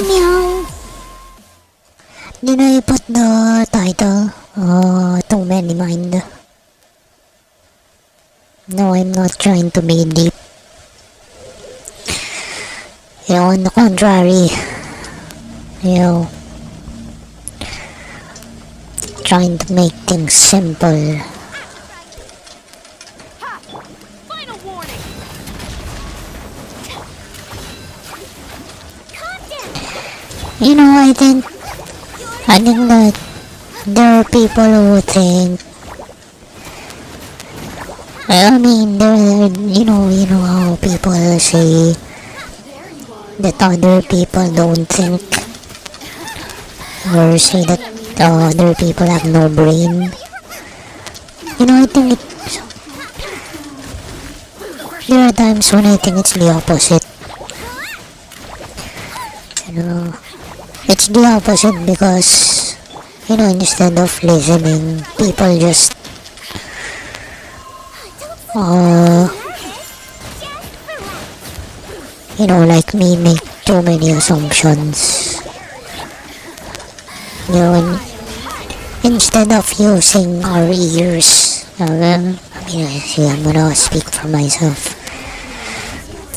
meow. Did I put the title? Too many mind. No, I'm not trying to be deep. You know, on the contrary, you know, trying to make things simple. Final warning. You know, I think that there are people who think, I mean, you know how people say that other people don't think, or say that other people have no brain. You know, I think there are times when I think it's the opposite. You know, it's the opposite because, you know, instead of listening, people just you know, like me, make too many assumptions. You know, and instead of using our ears, I mean, see, I'm gonna speak for myself.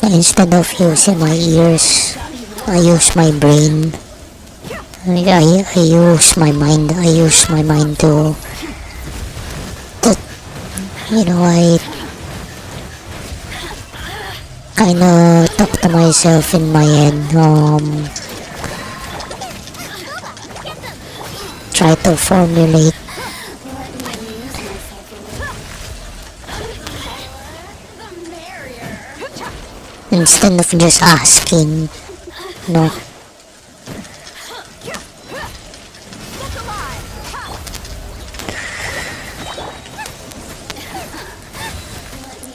Instead of using my ears, I use my brain. I use my mind. I use my mind to you know, I kind of talk to myself in my head. Try to formulate instead of just asking. No.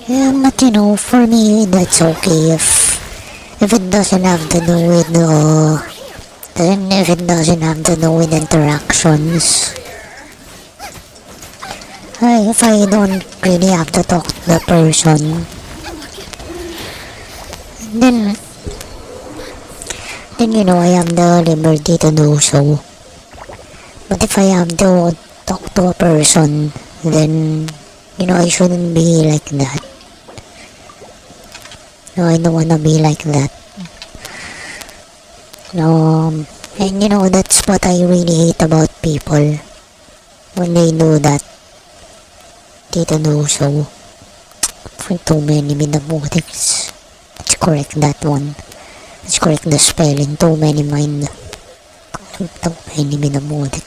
Yeah, but you know, for me, that's okay if it doesn't have to do with then if it doesn't have to do with interactions. If I don't really have to talk to the person, then you know, I have the liberty to do so. But if I have to talk to a person, then you know, I shouldn't be like that. No, I don't wanna be like that. And you know, that's what I really hate about people. When they do that, they do so for too many minamotics. Let's correct that one. Let's correct the spelling. Too many mind. Too many minamotic.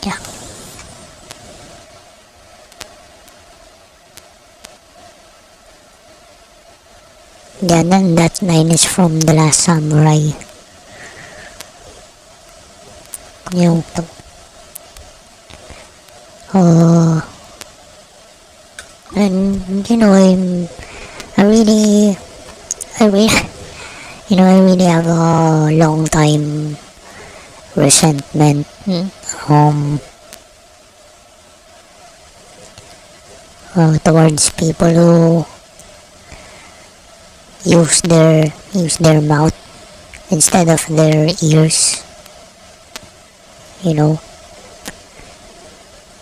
Yeah. Yeah, then that line is from The Last Samurai. Yung and you know, I really you know, I really have a long time resentment towards people who use their mouth instead of their ears. You know,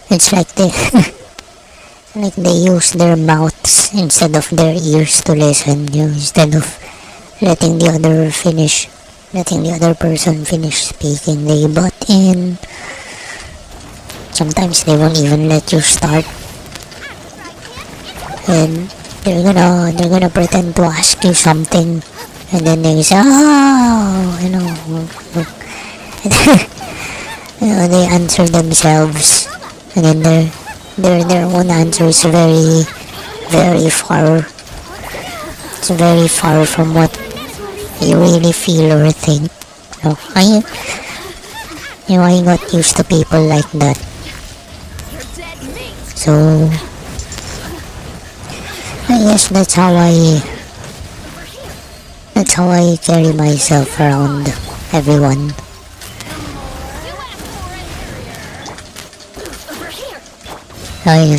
it's like they like they use their mouths instead of their ears to listen. You know, instead of letting the other person finish speaking, they butt in. Sometimes they won't even let you start, and they're gonna pretend to ask you something, and then they say, "Oh, you know," you know, they answer themselves, and then their own answer is very, very far. It's very far from what you really feel or think. So I got used to people like that. So I guess that's how I carry myself around everyone. I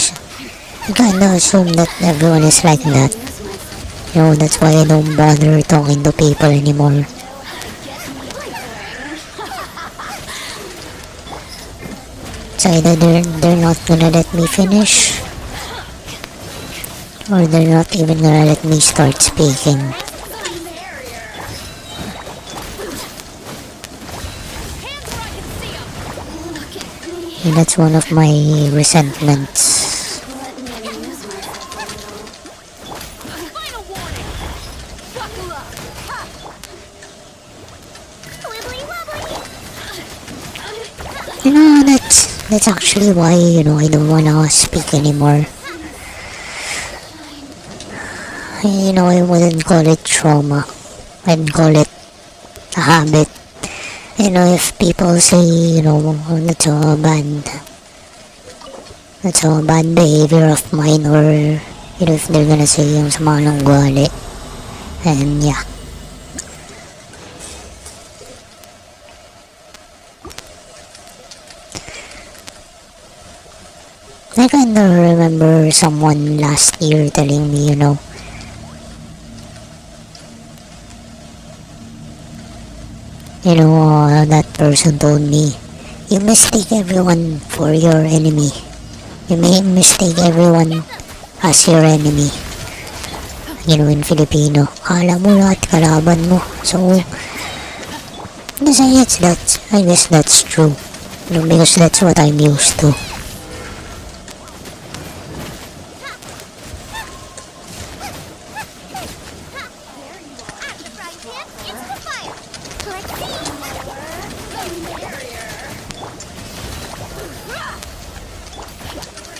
kind of assume that everyone is like that. You know, that's why I don't bother talking to people anymore. It's either they're not gonna let me finish, or they're not even gonna let me start speaking. And that's one of my resentments. Final warning! Buckle up! Wibbly wobbly! You know, that's actually why, you know, I don't wanna speak anymore. You know, I wouldn't call it trauma. I'd call it a habit. You know, if people say, you know, that's a bad behavior of mine, or, you know, if they're gonna say yung sama ng ugali, and yeah. I kinda remember someone last year telling me, that person told me, you mistake everyone for your enemy. You may mistake everyone as your enemy. You know, in Filipino, kala mo lahat kalaban mo. So, I guess that's true. You know, because that's what I'm used to.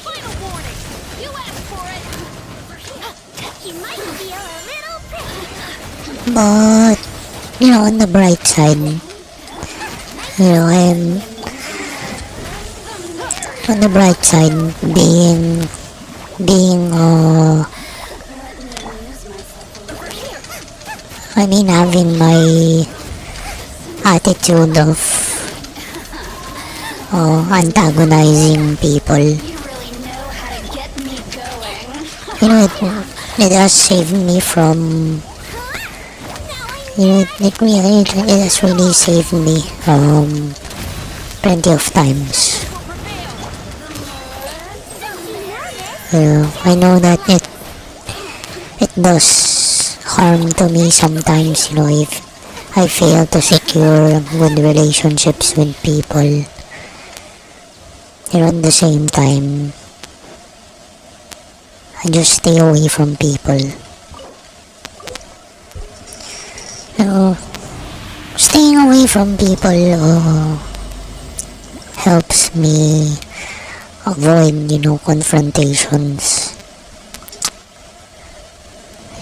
Final warning! You asked for it! You might feel a little prickly. But, you know, on the bright side, you know, on the bright side, having my attitude of antagonizing people, you know, it has saved me from, you know, it has really saved me plenty of times. I know that it does harm to me sometimes, you know, if I fail to secure good relationships with people. You know, at the same time, I just stay away from people. You know, staying away from people helps me avoid, you know, confrontations.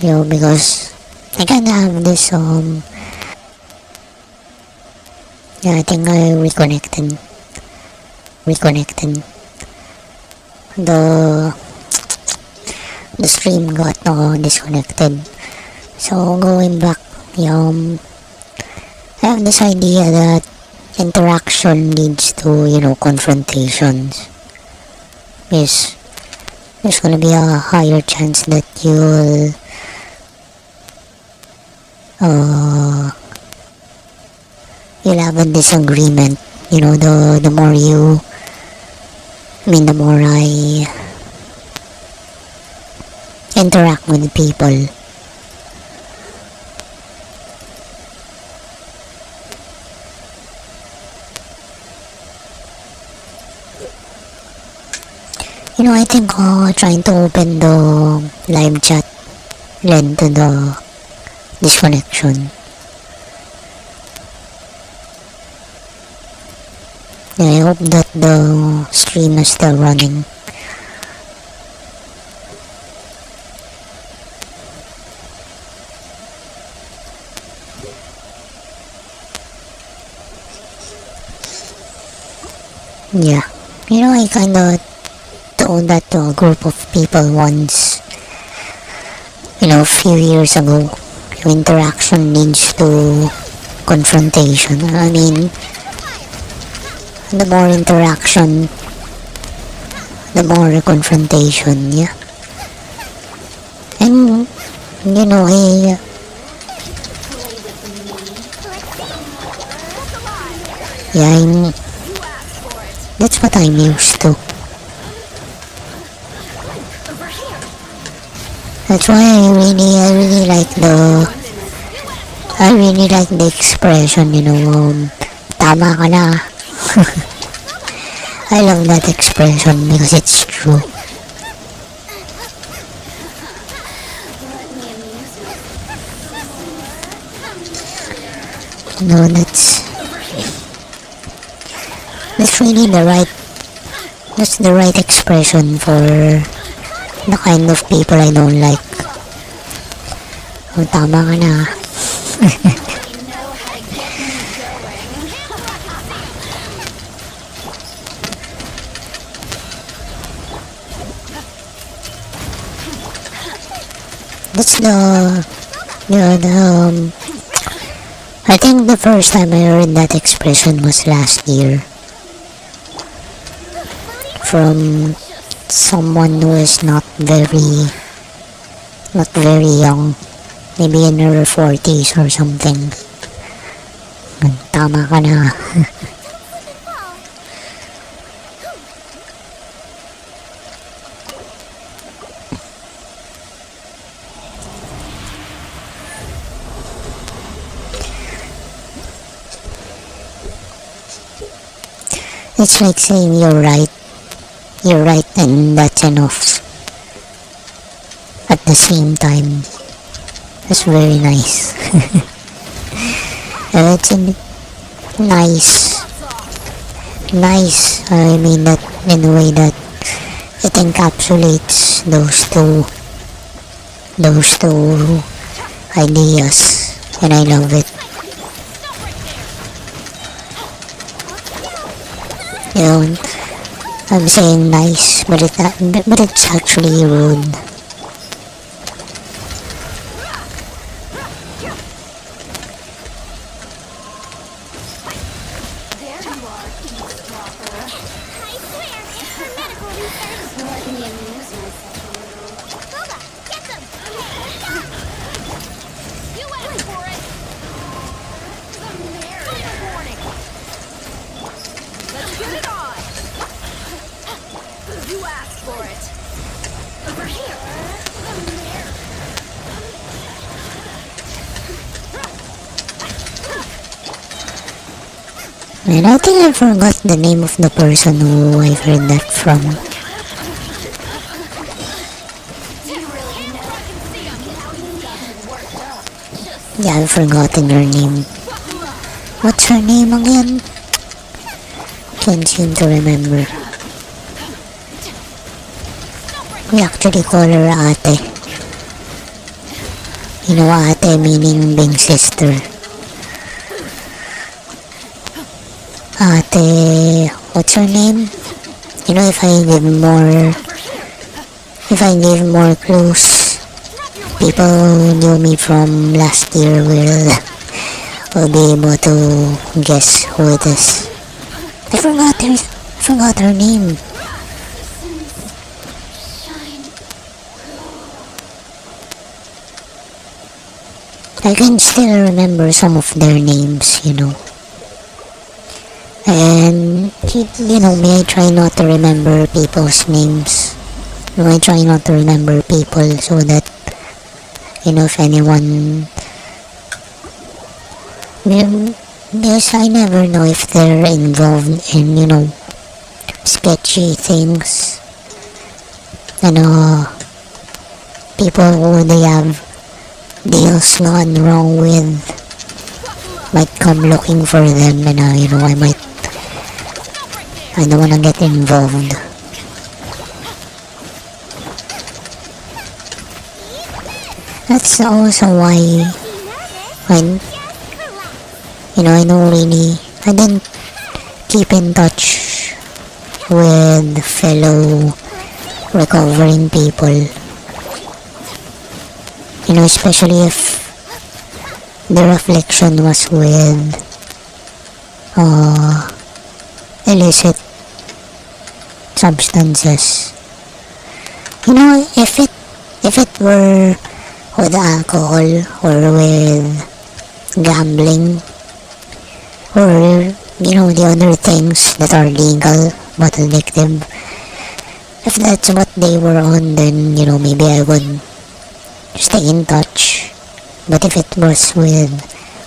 You know, because I kinda have this, yeah, I think I reconnected. The stream got disconnected. So, going back, I have this idea that interaction leads to, you know, confrontations. Yes, there's gonna be a higher chance that you'll have a disagreement. You know, the more I interact with people. You know, I think trying to open the live chat led to the disconnection. Yeah, I hope that the stream is still running. Yeah, you know, I kinda told that to a group of people once, you know, a few years ago. Interaction leads to confrontation. I mean, the more interaction, the more confrontation, yeah. And You know, yeah, that's what I'm used to. That's why I really like the expression, tama ka na. I love that expression because it's true. No, that's really that's the right expression for the kind of people I don't like. Oh, tama ka na. That's I think the first time I heard that expression was last year from someone who is not very young, maybe in her 40s or something. Tama ka na. It's like saying you're right, and that's enough. At the same time, it's very nice. It's nice. I mean that in a way that it encapsulates those two ideas, and I love it. You know, I'm saying nice, but it's actually rude. And I think I forgot the name of the person who I heard that from. Yeah, I've forgotten her name. What's her name again? Can't seem to remember. We actually call her Ate. You know, Ate meaning being sister. Ate, what's her name? You know, if I give more clues, people who knew me from last year will be able to guess who it is. I forgot her name. I can still remember some of their names, And, may I try not to remember people's names. I try not to remember people so that, if anyone... Because I never know if they're involved in, sketchy things. People who they have deals gone wrong with might come looking for them, and I don't wanna get involved. That's also why I didn't keep in touch with fellow recovering people. Especially if the reflection was with illicit substances. If it were with alcohol or with gambling or the other things that are legal but addictive. If that's what they were on, then maybe I would stay in touch. But if it was with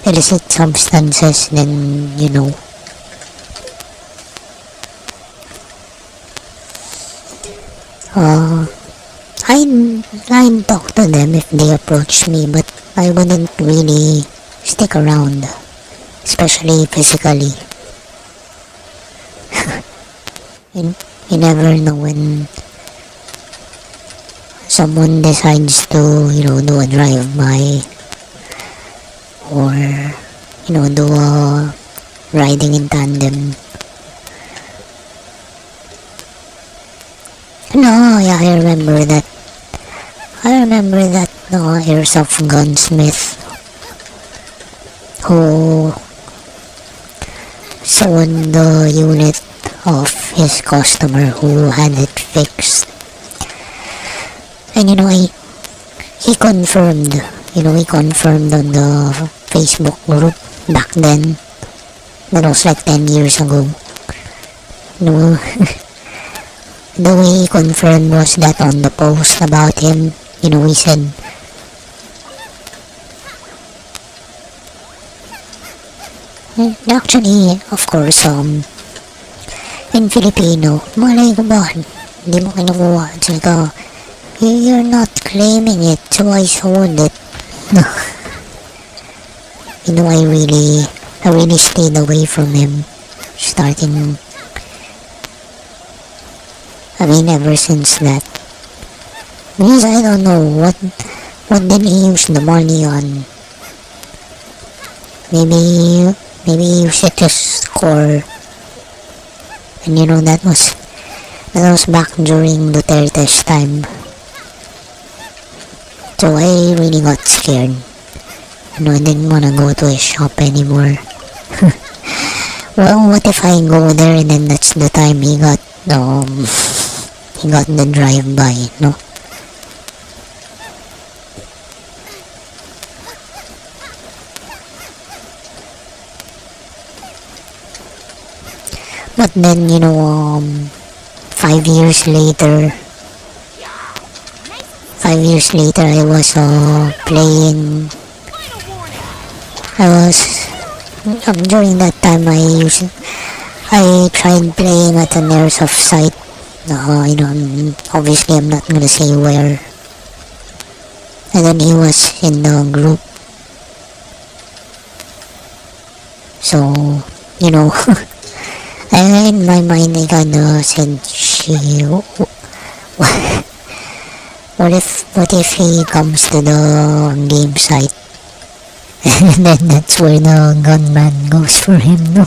illicit substances, then uh, I'd talk to them if they approach me, but I wouldn't really stick around, especially physically. You never know when someone decides to, do a drive-by or, do a riding in tandem. No, yeah, I remember that. Airsoft gunsmith who sold the unit of his customer who had it fixed. And he confirmed, on the Facebook group back then. That was like 10 years ago. The way he confirmed was that on the post about him, he said, actually, of course, in Filipino, malay ko ba, hindi mo kinukuha. Sabi ko, you're not claiming it, so I sold it. No. I really stayed away from him. Ever since that. Because I don't know, what did he use the money on? Maybe he used it to score. And that was back during Duterte's time. So I really got scared. I didn't wanna go to his shop anymore. Well, what if I go there and then that's the time he got the drive-by, no? But then, 5 years later, I was playing. During that time, I tried playing at an airsoft site. Obviously I'm not gonna say where. And then he was in the group. So, in my mind I kinda said, what if he comes to the game site? And then that's where the gunman goes for him, no?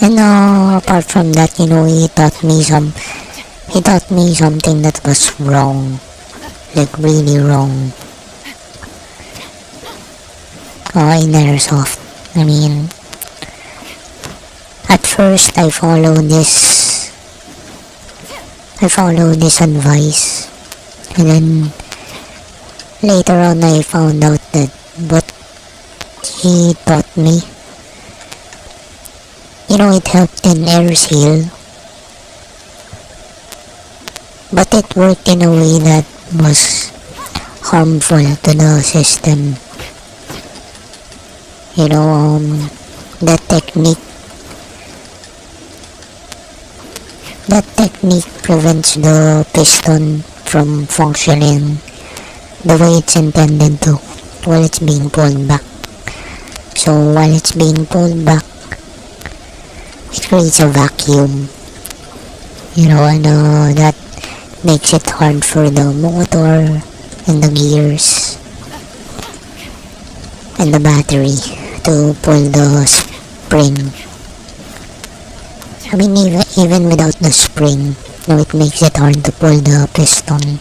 And apart from that, he taught me something that was wrong, like really wrong. In airsoft. At first I followed this advice, and then later on I found out that what he taught me, it helped in air seal, but it worked in a way that was harmful to the system. That technique prevents the piston from functioning the way it's intended to while it's being pulled back. So while it's being pulled back, it creates a vacuum, and that makes it hard for the motor and the gears and the battery to pull the spring. Even without the spring, it makes it hard to pull the piston.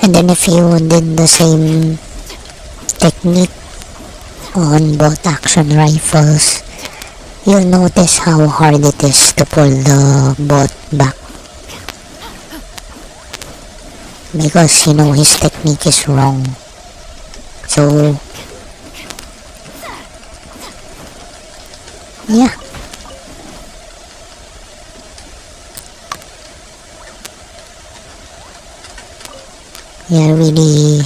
And then if you did the same technique on both action rifles, you'll notice how hard it is to pull the bolt back because his technique is wrong. So yeah, I really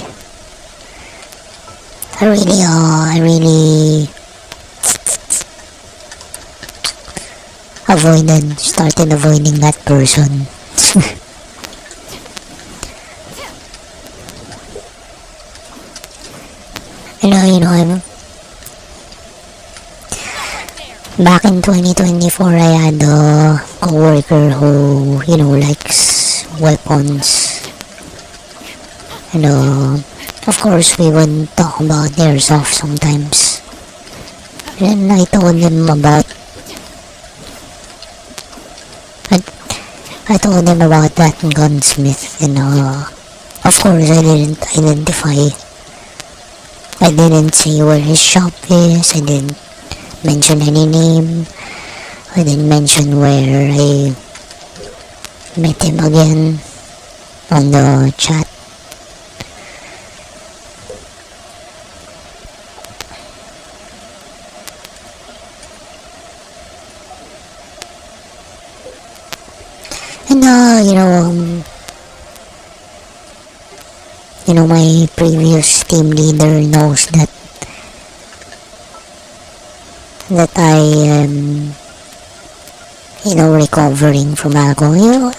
started avoiding that person. I'm back in 2024. I had a coworker who likes weapons, and of course we would talk about airsoft sometimes. And I told him about I told him about that gunsmith, and of course I didn't say where his shop is. I didn't mention any name. I didn't mention where I met him again on the chat. And my previous team leader knows that I am recovering from alcohol.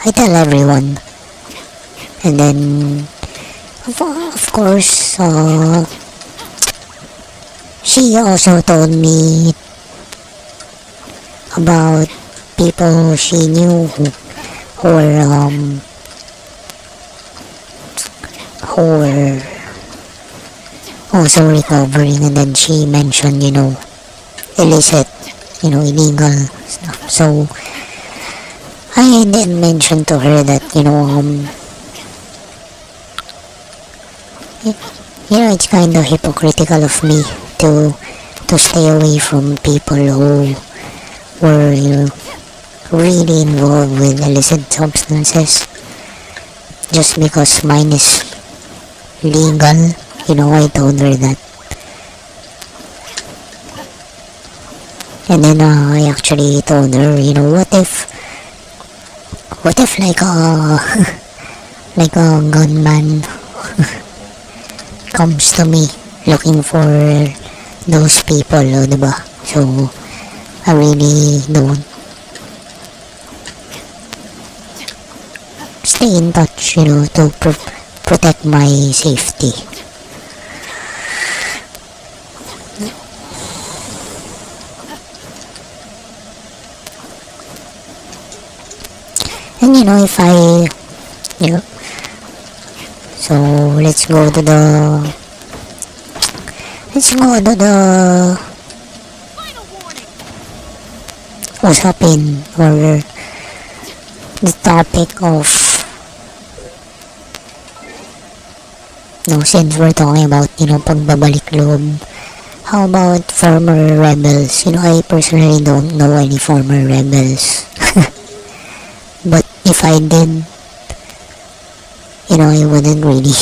I tell everyone, and then of course she also told me about people she knew who were also recovering, and then she mentioned illicit, illegal stuff. So I did mention to her that it's kind of hypocritical of me to stay away from people who were really involved with illicit substances just because mine is legal. I told her that. And then I actually told her, what if like a like a gunman comes to me looking for those people, diba? So I really don't stay in touch, to protect my safety. And if I, so let's go to the usapin, or the topic of, since we're talking about pagbabalik loob, how about former rebels? I personally don't know any former rebels. But if I did, I wouldn't really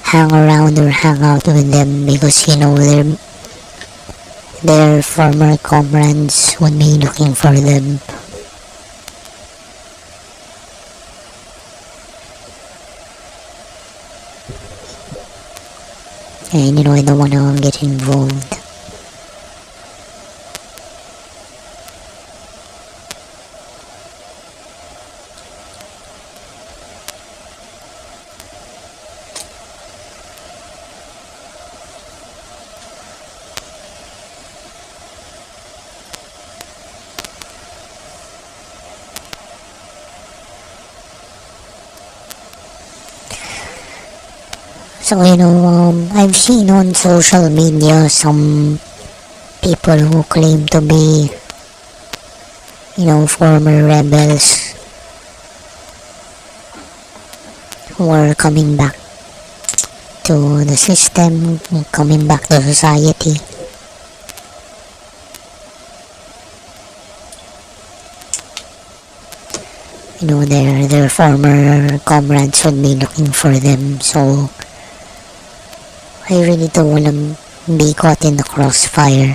hang around or hang out with them, because their former comrades would be looking for them. And I don't want to get involved. So I've seen on social media some people who claim to be former rebels who are coming back to the system, coming back to society. Their former comrades would be looking for them, so I really don't want to be caught in the crossfire.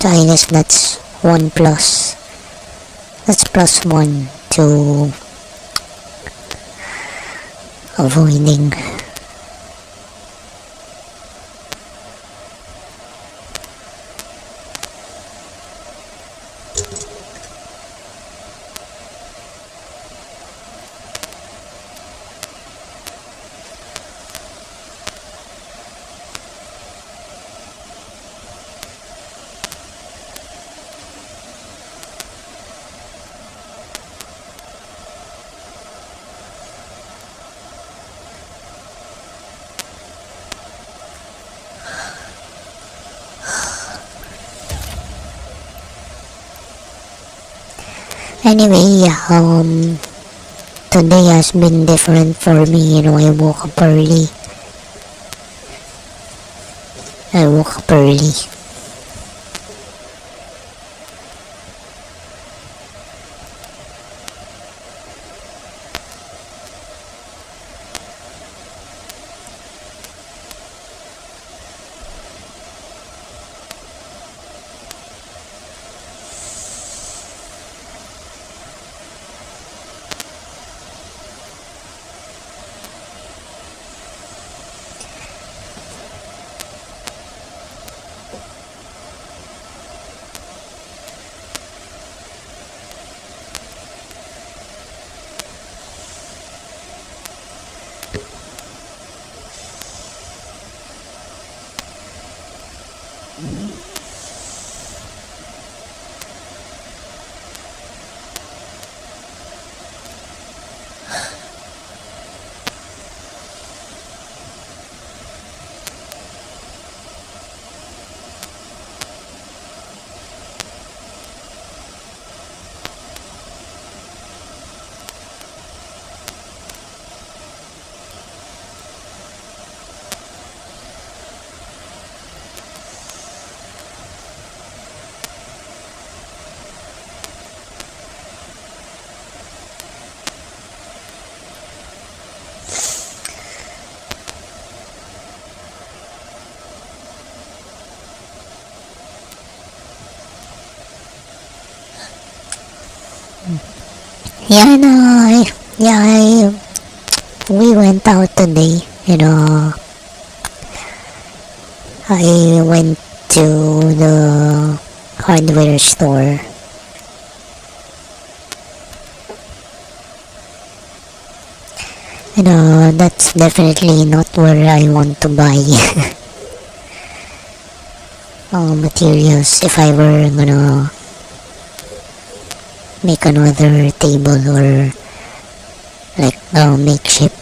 So I guess that's one plus. That's plus one to avoiding. Anyway, today has been different for me. I woke up early. I woke up early. Yeah, no, we went out today. I went to the hardware store. That's definitely not where I want to buy materials if I were gonna make another table or like a makeshift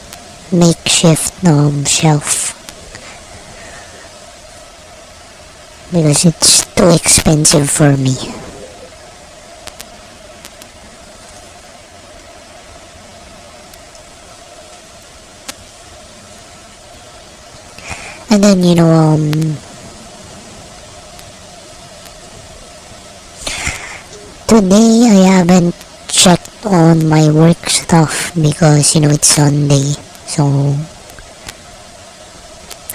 shelf, because it's too expensive for me. And then today I haven't checked on my work stuff because it's Sunday, so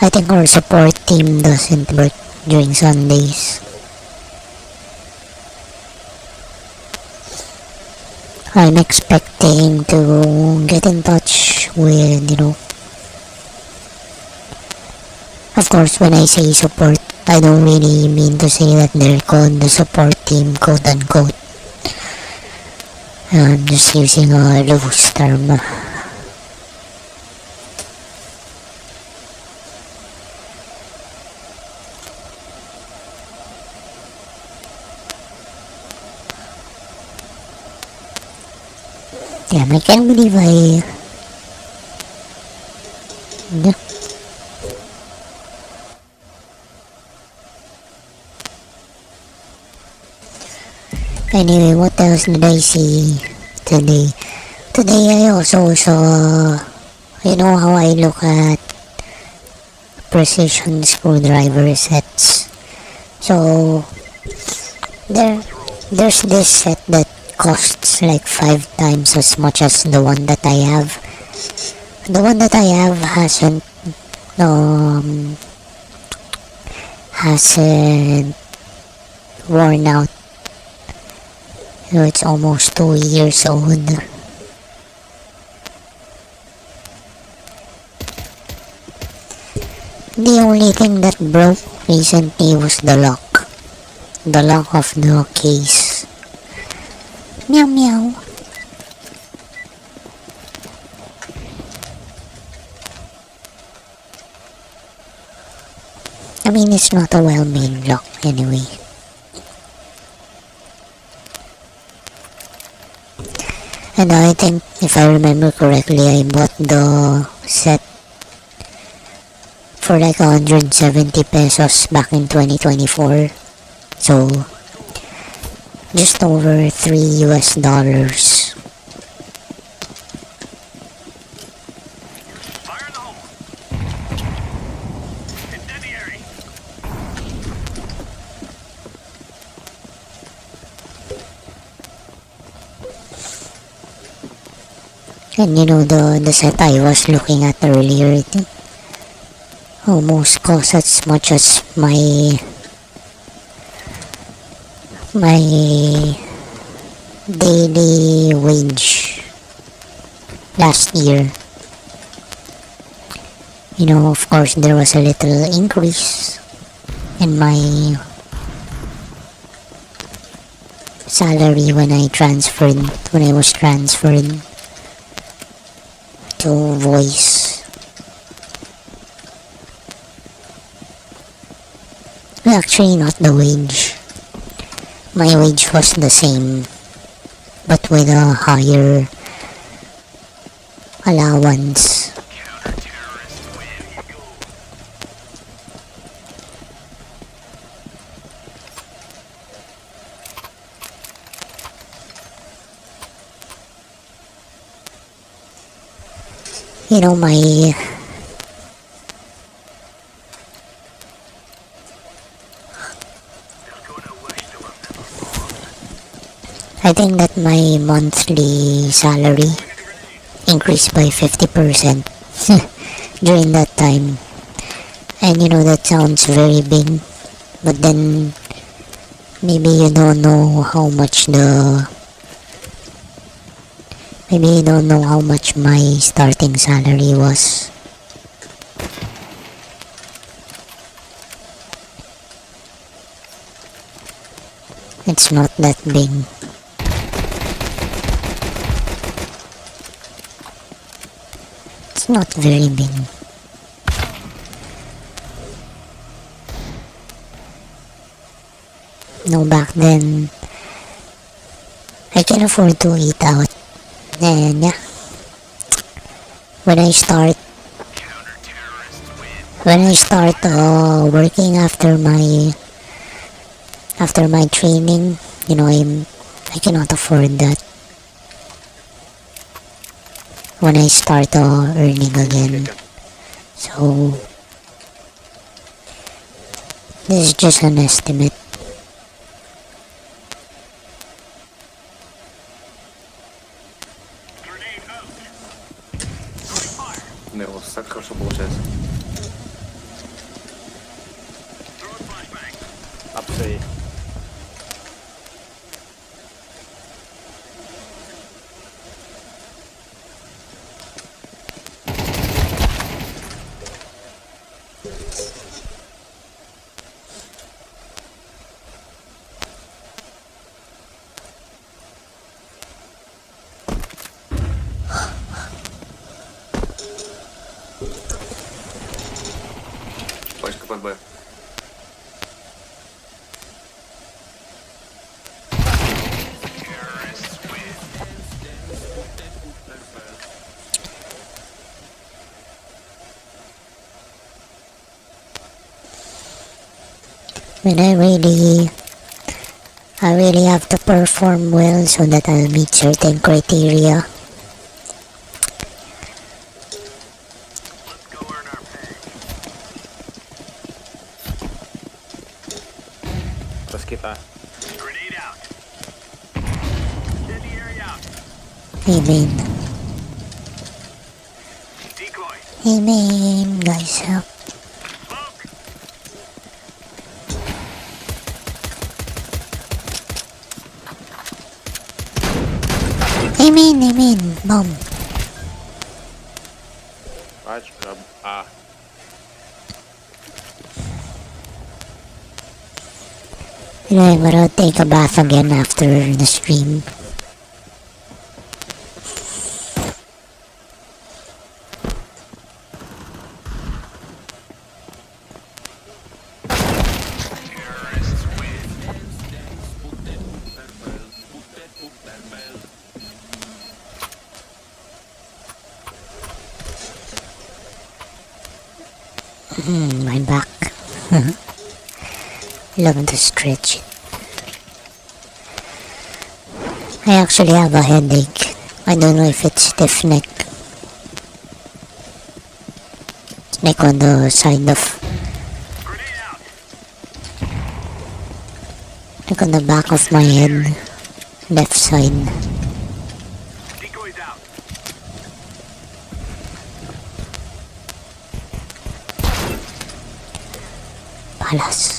I think our support team doesn't work during Sundays. I'm expecting to get in touch with, of course, when I say support, I don't really mean to say that they're called the support team, quote unquote. I'm just using a loose term. Yeah, I can't believe yeah. Anyway, what else did I see today? Today I also saw, you know how I look at precision screwdriver sets. So there's this set that costs like 5 times as much as the one that I have. The one that I have um hasn't worn out. So it's almost 2 years old. The only thing that broke recently was the lock. The lock of the case. Meow meow. I mean, it's not a well-made lock anyway. And I think, if I remember correctly, I bought the set for like 170 pesos back in 2024. So, just over $3 US. Fire in the hole. Incendiary. And you know, the set I was looking at earlier, I think almost cost as much as my daily wage last year. You know, of course, there was a little increase in my salary when I was transferred to voice. Well, actually, not the wage. My wage was the same, but with a higher allowance. Counter-terrorist win. You know, I think that my monthly salary increased by 50% during that time. And you know, that sounds very big, but then maybe you don't know how much my starting salary was. It's not that big. It's not very big. No, back then I can afford to eat out. And yeah, when I start working after my training, you know, I cannot afford that when I start earning again. So this is just an estimate. Не, вот так хорошо получается. Апсей. Пачка под Б. When I really I really have to perform well so that I'll meet certain criteria. Let's go earn our pay. Раскита. Grenade out. Incendiary out. Amen. Decoy. Amen, guys, help. Smoke. Amen, amen, bomb. Пачка. А. Anyway, but I'll take a bath again after the stream. Terrorists win. My back. Love to stretch it. I actually have a headache. I don't know if it's stiff neck. It's like on the side of, Grenade out. like on the back of my head. Left side. Decoys out. Balas.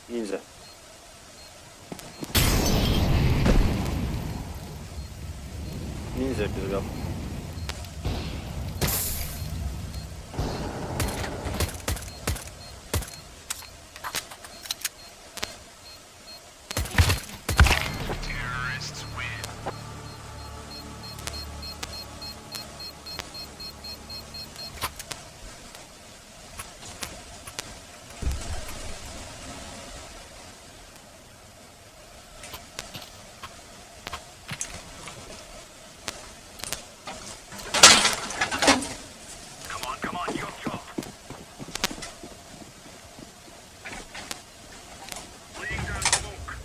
Ниндзя. Ниндзя без гав. Terrorists win. Come on, jump, jump. Laying down smoke.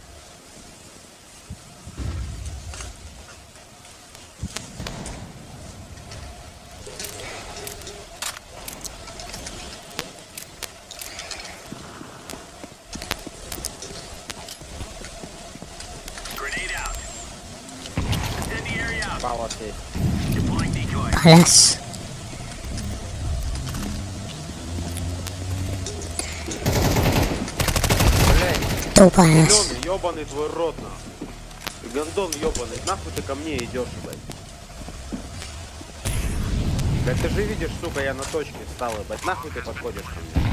Grenade out. Incendiary out. Палас есть. Deploying decoy. Balas. Блять, Two balas. зеленый, ебаный твой рот, нахуй. Ты гондон ебаный, нахуй ты ко мне идешь, блядь. Блядь, ты же видишь, сука, я на точке встал, блядь, нахуй ты подходишь ко мне.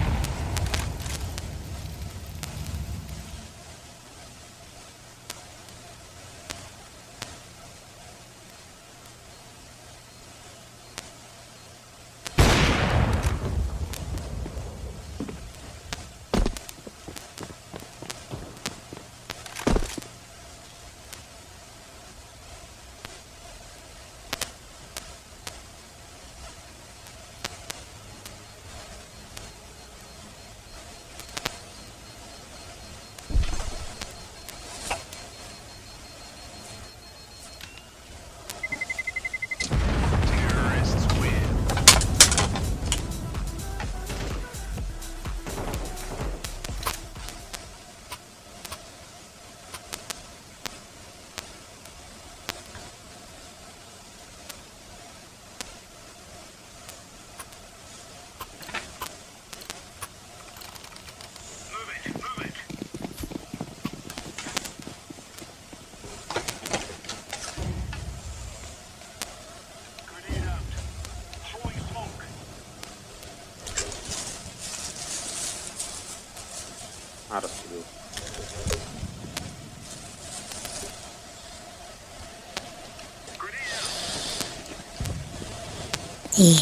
Hey.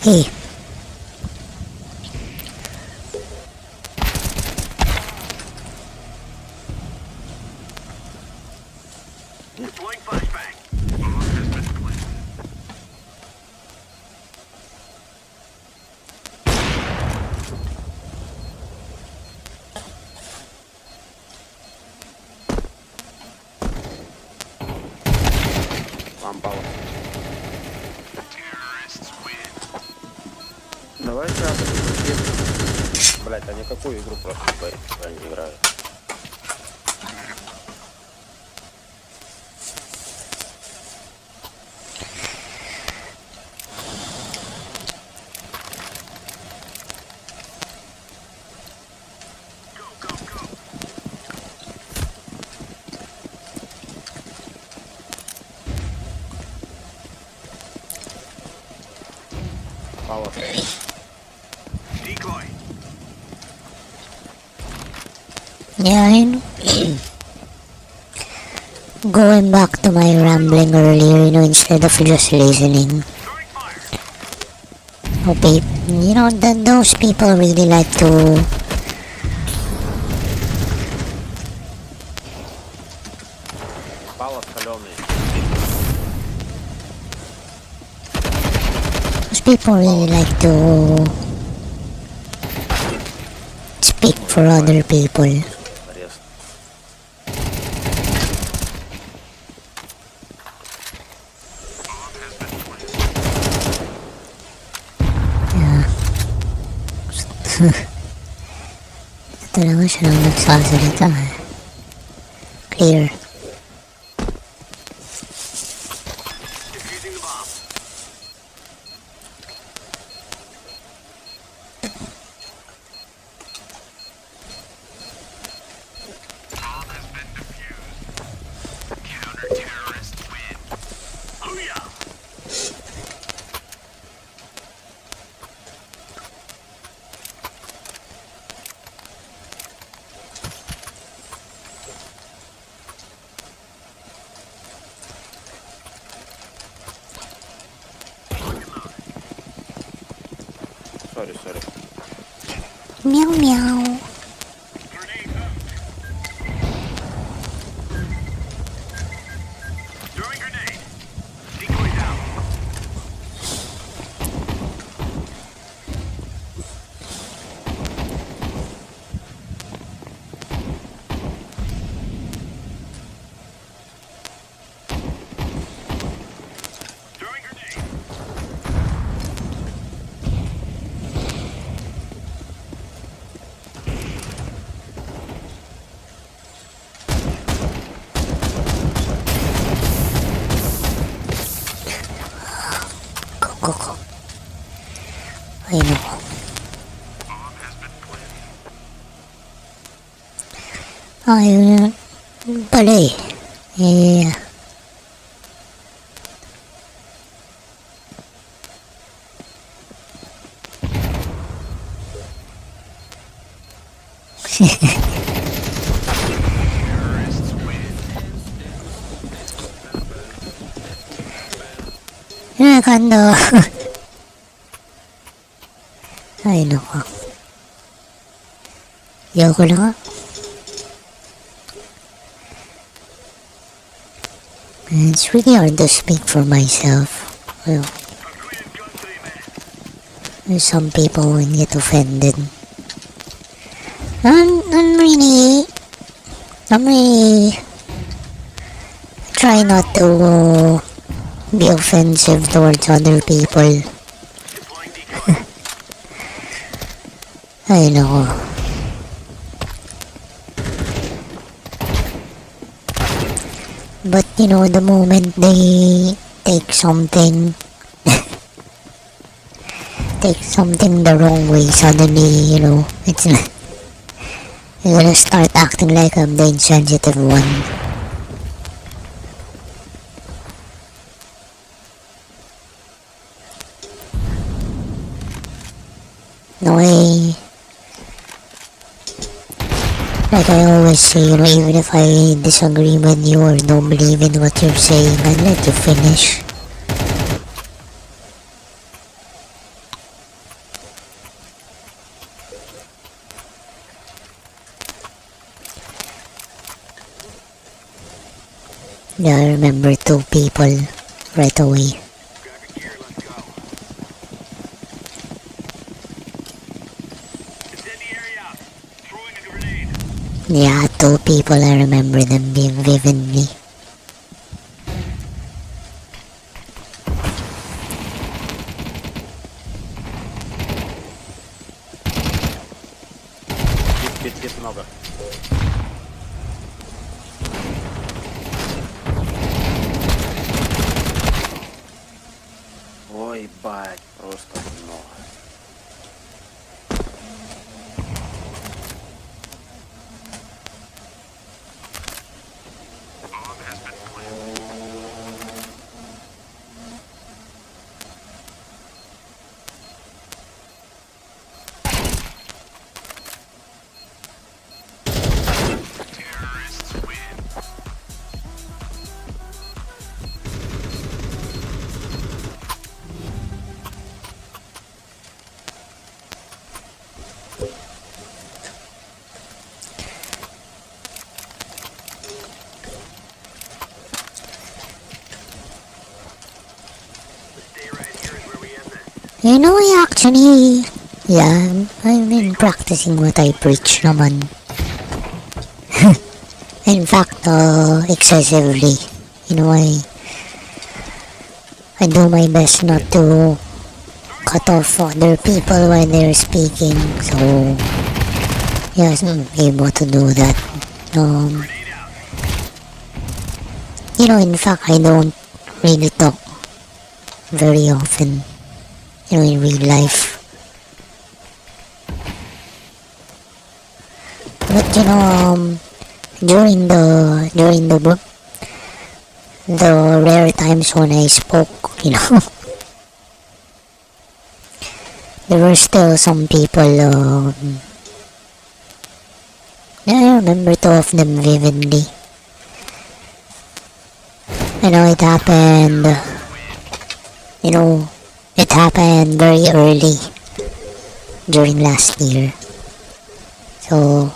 Hey. Deploying flashbang. Bomb has been planted. Лампала. Terrorists win. Давай сейчас. Блять, они какую игру просто они играют? Пала. Decoy. Yeah, I know. Going back to my rambling earlier, instead of just listening. Throwing fire. Okay, those people really like to Пала соленый. those people really like to speak for other people. Арест. Bomb has been planted. Ito naman siya nang nagsasalita eh. Clear. Defusing the bomb. Bomb has been defused. Counter-terrorists win. Hoo-yah! Сори. Meow meow. Grenade out. Throwing grenade. Decoy down. Throwing grenade. Go. Ay no. Bomb has been planted. Ayun pala eh. Eh. Terrorists win. Nakakanda. Ay nako. Yoko na nga. It's really hard to speak for myself. Well, A clean gun to the man. some people will get offended. I'm really try not to be offensive towards other people. Deploying decoy. I know. But the moment they take something the wrong way, suddenly, it's you're gonna start acting like I'm the insensitive one. No, like I always say, even if I disagree with you or don't believe in what you're saying, I'd let you finish. Yeah, I remember two people right away. Grab your gear, let's go. Incendiary out. Throwing a grenade. Yeah, two people, I remember them being vividly. Пит много. Ой, бать, просто много. Stay right here is where we end this. You know, I actually, yeah, I've been practicing what I preach naman. In fact, excessively. You know, I do my best not to cut off other people when they're speaking. So, yes, I'm able to do that. You know, in fact, I don't really talk very often, you know, in real life. But you know, during the rare times when I spoke, you know, there were still some people. I remember two of them vividly. You know, it happened. You know, it happened very early during last year. So,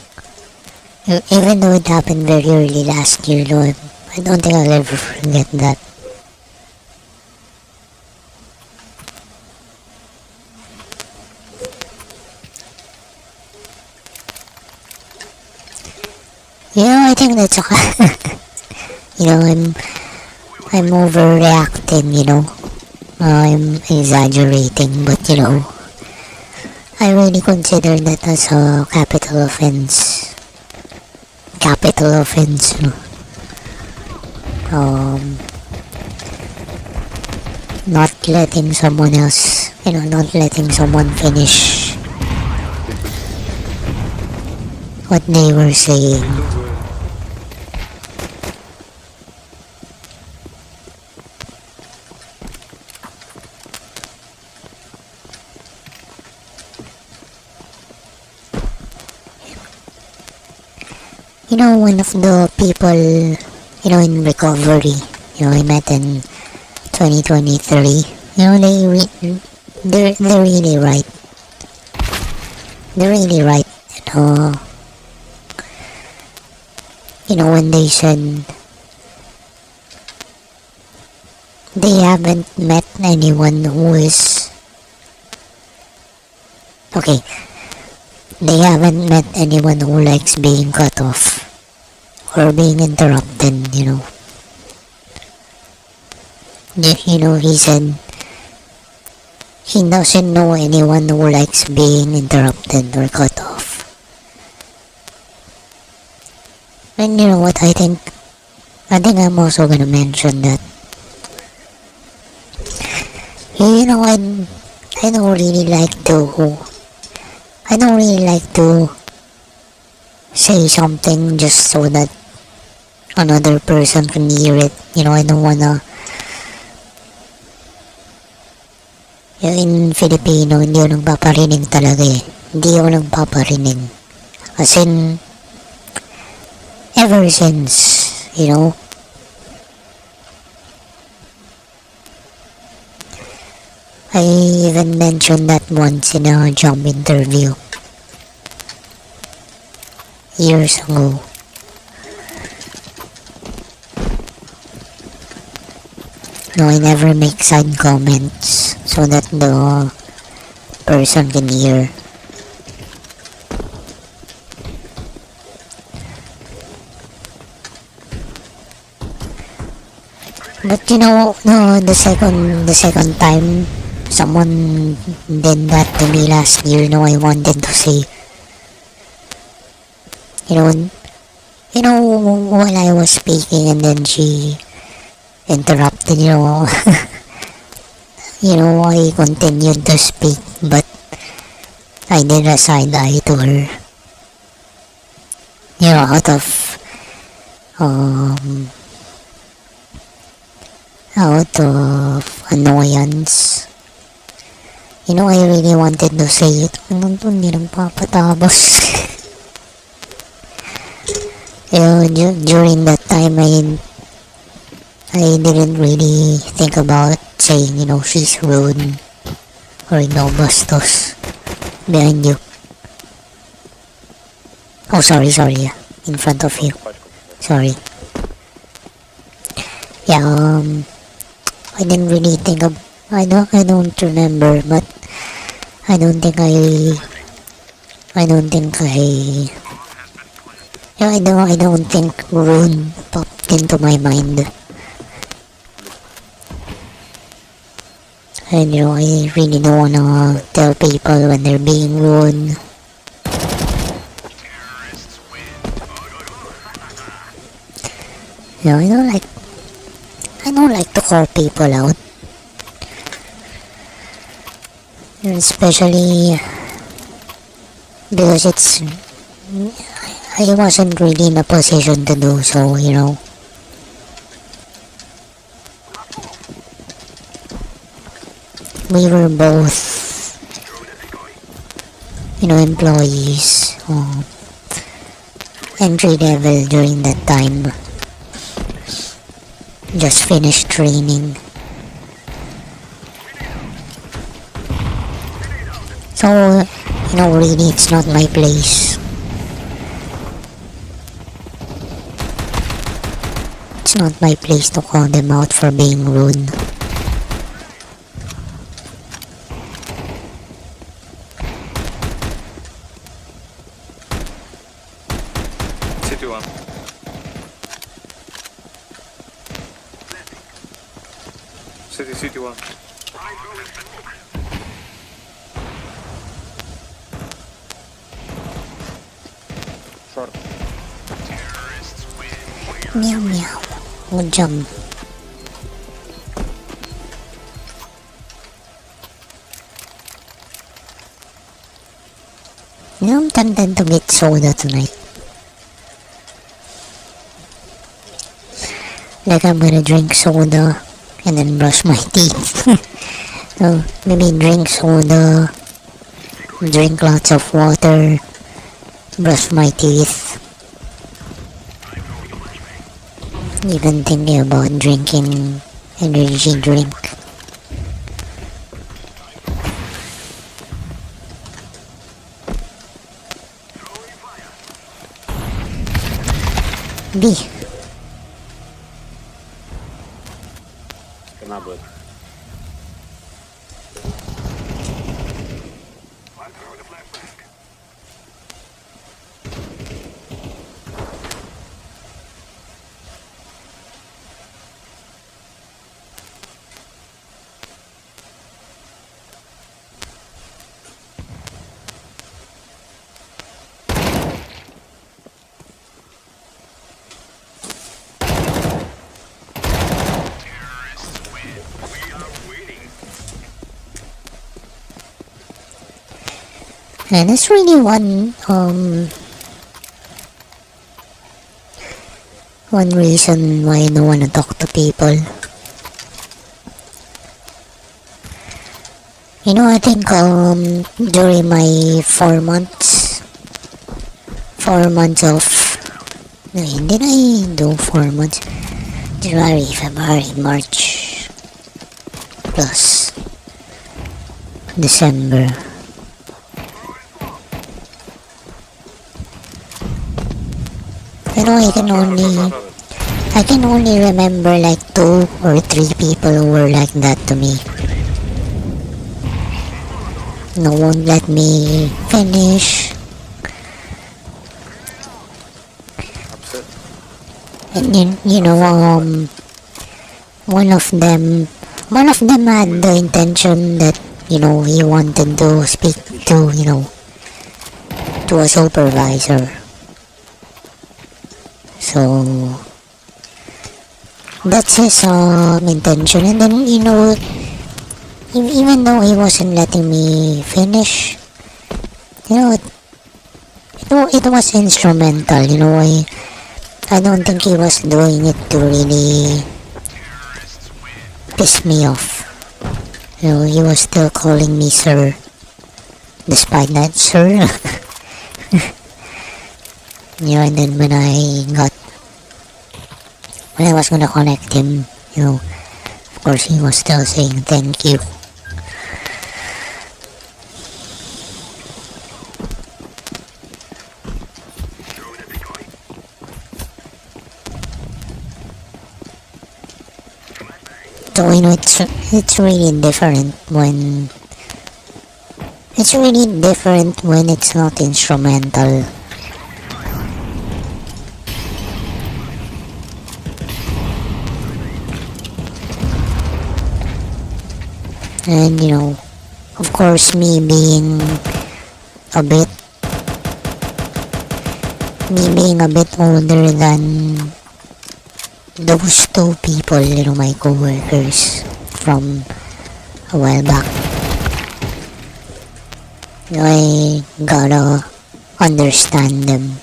even though it happened very early last year, no, I don't think I'll ever forget that. You know, I think that's okay. You know, I'm overreacting, you know. I'm exaggerating, but you know, I really consider that as a capital offense. Capital offense, you know. Not letting someone else, you know, not letting someone finish what they were saying. You know, one of the people, you know, in recovery, you know, I met in 2023, you know, they're really right. They're really right, you know, when they said they haven't met anyone who is, okay, they haven't met anyone who likes being cut off or being interrupted, you know. You know, he said he doesn't know anyone who likes being interrupted or cut off. And you know what, I think I'm also gonna mention that. You know, I don't really like to say something just so that another person can hear it. You know, I don't wanna Yung in Filipino, hindi ako nagpaparinig talaga eh. Hindi ako nagpaparinig. As in, ever since, you know, I even mentioned that once in a job interview years ago. No, I never make side comments so that the person can hear. But you know, no, the second time someone did that to me last year, no, I wanted to say, you know, while I was speaking and then she interrupted, I continued to speak, but I did a side eye to her, out of, annoyance. I really wanted to say it. Ano to, hindi nagpapatapos. During that time, I didn't really think about saying, she's rude or bastos behind you. Oh, sorry, yeah. In front of you. Sorry. Yeah, I didn't really think of, I don't remember, but I don't think I think rude popped into my mind. And I really don't wanna tell people when they're being rude. I don't like to call people out. Especially because I wasn't really in a position to do so, We were both, employees, entry level during that time. Just finished training. So, really it's not my place. It's not my place to call them out for being rude. City 1. City 1. Short. Meow meow. Good job. I'm tempted to get soda tonight. Like I'm gonna drink soda and then brush my teeth. So maybe drink soda, drink lots of water, brush my teeth. Even thinking about drinking energy drink. B. Спина будет. And that's really one reason why I don't want to talk to people. I think during my 4 months of no, hindi na do 4 months. January, February, March plus December. I can only remember like 2 or 3 people who were like that to me. No one let me finish. Upset. And one of them had the intention that, he wanted to speak to a supervisor. So, that's his intention. And then, even though he wasn't letting me finish, it was instrumental. I don't think he was doing it to really piss me off. He was still calling me sir, despite that, sir. And then when I was gonna connect him, of course he was still saying thank you. So it's really different when it's not instrumental. And of course, me being a bit older than those 2 people, my coworkers from a while back, I gotta understand them.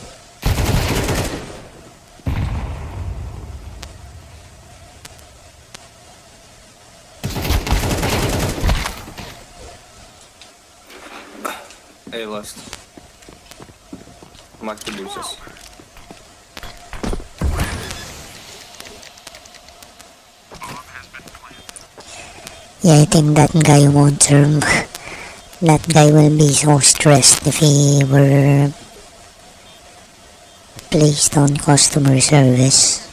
A last. Mark the losers. Yeah, I think that guy won't serve. That guy will be so stressed if he were placed on customer service.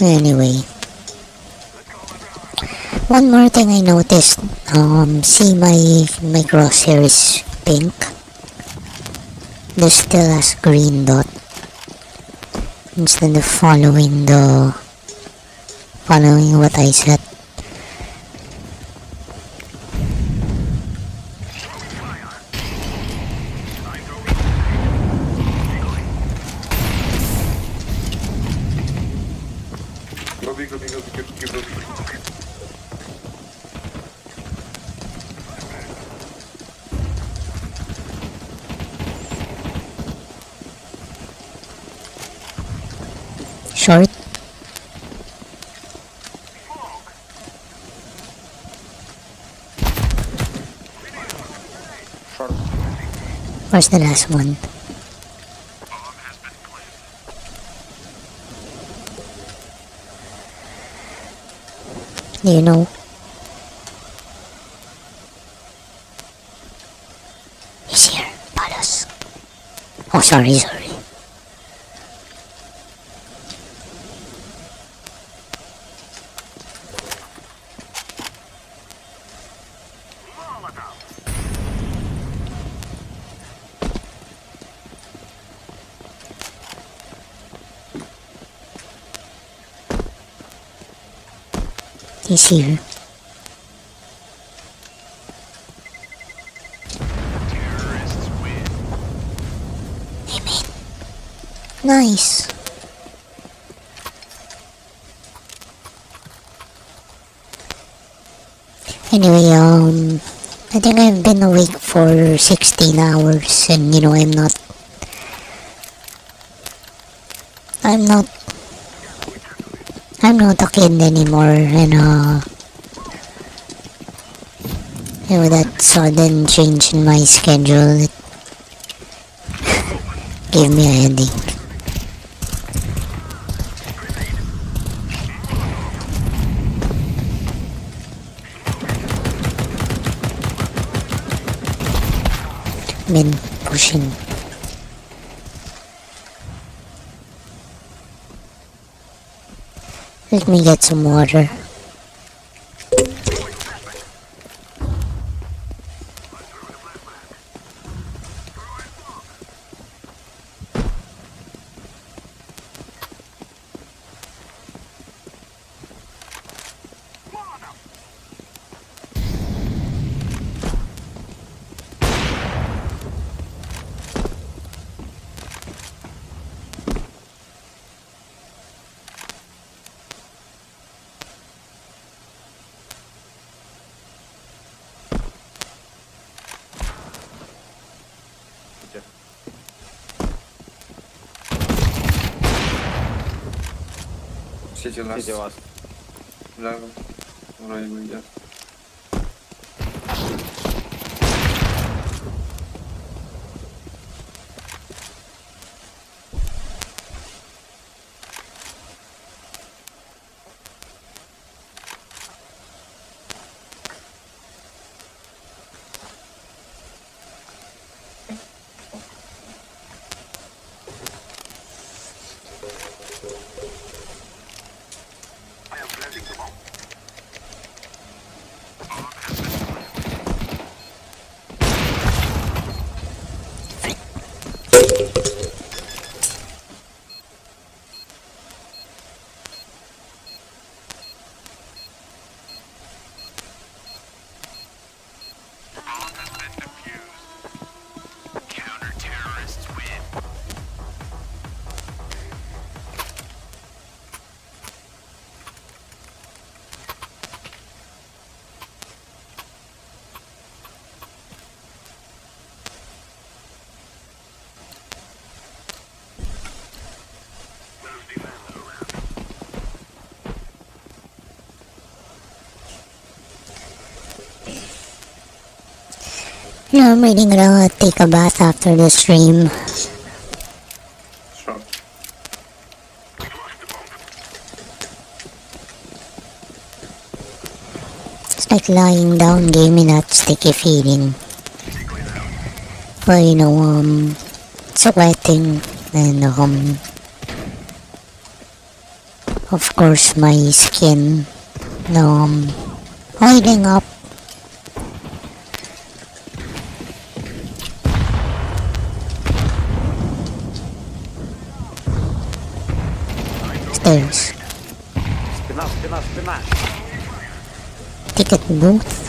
Anyway, one more thing I noticed. See my crosshair is pink. There's still a green dot instead of following what I said. Go. Short. Short. Where's the last one? Do you know? He's here. Palas. Oh, sorry. He's here. Nice. Anyway, I think I've been awake for 16 hours and I'm not, I'm not a kid anymore and that sudden change in my schedule, it gave me a headache. Been pushing. Let me get some water. City last. City last. Да, вроде бы идет. I am planting the bomb. Bomb has been defused. Counter-terrorists win. I'm really gonna take a bath after the stream. Sure. It's like lying down, gaming that sticky feeling. But sweating and of course my skin oiling up. Stairs. Спина. Ticket booth.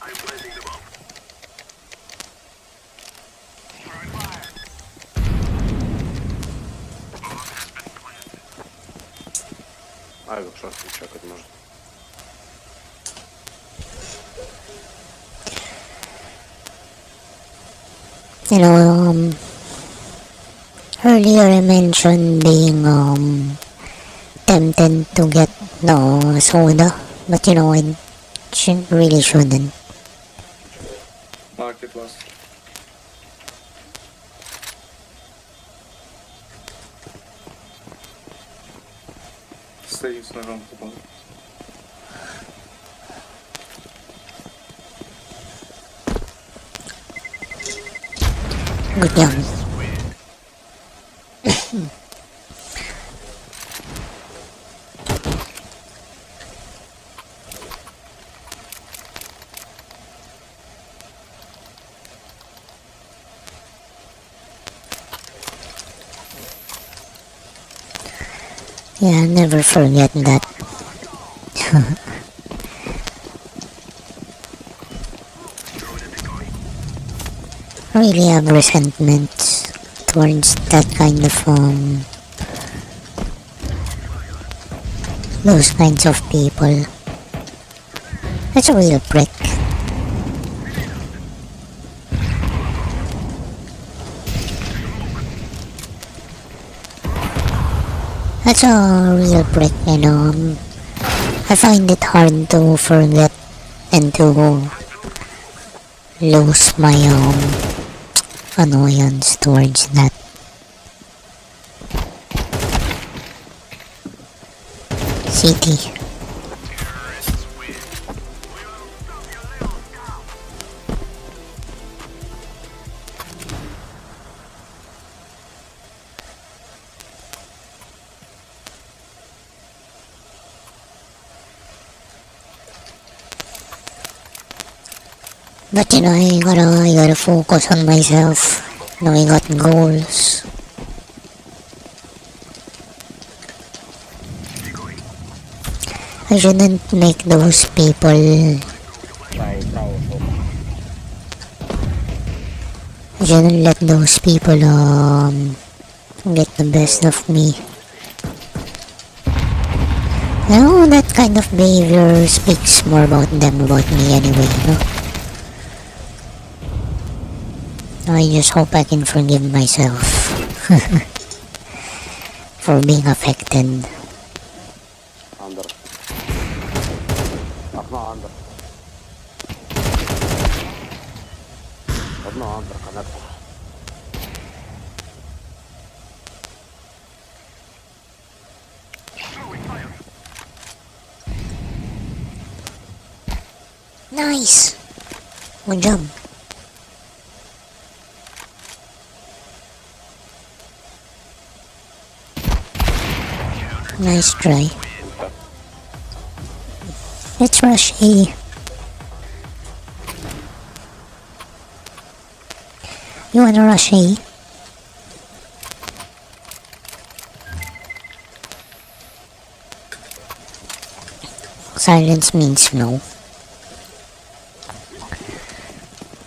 I'm planting the bomb. Throwing fire. Bomb has been planted. Авик шорт чекать может. Earlier I mentioned being tempted to get soda, but I really shouldn't. Market last. Стою с ножом в пол. Good job. Yeah, I'll never forget that. Really have resentment towards that kind of those kinds of people. That's a real prick. That's a real prick, you know. I find it hard to forget and to lose my annoyance towards that. City. But you know, I gotta focus on myself. You know, I got goals. I shouldn't make those people. I shouldn't let those people get the best of me. You know, that kind of behavior speaks more about them about me anyway, you know. I just hope I can forgive myself for being affected. Under. أقنع under. أقنع under connector. Nice! Good job. Nice try. Let's rush A. You wanna rush A? Silence means no.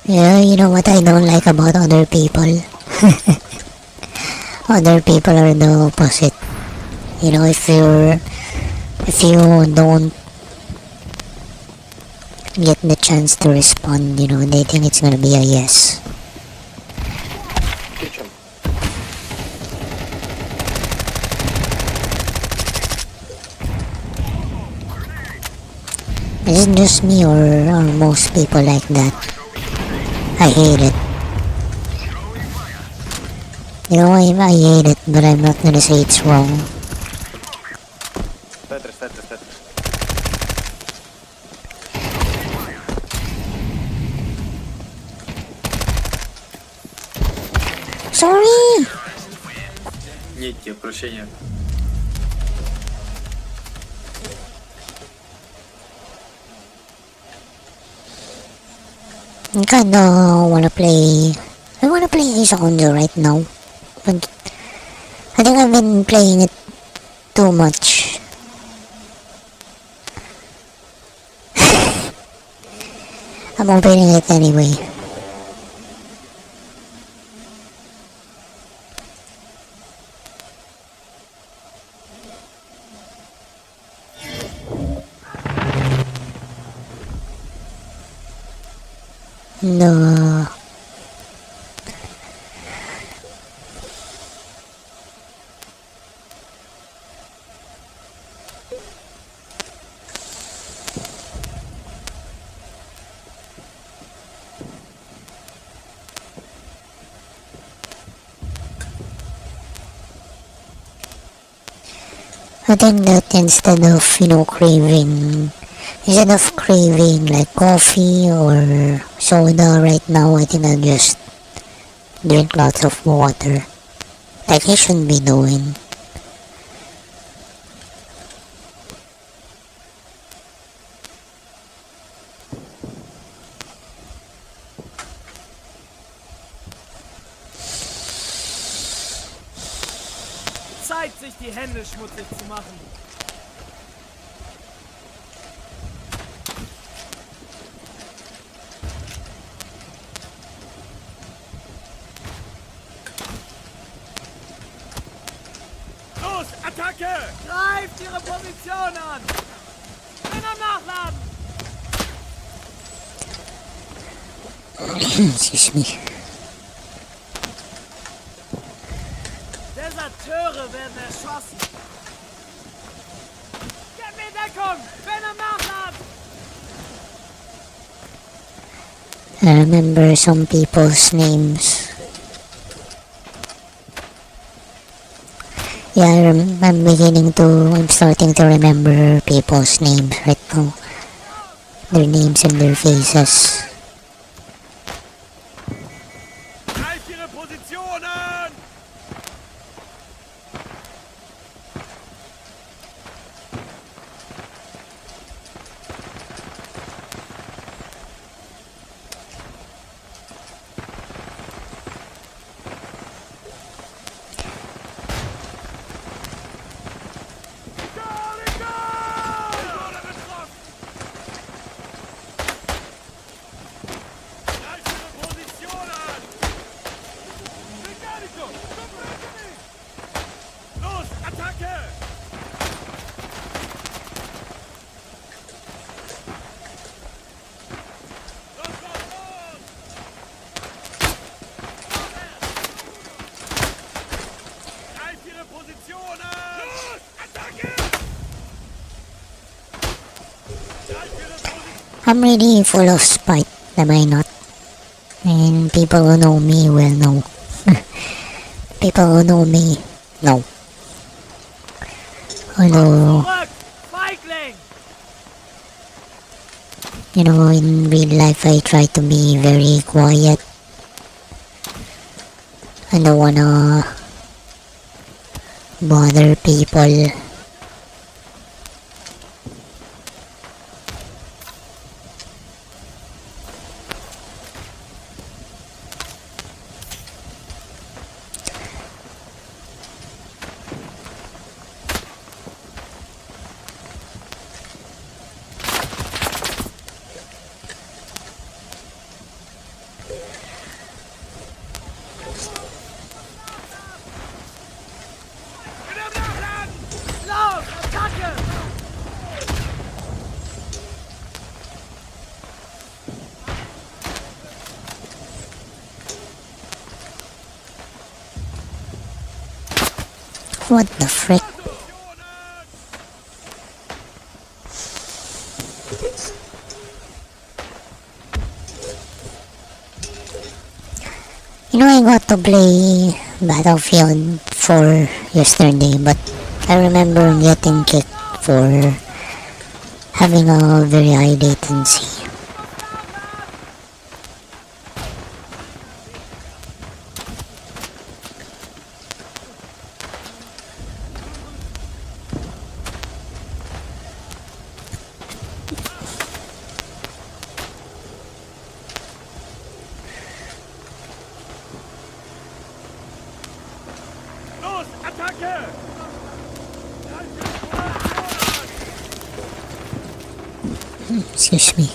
Yeah, you know what I don't like about other people? Other people are the opposite. You know, if you don't get the chance to respond, you know, they think it's gonna be a yes. Kitchen. Is it just me or are most people like that? I hate it. You know, I hate it, but I'm not gonna say it's wrong. Tetris, Tetris, Tetris. Sorry! Нет тебе прощения. I kinda wanna play. I wanna play Ace Conjure right now. But I think I've been playing it too much. I'm opening it anyway. No. I think that instead of, you know, craving like coffee or soda right now, I think I'll just drink lots of water. Like I should be doing. Zeit, sich die Hände schmutzig zu machen. Los, Attacke! Greift ihre Position an! Bin am Nachladen! Excuse me. Deserteure werden erschossen! Gib mir Deckung! Bin am Nachladen! I remember some people's names. Yeah, I'm starting to remember people's names right now. Their names and their faces. Greift ihre Position an! Los, Attacke! Los, los, los! Greift ihre Position an! Los, Attacke! Greift ihre Position! I'm really full of spite, am I not? And people who know me will know. People who know me know. Although, Zurück! Feigling! you know, in real life I try to be very quiet. I don't wanna bother people. Bin am Nachladen! Los, Attacke! What the frick? You know, I got to play Battlefield 4 yesterday, but I remember getting kicked for having a very high latency. Los, Attacke! Excuse me.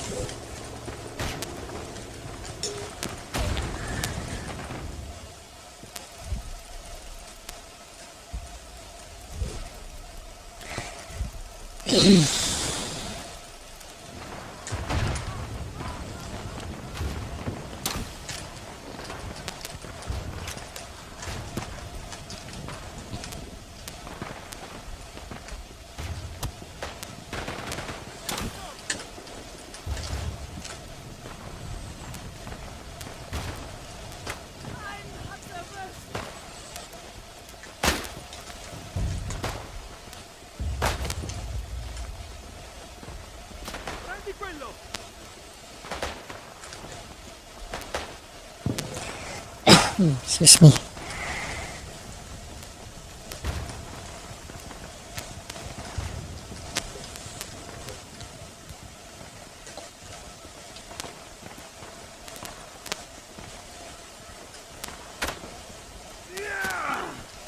Prendi quello! Excuse me.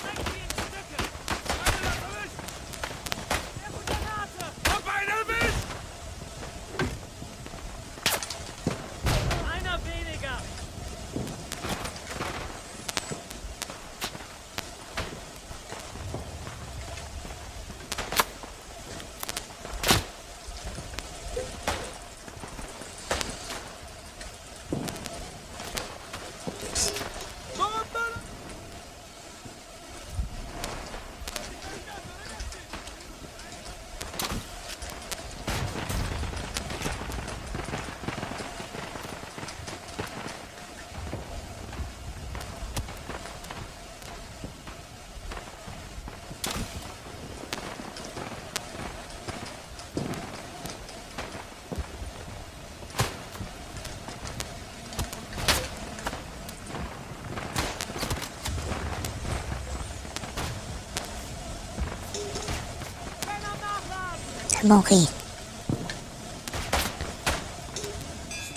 Zeig sie in Stücke! Okay.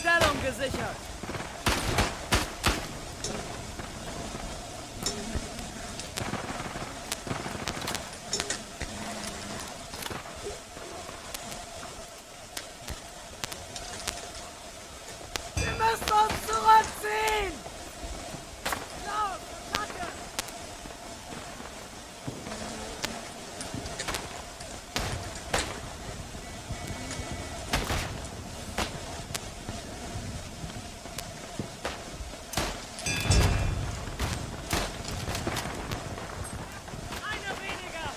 Stellung gesichert. Wir müssen uns zurückziehen! Los, Attacke! Einer weniger!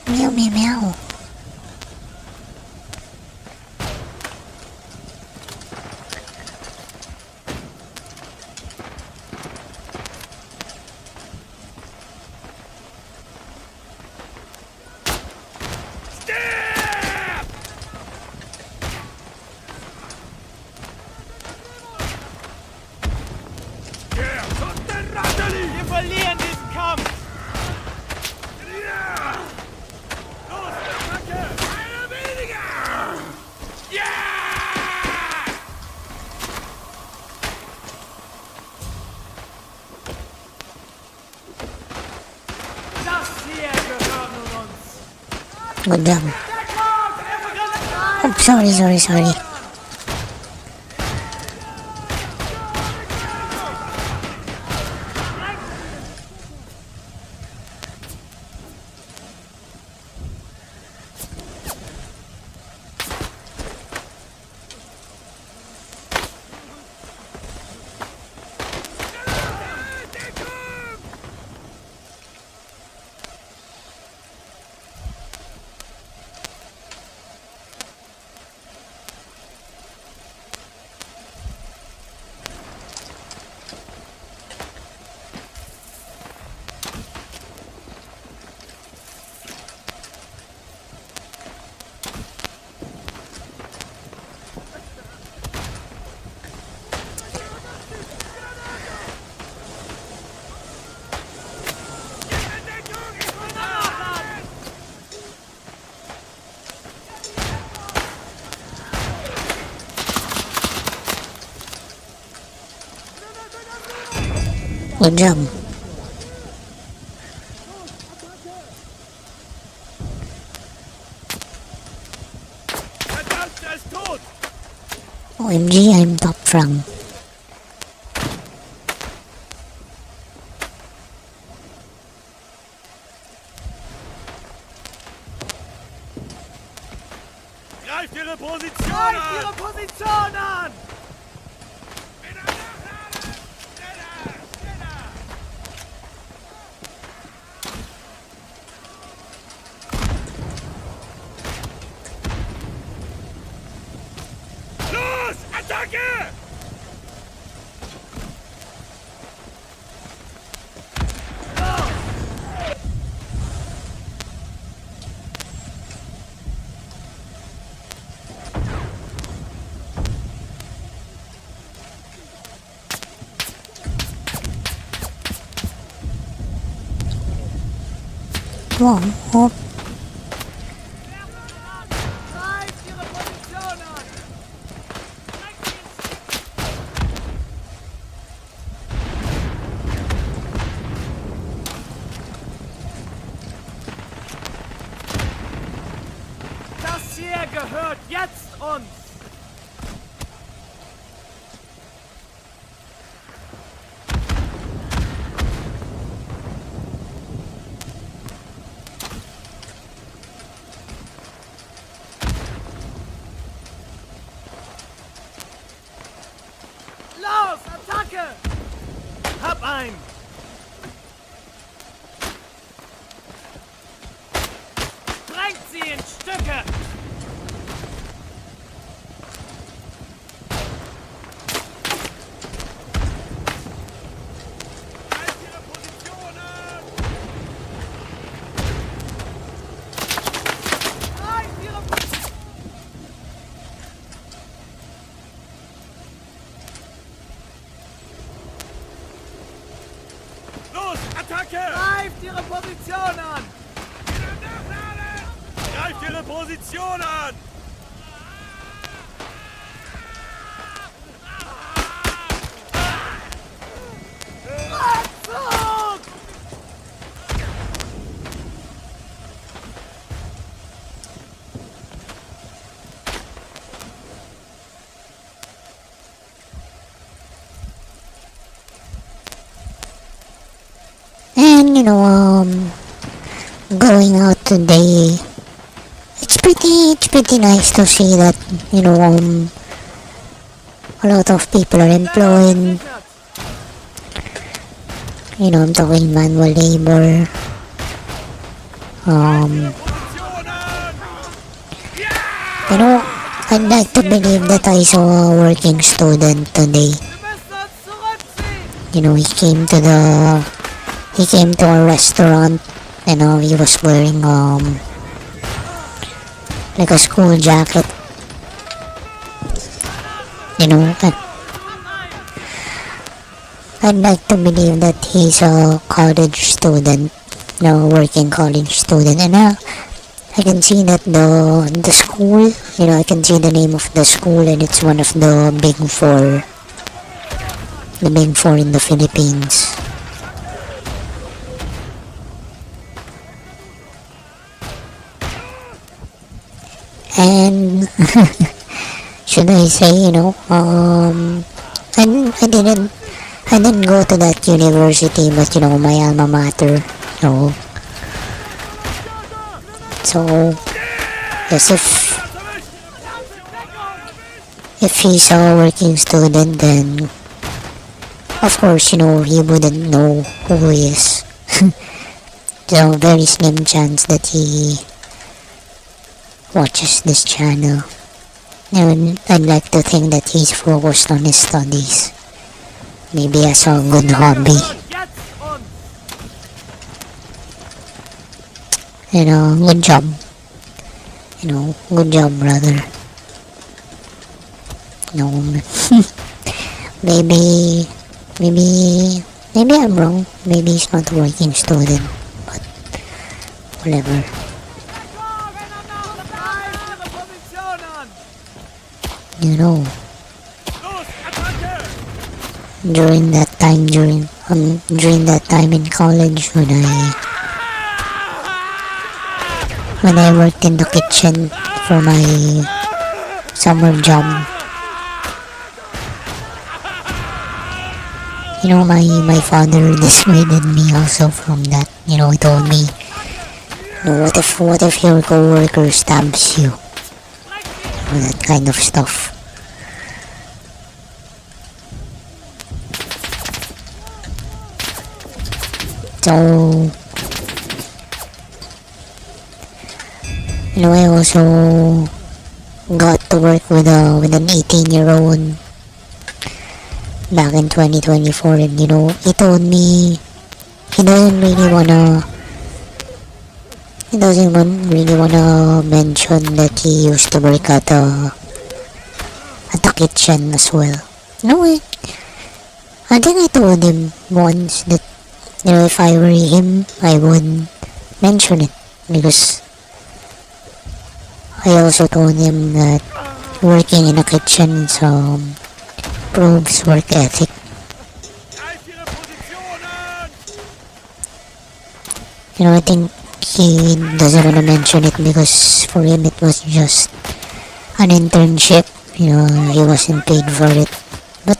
Meow, meow, meow. Wir verlieren diesen Kampf! Los, Attacke! Einer weniger! Das hier gehört nun uns! Good job. Oh, sorry. Good job. Verdammter ist tot! OMG, I'm top rank. Greift Ihre Position an! Greift Ihre Position an! Los! Attacke! Wow, oh, Greift Ihre Position an! Das hier gehört jetzt uns! Los, Attacke! Hab ein! Drängt sie in Stücke! Greift Ihre Position an! Greift Ihre Position! Ihre Position an! Greift Ihre Position an! Rückzug! And going out today, it's pretty nice to see that a lot of people are employed. I'm talking manual labor. I'd like to believe that I saw a working student today. Wir müssen uns zurückziehen! He came to a restaurant and he was wearing like a school jacket. I'd like to believe that he's a college student, working college student, and I can see that the school, I can see the name of the school, and it's one of the big four in the Philippines. And should I say, I didn't go to that university, but my alma mater, so yes, if he's a working student, then of course, he wouldn't know who he is. So very slim chance that he watches this channel. And I'd like to think that he's focused on his studies. Maybe as a good hobby. Good job. Good job, brother. Maybe I'm wrong. Maybe he's not a working student. But whatever. During that time in college when I worked in the kitchen for my summer job, my father dissuaded me also from that. He told me, what if your coworker stabs you? That kind of stuff. So I also got to work with an 18-year-old back in 2024, and he told me he doesn't really wanna mention that he used to work at the kitchen as well. I think I told him once that if I were him, I would mention it, because I also told him that working in a kitchen proves work ethic. I think he doesn't want to mention it because for him it was just an internship. He wasn't paid for it. But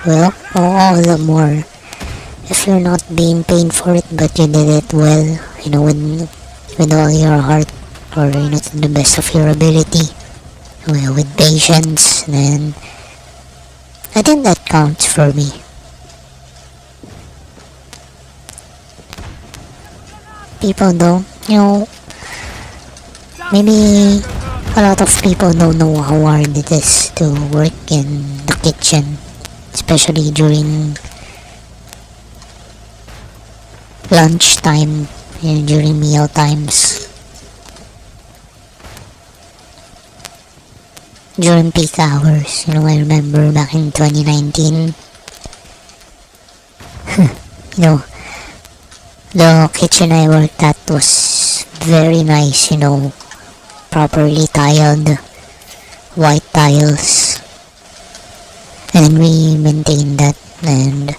well, all the more if you're not being paid for it, but you did it well, with all your heart, or to the best of your ability, with patience, then I think that counts for me. People don't, maybe a lot of people don't know how hard it is to work in the kitchen, especially during lunchtime, during meal times, during peak hours. I remember back in 2019, You know, the kitchen I worked at was very nice, you know, properly tiled, white tiles. And we maintained that, and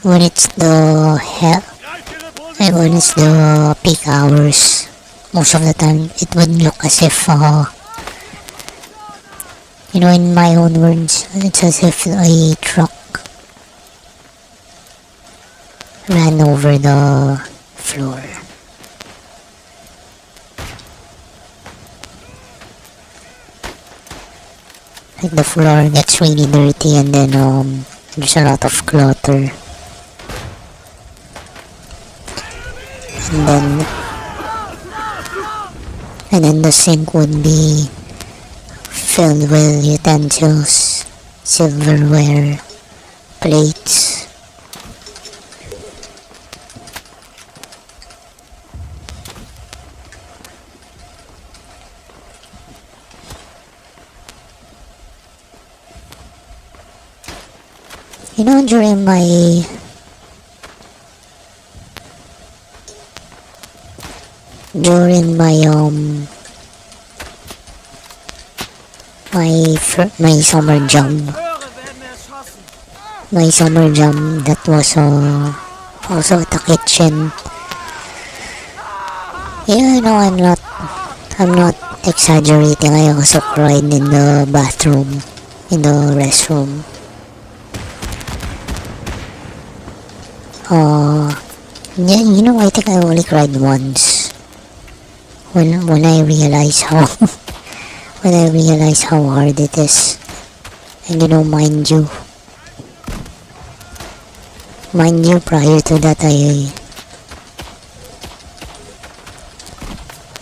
when it's the and when it's the peak hours, most of the time it would look as if you know, in my own words, it's as if a truck ran over the floor. Like the floor gets really dirty, and then there's a lot of clutter. And then the sink would be filled with utensils, silverware, plates. You know, during my my summer job, Chöre werden erschossen. that was also at the kitchen. Yeah, you know, I'm not exaggerating. I also cried in the bathroom, in the restroom. Yeah, you know, I think I only cried once when I realized how how hard it is. And you know, mind you, prior to that, I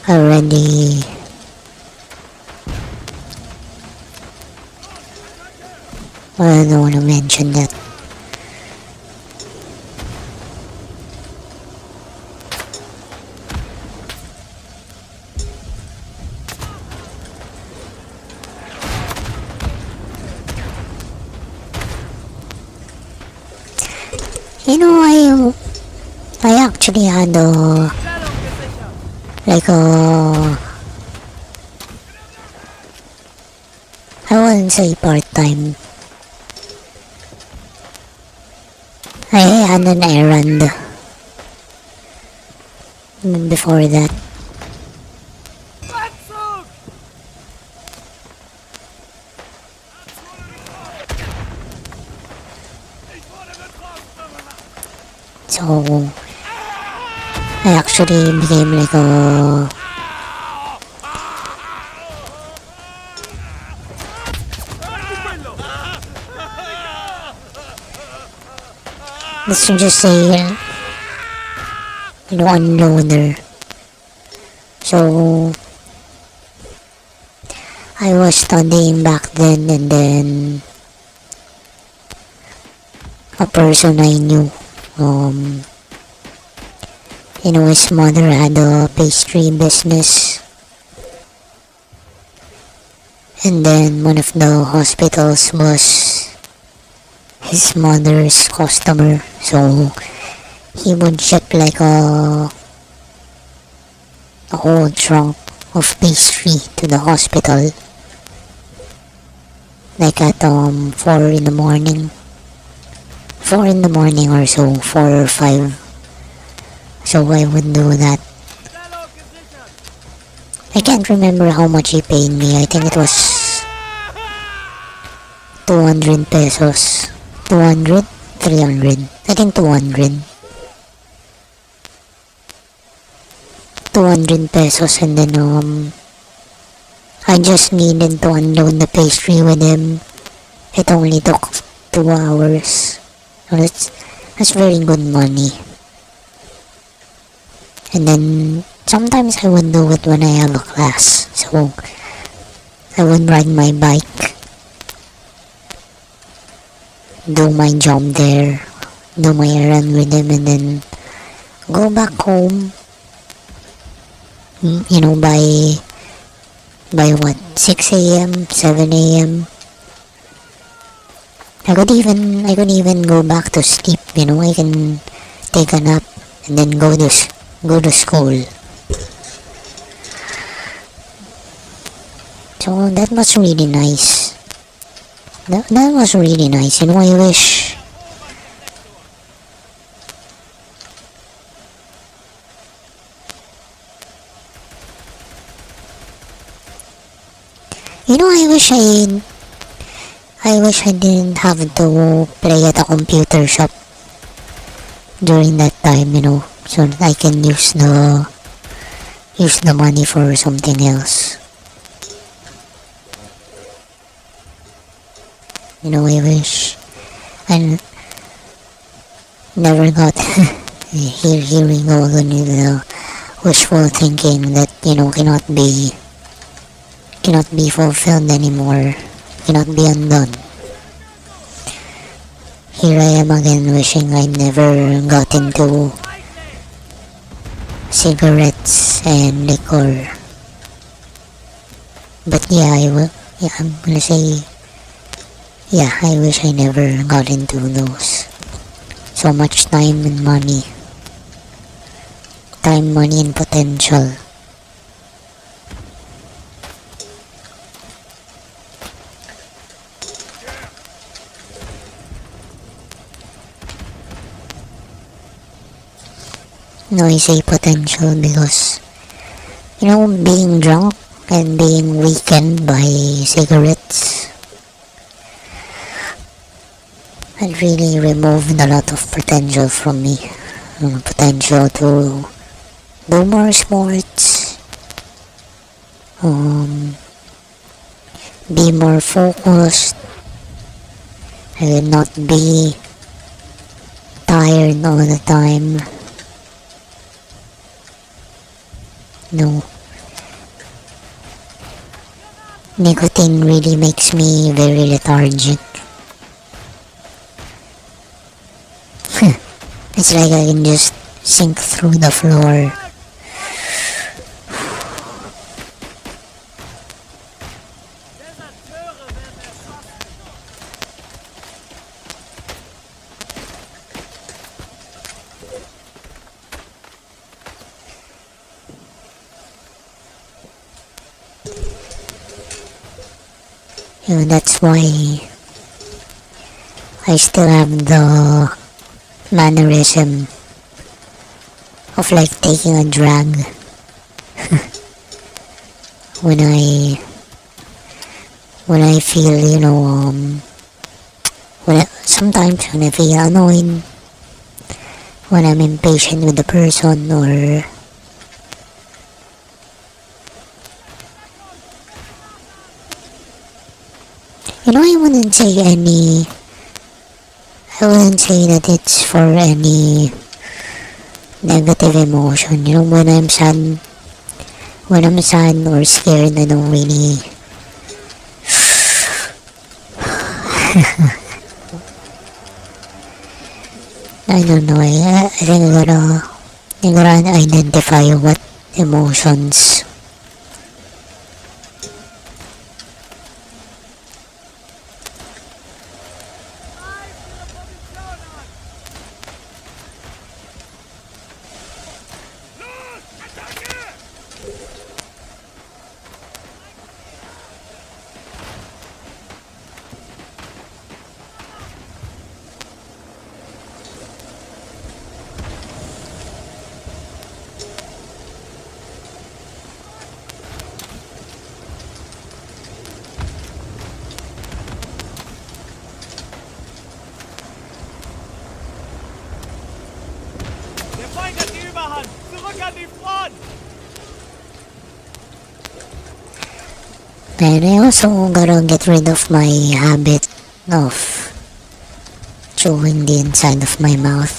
already I don't want to mention that. You know, I actually had Stellung gesichert. like I wouldn't say part-time. I had an errand before that. Abzug! Ich wurde betroffen. So I actually became like a let's just say unloader. So I was studying back then, and then a person I knew, you know, his mother had a pastry business, and then one of the hospitals was his mother's customer, so he would ship like a whole trunk of pastry to the hospital, like at 4 in the morning. 4 in the morning or so, 4 or 5. So I would do that. Stellung gesichert. I can't remember how much he paid me. I think it was 200 pesos. 200? 300. I think 200. 200 pesos, and then I just needed to unload the pastry with him. It only took 2 hours. So that's very good money. And then sometimes I would do it when I have a class. So I would ride my bike, do my job there, do my errand with him, and then go back home. You know, by what, 6 a.m., 7 a.m. I could even go back to sleep, you know, I can take a nap and then go to school. So that was really nice. That was really nice, you know, I wish you know, I wish I didn't have to play at a computer shop during that time, you know, so that I can use the money for something else. You know, I wish I never got hearing all the wishful thinking that, you know, cannot be fulfilled anymore, cannot be undone. Here I am again wishing I never got into cigarettes and liquor. But yeah, I'm gonna say, yeah, I wish I never got into those. So much time and money. Time, money, and potential. No, I say potential because, you know, being drunk and being weakened by cigarettes had really removed a lot of potential from me. Potential to do more sports, be more focused. I will not be tired all the time. No. Nicotine really makes me very lethargic. It's like I can just sink through the floor. You know, that's why I still have the mannerism of like taking a drag when I feel, you know, sometimes when I feel annoyed, when I'm impatient with the person, or you know, I wouldn't say that it's for any negative emotion. You know, when I'm sad or scared, I don't really I don't know. I think I gotta identify what emotions Der Feind hat die Überhand! Zurück an die Front! And I also gotta get rid of my habit of chewing the inside of my mouth.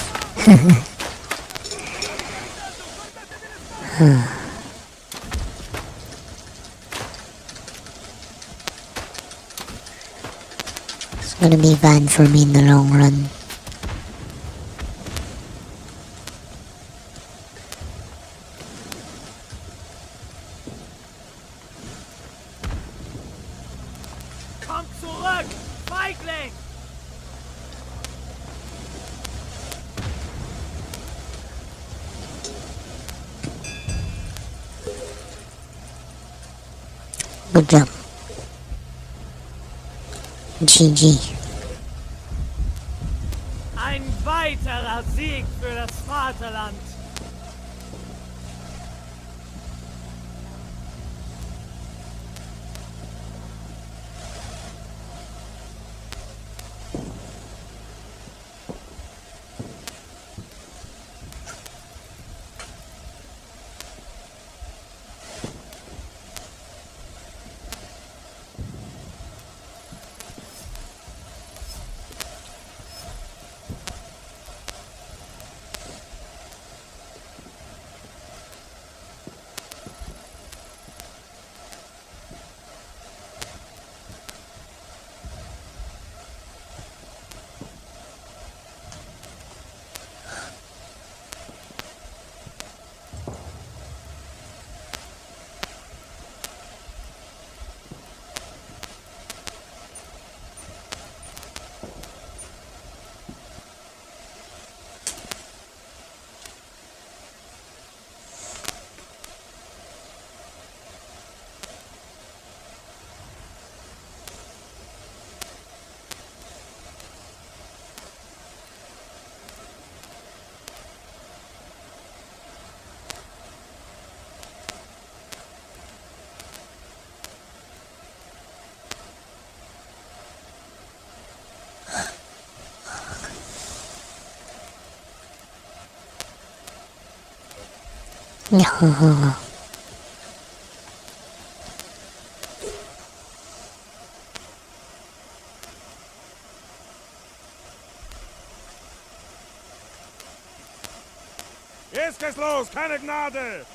It's gonna be bad for me in the long run. Komm zurück! Feigling! Good job. GG. Ein weiterer Sieg für das Vaterland. Ja. Jetzt geht's los, keine Gnade!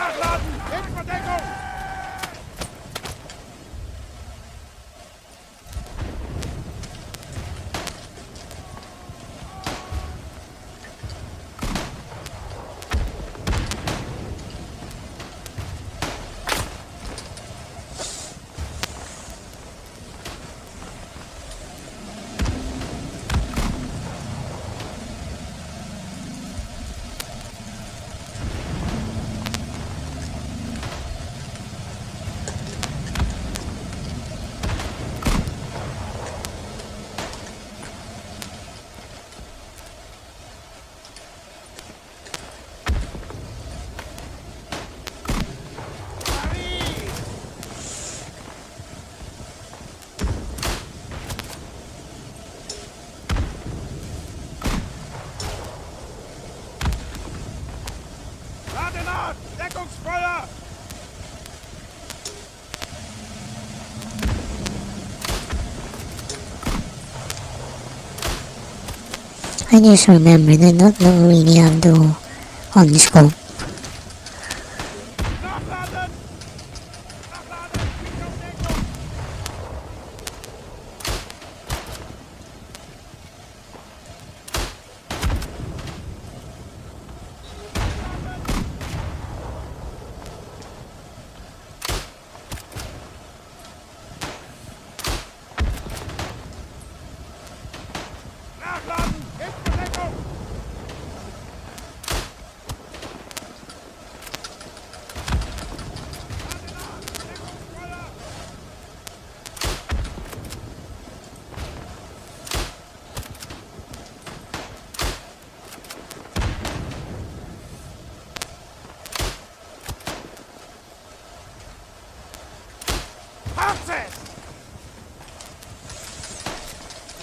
Nachladen! In Verdeckung! Lade nach! Deckungsfeuer! I just remember that not really have to on the scope. Nachladen! Nachladen! Richtung Deckung!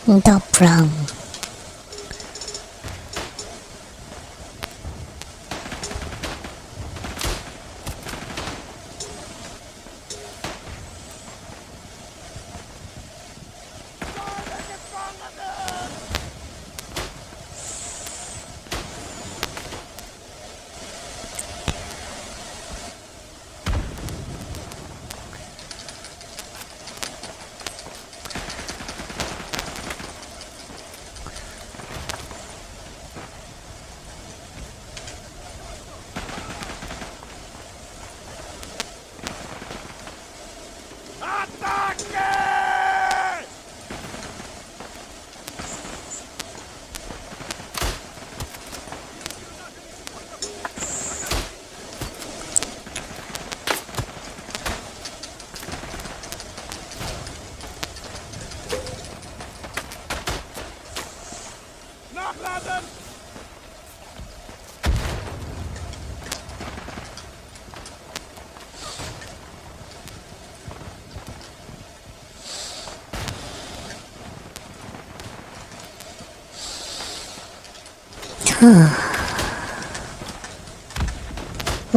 Top rank. Attacchi! Nachladen!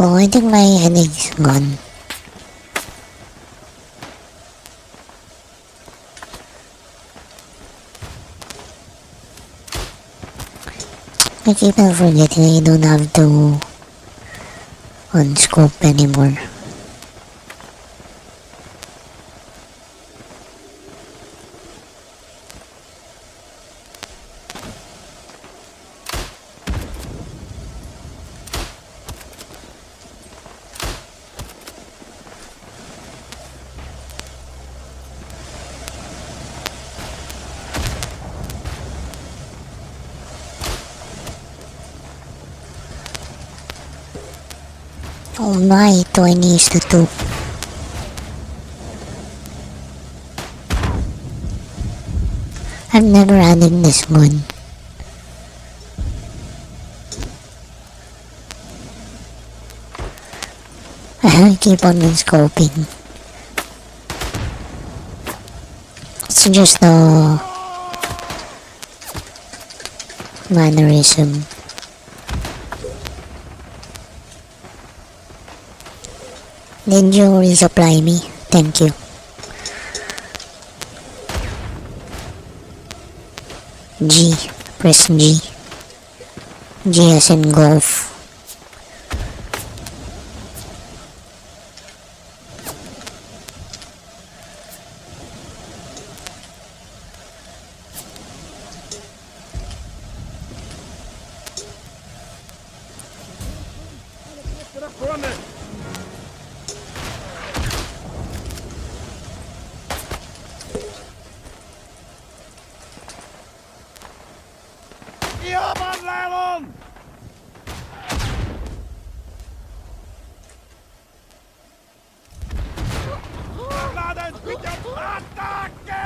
Oh, I think my headache's gone. I keep on forgetting I don't have to unscope anymore. Oh my, 20 is to 2. I've never added this one. I keep on scoping. It's just a mannerism. Did you resupply me? Thank you. G. Press G. G as in golf. Ihaman Leilon! Nachladen! Bitte! Attacke!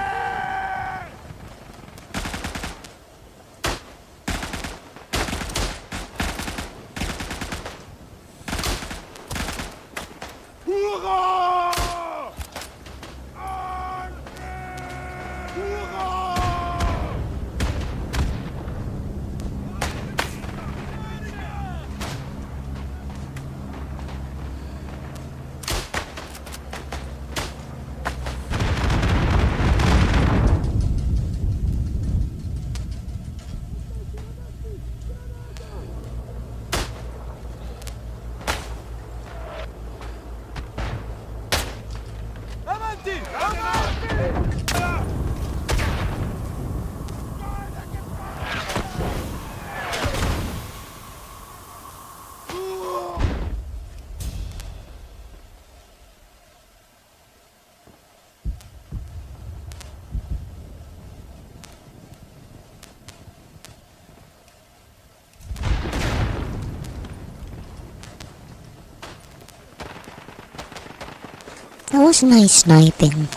Hurra! Hurra! Avanti! Avanti! That was nice sniping.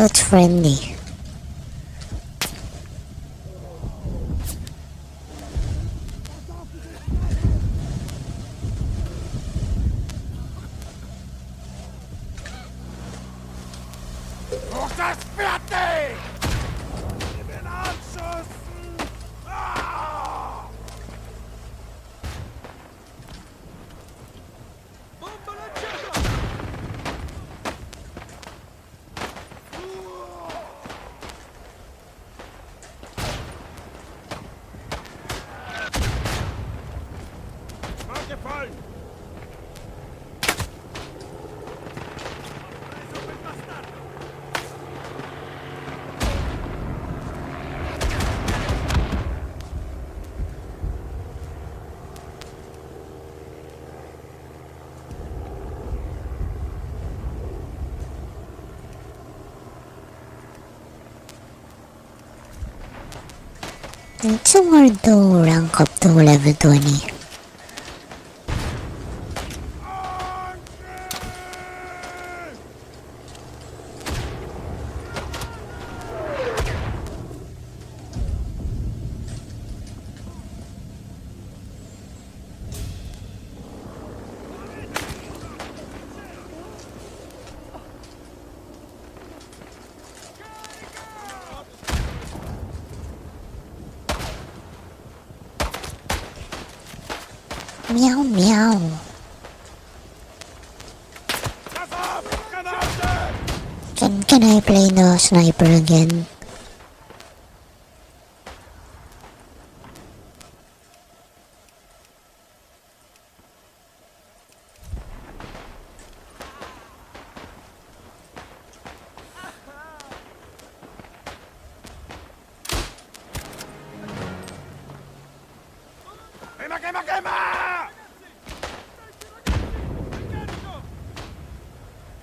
That's friendly. Hoch das fertig! Ich bin anschussen! Ah! Bomba lanciata! Marke fallen! It's so hard to rank up to level 20. Meow meow. Pass auf! Granate! Can I play the sniper again? Quema, quema, quema!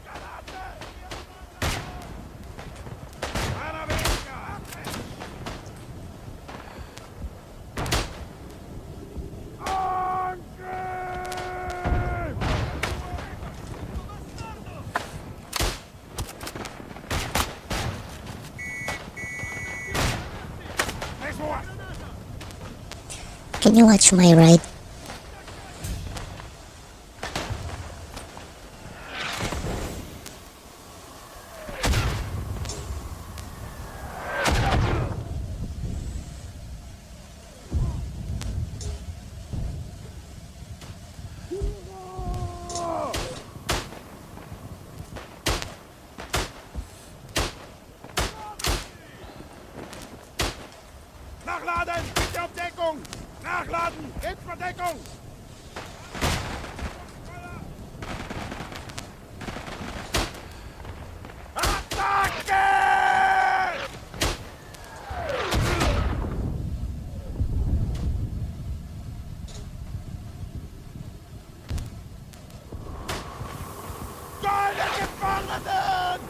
Granate! Einer weniger! Angriff! Next one! Can you watch my right? Nachladen! Bitte auf Deckung! Nachladen! Gebt Verdeckung! Attacke! Goldene Gefangenen!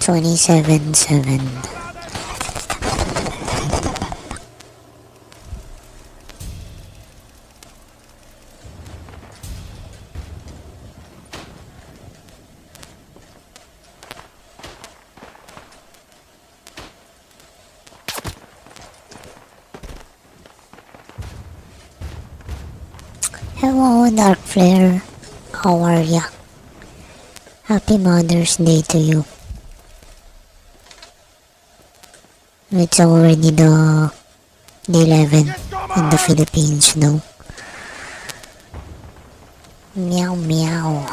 $27,700. Hello, Dark Flare. How are ya? Happy Mother's Day to you. It's already the 11 in the Philippines, no? Meow meow.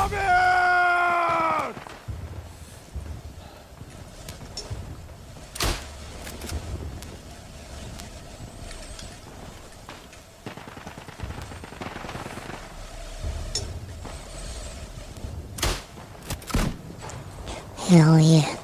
Vorwärts! Hell yeah.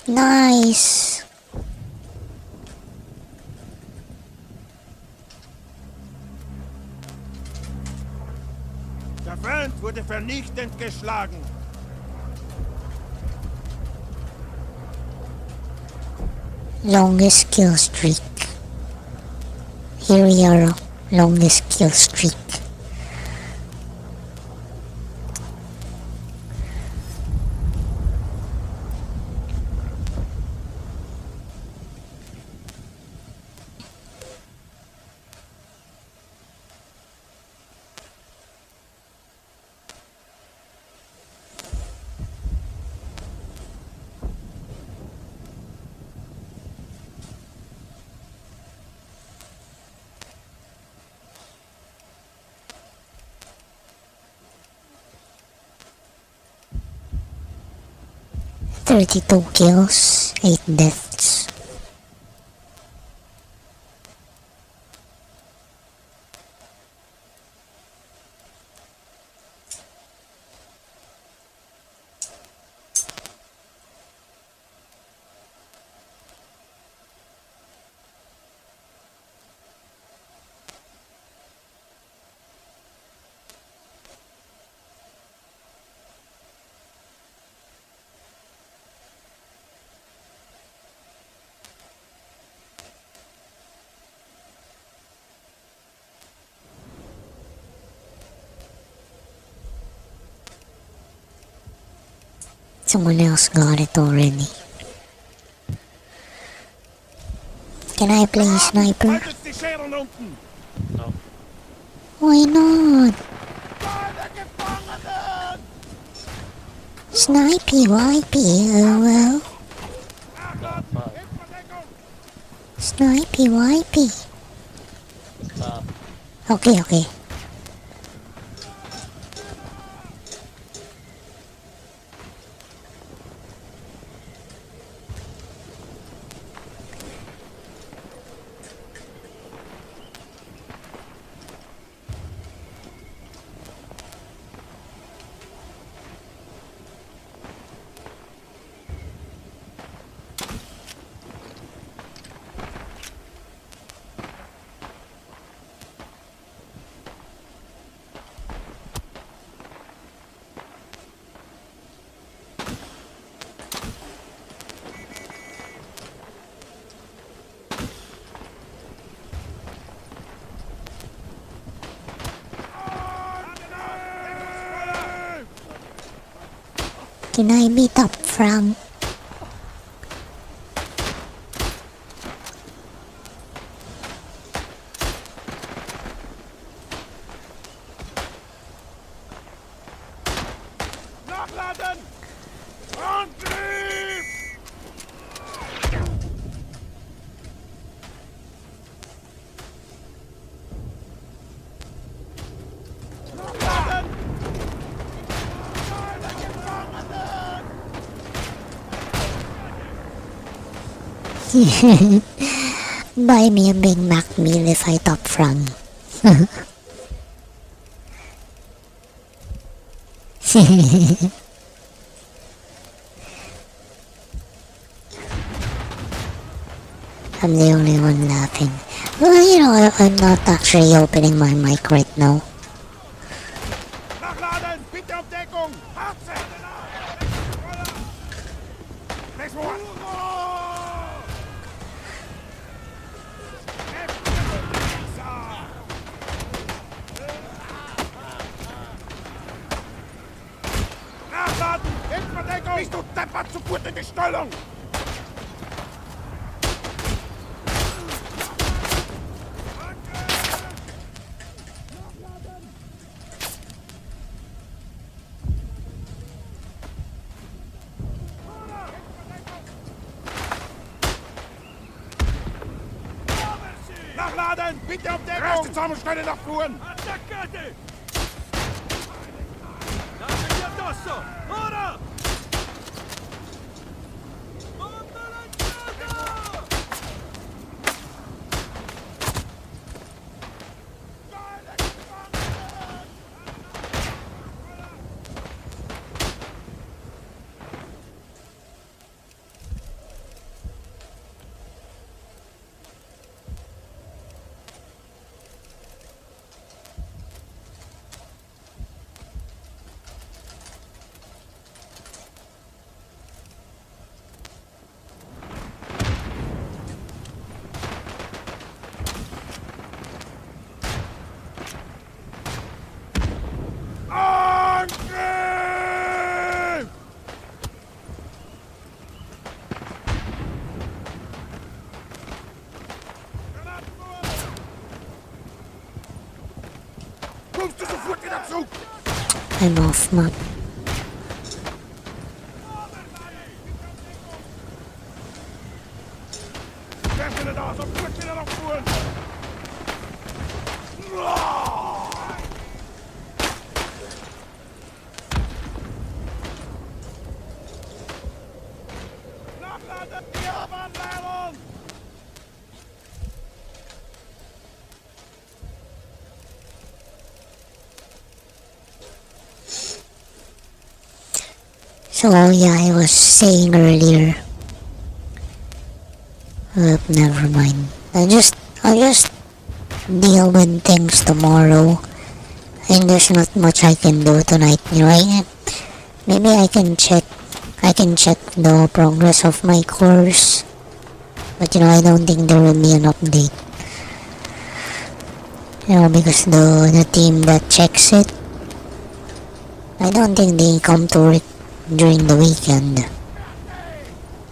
Nice. Der Feind wurde vernichtend geschlagen. Longest kill streak. Here we are. Longest kill streak. Thirty-two kills, 8 deaths. Someone else got it already. Can I play sniper? Haltet die Scheren unten! Why not? Alle Gefangenen! Snipey, wipey, oh well. Nachladen! In Verdeckung! Snipey, wipey. Okay, okay. Can I meet up from? Nachladen! Angriff! Nachladen! Alle Gefangenen! Buy me a Big Mac meal if I top front. I'm the only one laughing. Well, you know, I'm not actually opening my mic right now. Nachladen! Bitte auf Deckung! Harze! Next one! Nachladen! Hinterdeckung! Bist du deppert zu gut in die Stellung! Nachladen! Bitte auf Deckung! Erste Zusammenstelle nach Fuhren! Attaccate! Datevi addosso! Ora! Bomba lanciata! Angriff! Kommst du sofort wieder zurück? I'm off map. Werfen da, sofort wieder nach Fuhren! Nachladen! Ja, Mann, Leron! So yeah, I was saying earlier. Never mind. I'll just deal with things tomorrow. And there's not much I can do tonight. You know, maybe I can check the progress of my course. But you know, I don't think there will be an update. You know, because the team that checks it, I don't think they come to work during the weekend.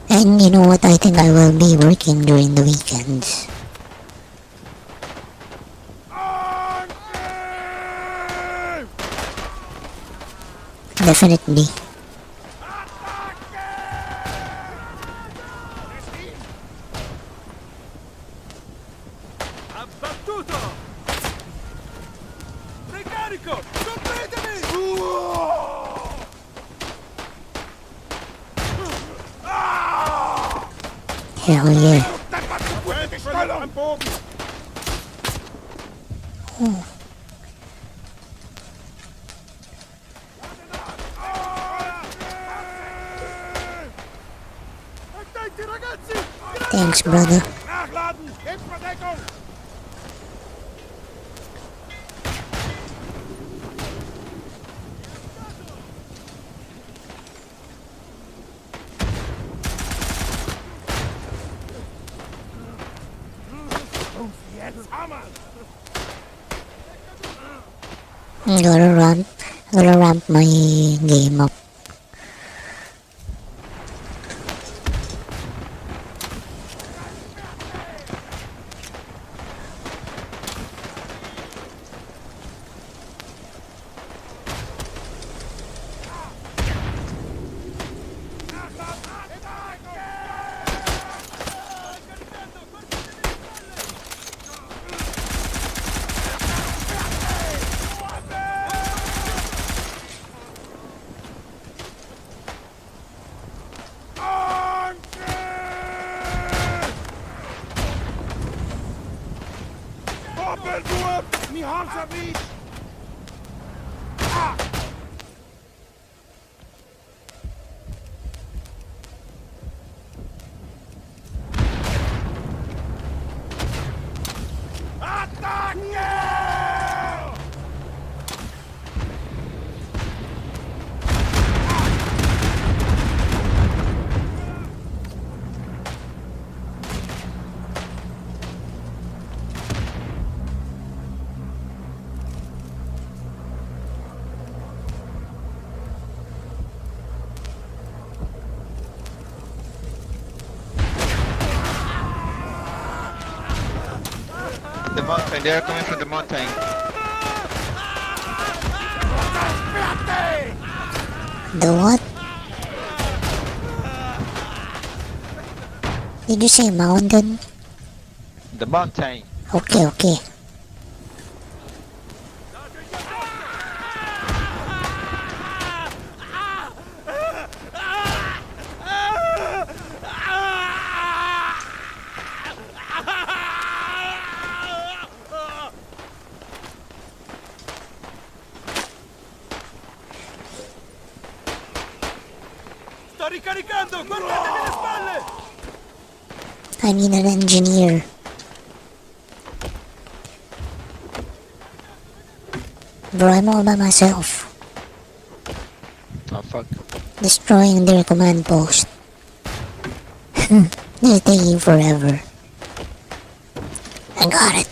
And you know what, I think I will be working during the weekends. Definitely. Abbattuto! Ricarico! Completemi! Hell yeah. Am Boden! Attenti ragazzi! Thanks, brother. Nachladen! Hilfsverdeckung! Jetzt hammer! I'm gonna ramp my game up. Doppelwurf! Mihalsevic! The mountain. They are coming from the mountain. The what? Did you say mountain? The mountain. Okay, okay. Sto ricaricando! Guardatevi le spalle! I need an engineer. Bro, I'm all by myself. Oh fuck. Destroying their command post. This is taking forever. I got it.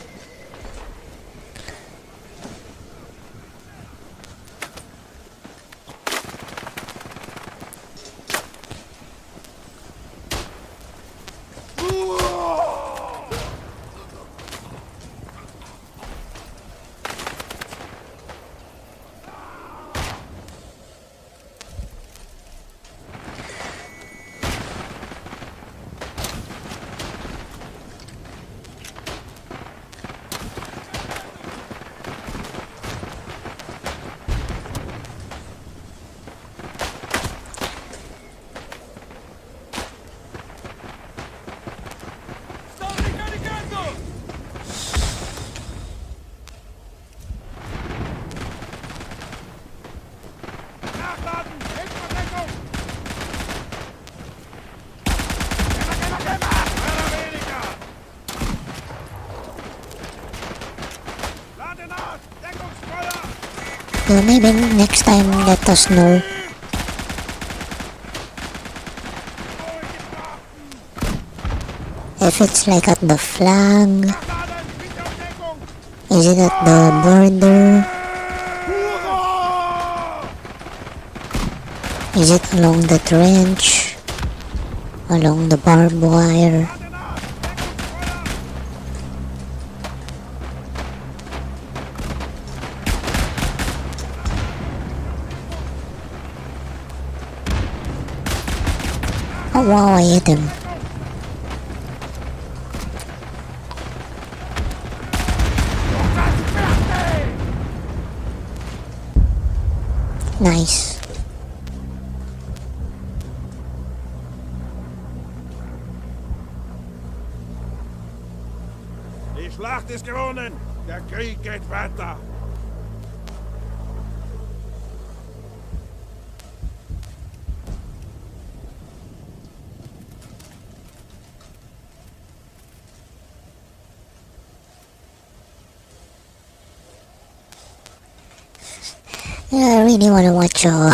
Sto ricaricando! Nachladen! Hilfsverdeckung! Quema! Mehr weniger! Lade nach! Deckungsfeuer! So maybe next time let us know. If it's like at the flag, Nachladen! Bitte um Deckung! is it at the border? Is it along the trench? Along the barbed wire? Lade nach! Deckungsfeuer! Oh wow, I hit him. Nice. Die Schlacht ist gewonnen! Der Krieg geht weiter! Yeah, I really want to watch no.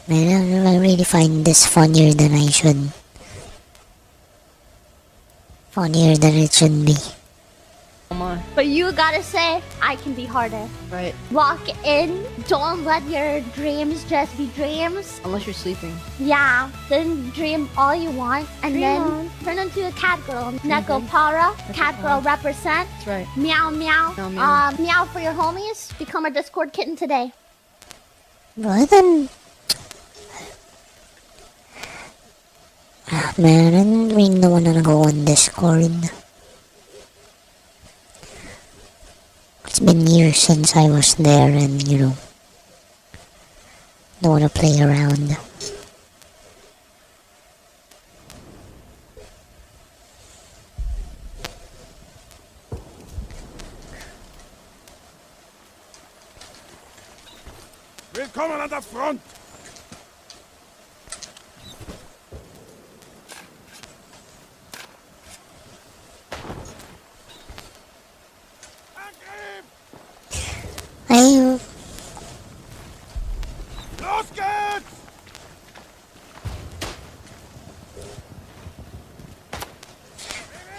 Man, I really find this funnier than I should. Funnier than it should be. But you gotta say, I can be harder. Right. Walk in, don't let your dreams just be dreams. Unless you're sleeping. Yeah, then dream all you want, and then turn into a cat girl. Neko para, cat girl represent. That's right. Meow meow. Meow, meow. Meow for your homies. Become a Discord kitten today. Well then... Ah, man, I don't really want to go on Discord. It's been years since I was there and, you know, don't want to play around. Willkommen an der Front! I... Los geht's!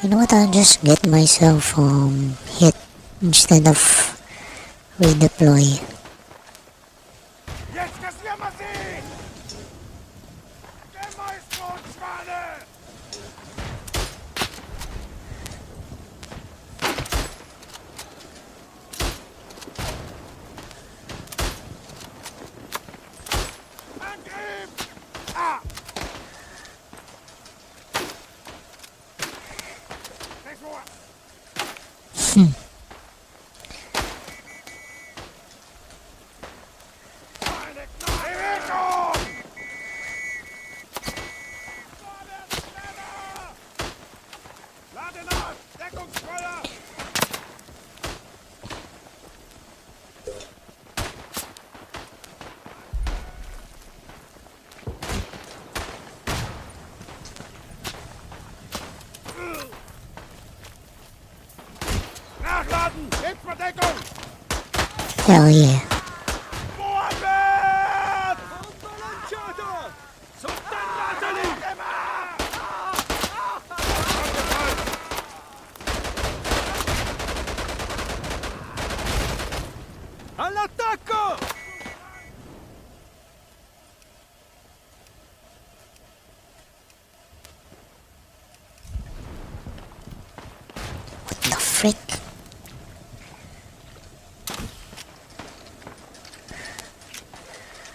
You know what? I'll just get myself hit instead of redeploy. Jetzt kassieren wir sie! Der Maestro-Schwane! Angriff! Ah! Rechts vor! Eine Bewegung! Vorwärts, schneller! Lade nach! Deckungsfeuer! Nachladen! Hilfsverdeckung! Hell yeah. Vorwärts! Sott'armateli! All'attacco! What the frick?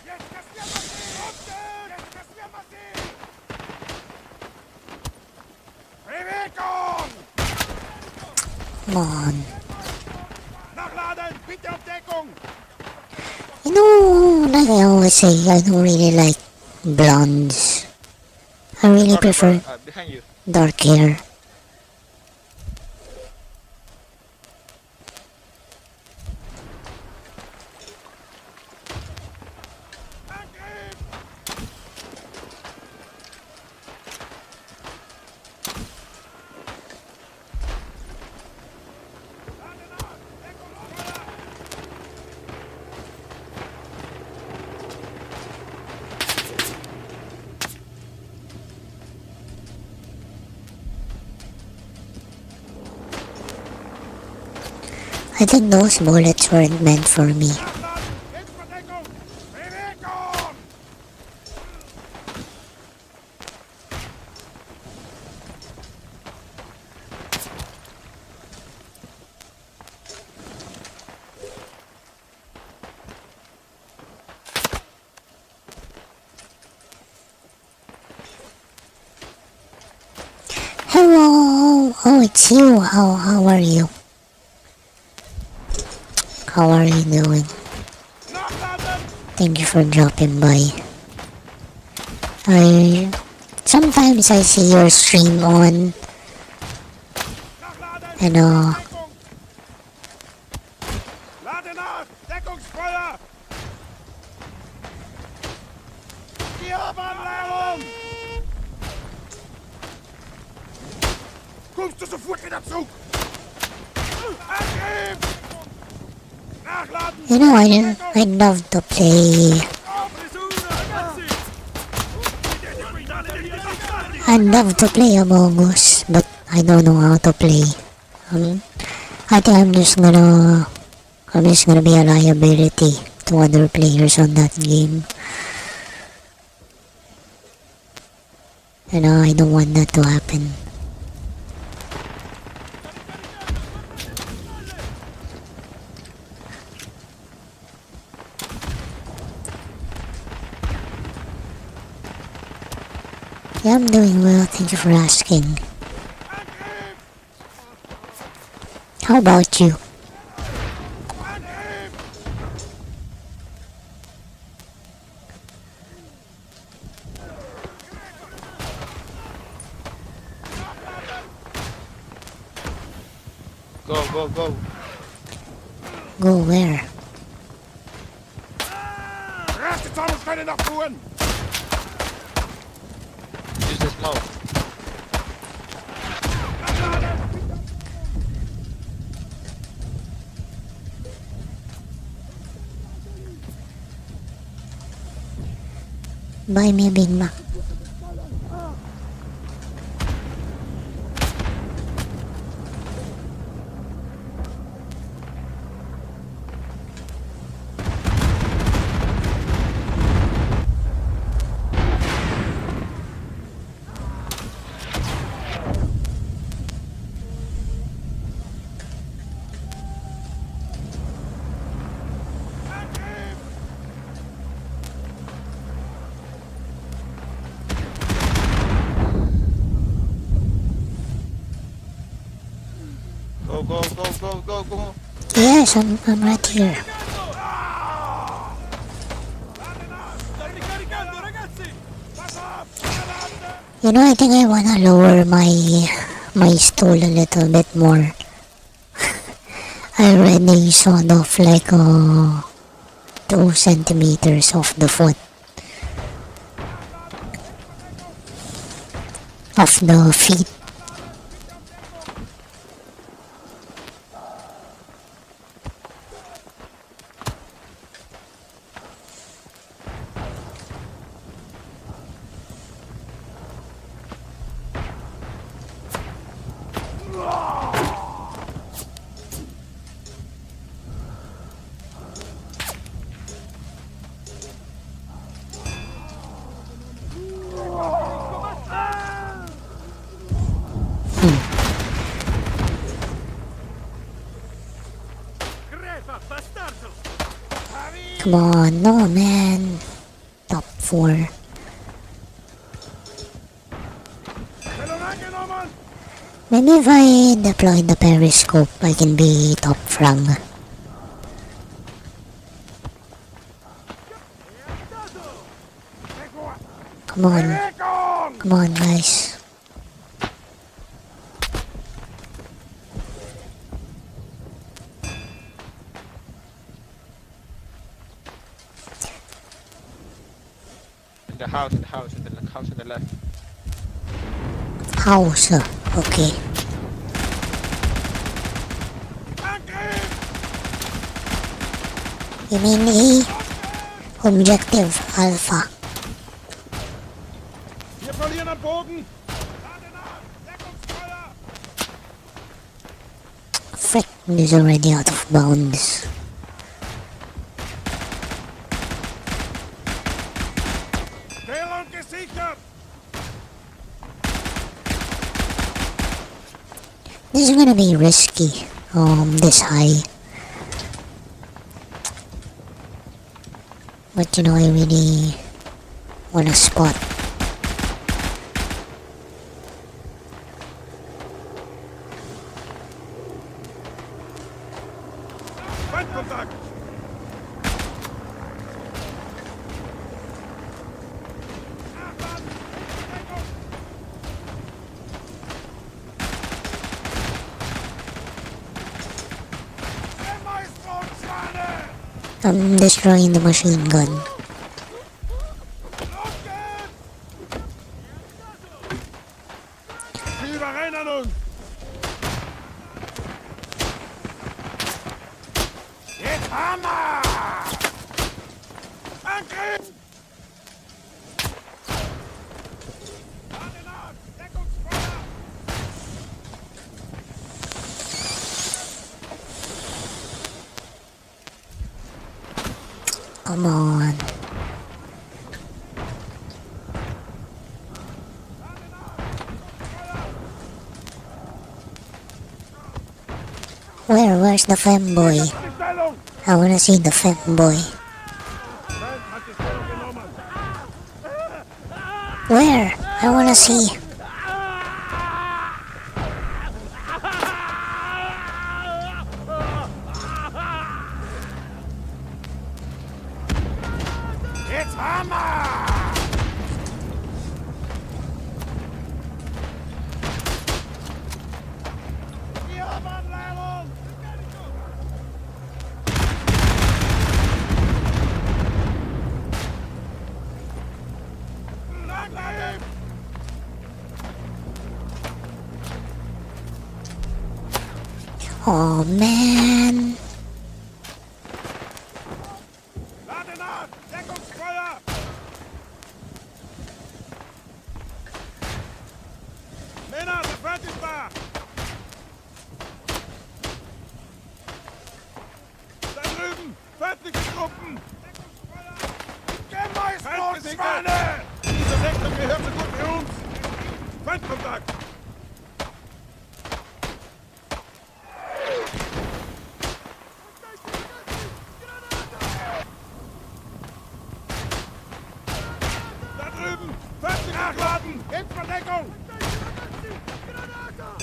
Jetzt kassieren wir sie! Unten! Jetzt kassieren wir sie! Bewegung! Come on. Nachladen! Bitte auf Deckung! You know, like I always say, I don't really like blondes. I really prefer Behind you. dark hair. Angriff! Lade nach! Deckungsfeuer! I think those bullets weren't meant for me. Nachladen! Hilfsverdeckung! Bewegung! Hello! Oh, it's you. How are you? How are you doing? Nachladen! Thank you for dropping by. Sometimes I see your stream on Nachladen! and Deckung! Lade nach! Deckungsfeuer! Die Hauptanleitung! Kommst du sofort wieder zurück? Angriff! Nachladen! you know I love to play. I love to play Among Us, but I don't know how to play. I think I'm just gonna be a liability to other players on that game. And I don't want that to happen. Yeah, I'm doing well, thank you for asking. How about you? Go. Go where? Erste Zahlungsstelle nach Fuhren! Use the smoke. Buy me a Big Mac. Go. Yes, I'm right here. Sto ricaricando, ragazzi! Passa up! You know, I think I wanna lower my stool a little bit more. I already sawed off like 2 centimeters off the foot of the feet. Crepa, bastardo! Come on, no man. Top 4. Se lo rangenommen! Maybe if I deploy the periscope, I can be top frag. Come on, Bewegung! come on, guys. In the house on the left. House. Okay. Angriff! You mean A? Objective Alpha. Wir verlieren am Boden! Lade nach! Deckungsfeuer! Frick, this is already out of bounds. Stellung gesichert! This is gonna be risky. This high. But you know, I really wanna spot. Feindkontakt! Nachladen! Deckung! Meisterungsfahne! I'm destroying the machine gun. Los geht's! Sie überrennen uns! Jetzt Hammer! Angriff! Lade nach! Deckungsfeuer! Come on. Where's the femboy? Die Stellung! I wanna see the femboy. Feind hat die Stellung genommen! Where? I wanna see. Jetzt Hammer! Die Hauptanleitung! Angriff! Oh man. Lade nach! Deckungsfeuer! Männer, der Feind ist da! Da drüben! Feindliche Truppen! Gemeisterungsfahne! Dieser Sektor gehört so gut wie uns! Feindkontakt! Da drüben! Feindlich nachladen! In Verdeckung!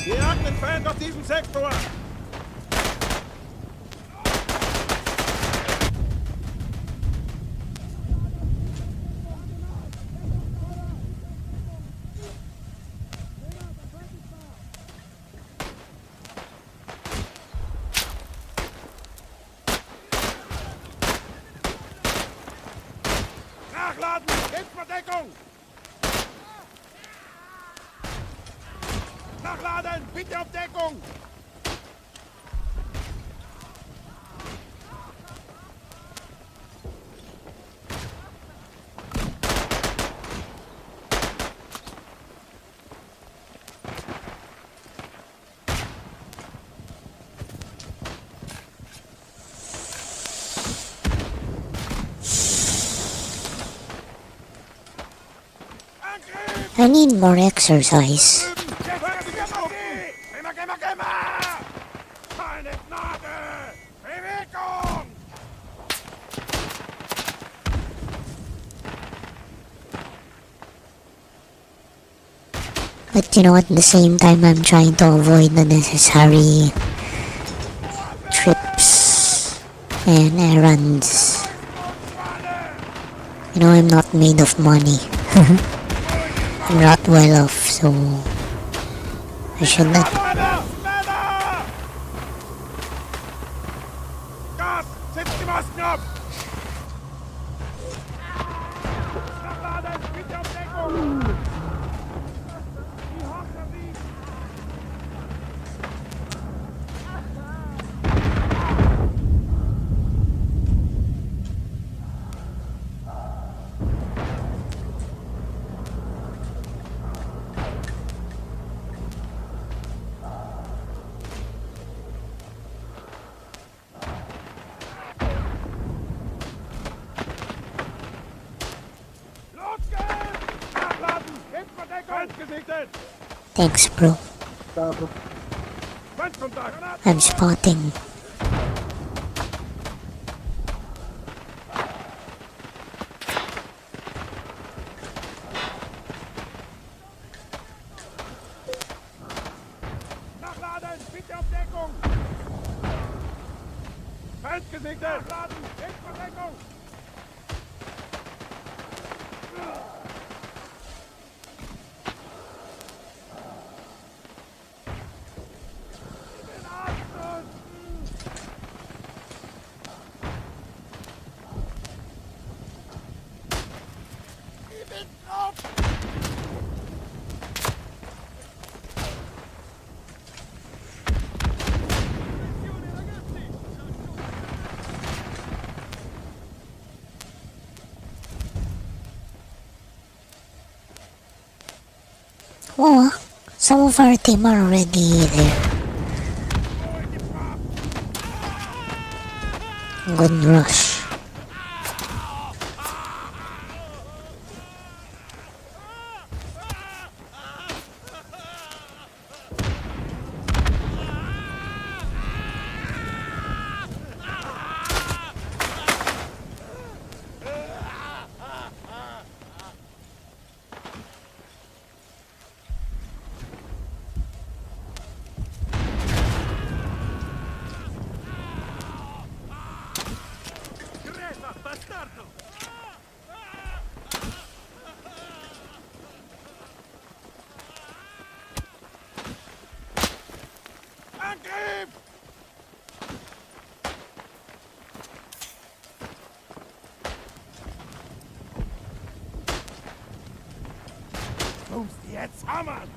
Wir jagen den Feind auf diesem Sektor! Nachladen! Hilfsverdeckung! Nachladen! Bitte auf Deckung! I need more exercise. Immer, immer, immer! Keine Gnade! Bewegung! But you know, at the same time, I'm trying to avoid the necessary trips and errands. You know, I'm not made of money. I'm not well off, so I should not. Männer! Männer! Gas! Setzt die Masken ab! Nachladen! Bitte auf Deckung! Die Hocker liegt! Los geht's! Nachladen! Hilfsverdeckung! Feind gesichtet! Thanks, bro. Feindkontakt! I'm spotting. Nachladen! Bitte auf Deckung! Feind gesichtet! Nachladen! Hilfsverdeckung! Oh, some of our team are already there. Good rush. Angriff! Musst jetzt hammern!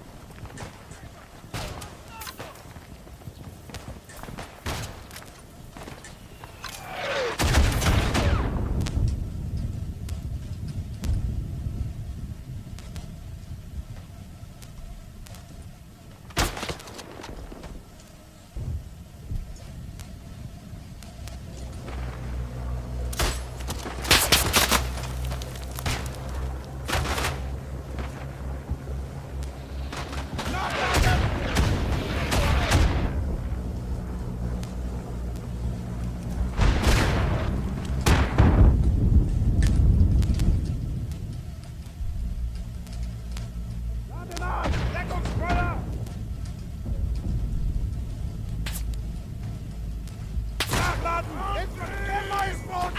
Deckungsfeuer! Nachladen! Der Maisboot!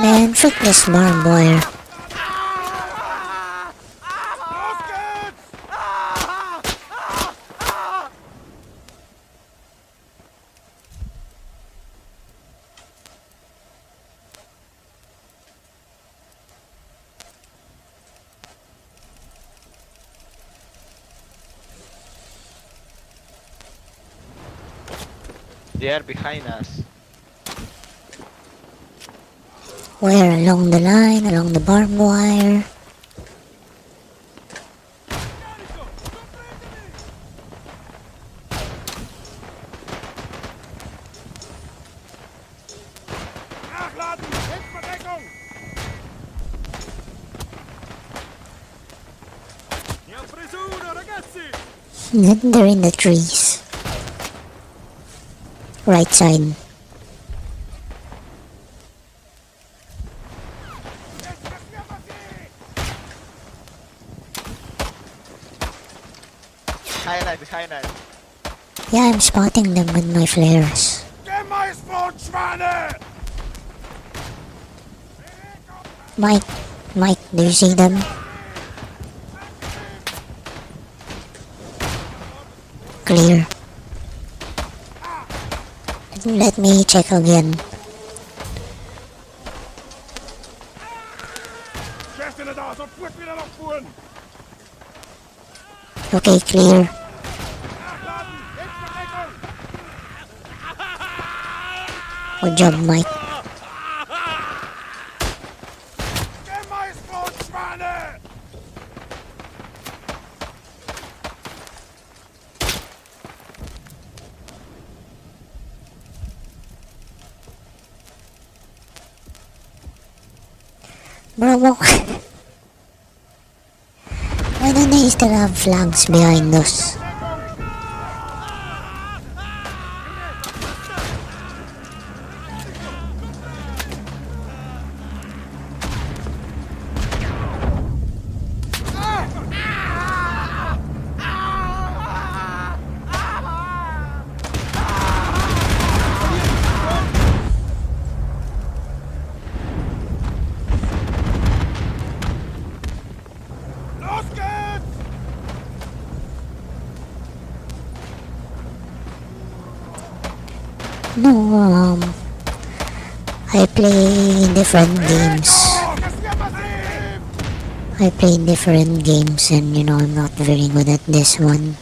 Man, frick this barbed wire. Los geht's! They are behind us. Where? Along the line, along the barbed wire. Nachladen! Hilfsverdeckung! Mi han preso uno, ragazzi! They're in the trees. Right side. Behind us. Yeah, I'm spotting them with my flares. Gemeißbrotschweine! Mike, do you see them? Clear. Let me check again. Schäfte da, sofort wieder nach Spuren! Okay, clear. Nachladen! Hilfsverdeckung! Good job, Mike. Gemeißbrotschweine! Bro, why don't they still have flags behind us? Los geht's! No, I play different games. Oh, das wird passieren! I play different games and I'm not very good at this one.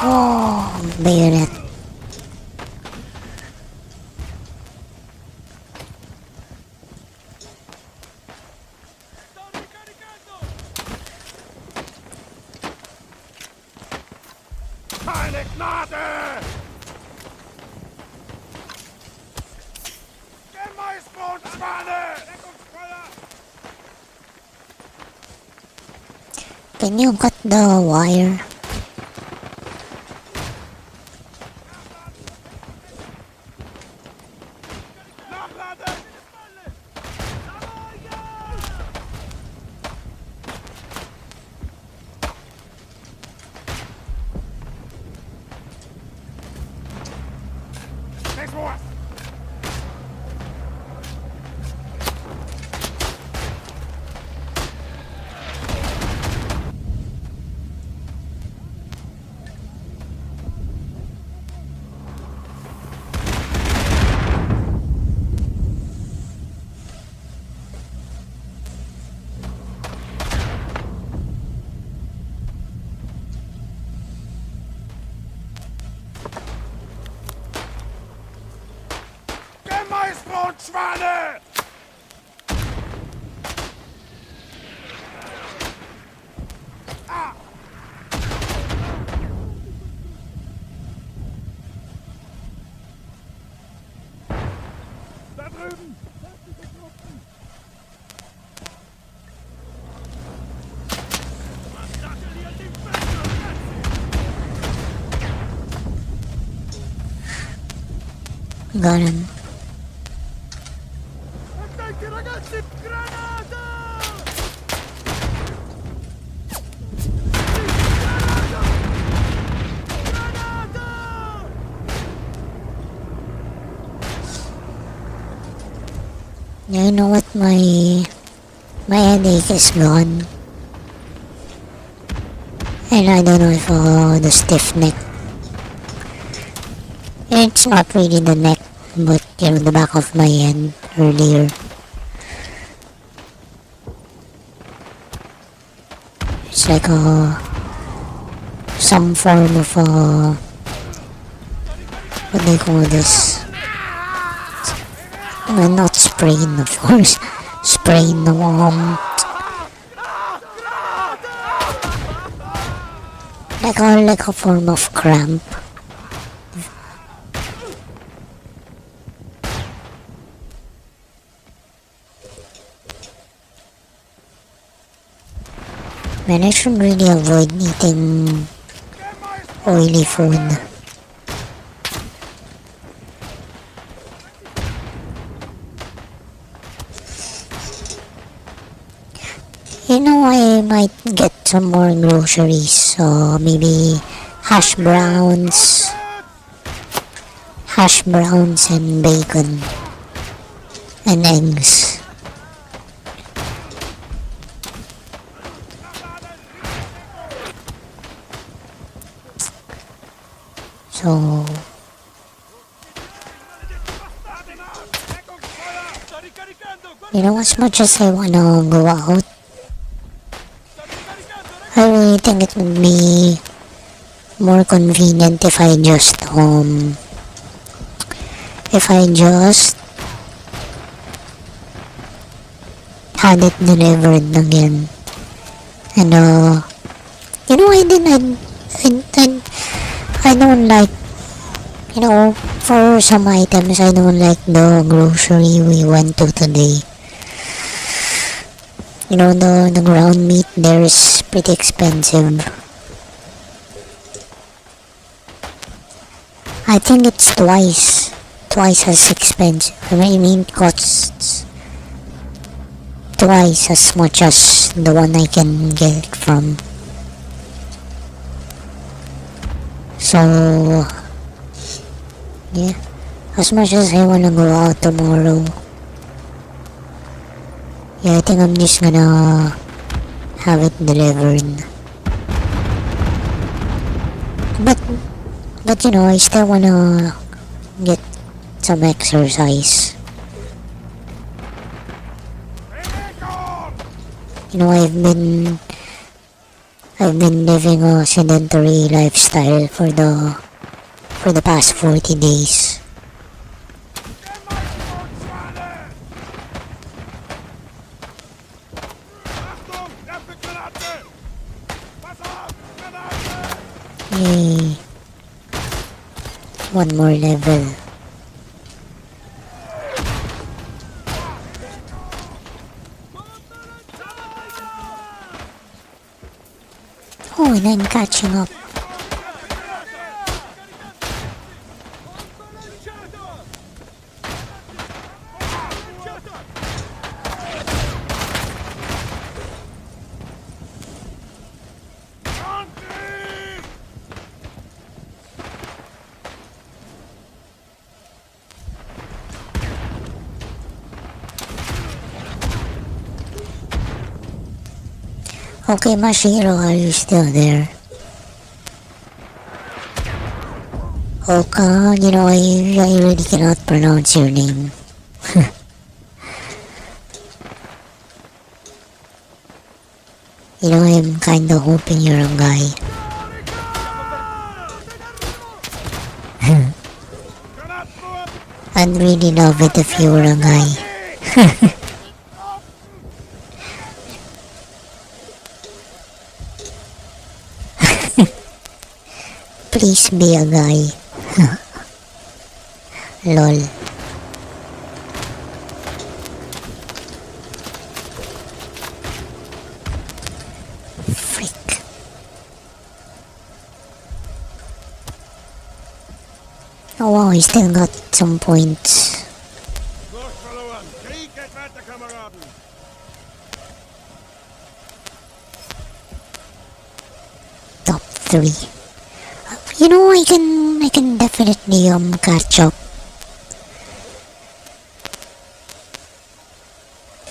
Oh, bayonet. Keine Gnade! Gemeißbrotschweine! Deckungsfeuer! Can you cut the wire? Nachladen! Sechs vor! Gemeißbrotschweine! Ah! Da drüben! Got him. Attacchi ragazzi! Granata! Yeah, you know what? My headache is gone. And I don't know if the stiff neck. It's not really the neck, but you know, the back of my head earlier. It's like some form of what do you call this? Not sprain, of course. Sprain, like a form of cramp. Man, I should really avoid eating oily food. You know, I might get some more groceries, so maybe hash browns, and bacon, and eggs. So, you know, as much as I wanna go out, I really think it would be more convenient if I just had it delivered again. And you know, I don't like, you know, for some items I don't like the grocery we went to today. You know, the ground meat there is pretty expensive. I think it's twice as expensive. I mean, it costs twice as much as the one I can get it from. So, yeah, as much as I wanna go out tomorrow, yeah, I think I'm just gonna have it delivered. But you know, I still wanna get some exercise. You know, I've been living a sedentary lifestyle for the past 40 days. Yay. One more level. Oh, and I'm catching up. Okay, Mashiro, are you still there? Oka, you know, I really cannot pronounce your name. You know, I'm kinda hoping you're a guy. I'd really love it if you were a guy. Please be a guy. Lol. Freak. Oh wow, he still got some points. Durch verloren. Krieg geht weiter, Kameraden. Top 3. You know, I can definitely catch up.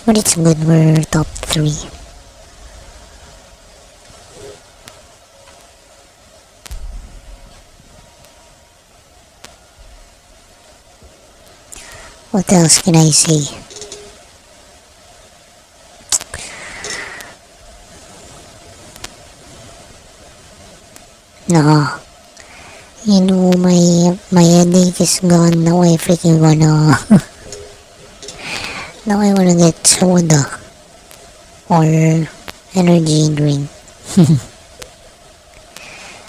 But it's good we're top 3. What else can I say? No. You know, my headache is gone. Now I freaking wanna... now I wanna get soda. Or energy drink.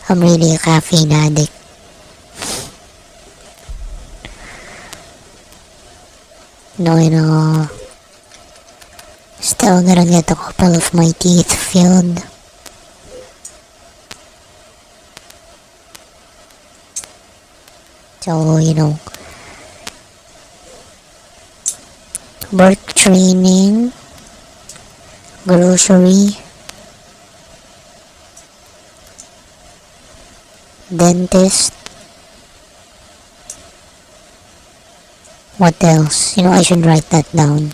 I'm really a caffeine addict. No, you know... Still gonna get a couple of my teeth filled. So, you know, work, training, grocery, dentist. What else? You know, I should write that down.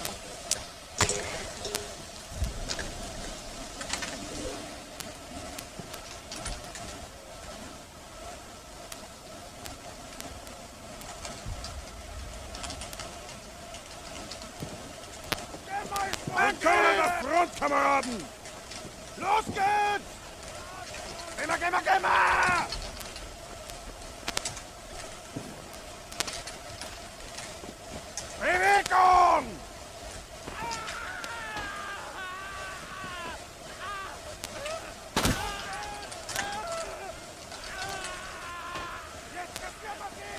Willkommen an der Front, Kameraden! Los geht's! Geh mal! Bewegung!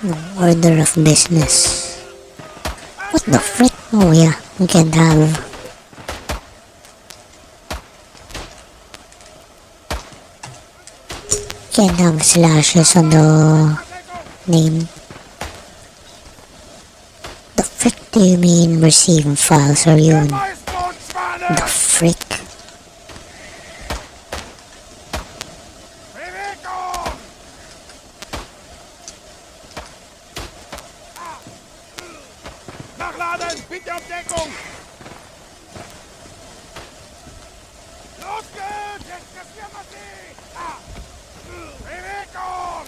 No order of business. What the frick? Oh yeah, we can't have... Can't have slashes on the name. The frick do you mean receive files or yun? The frick? Bewegung! Nachladen! Bitte auf Deckung! Los geht's! Jetzt kassieren wir sie! Bewegung!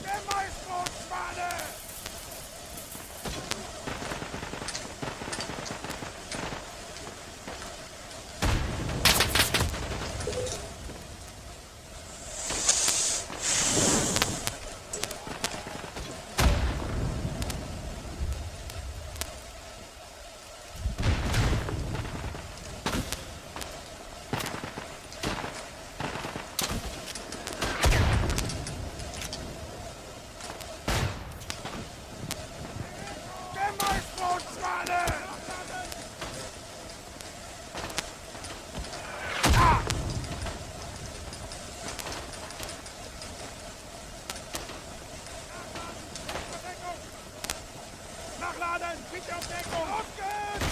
Der Maisbootschwane! Der Maisbootschwane! Nachladen! Bitte auf Deckung! Los geht's!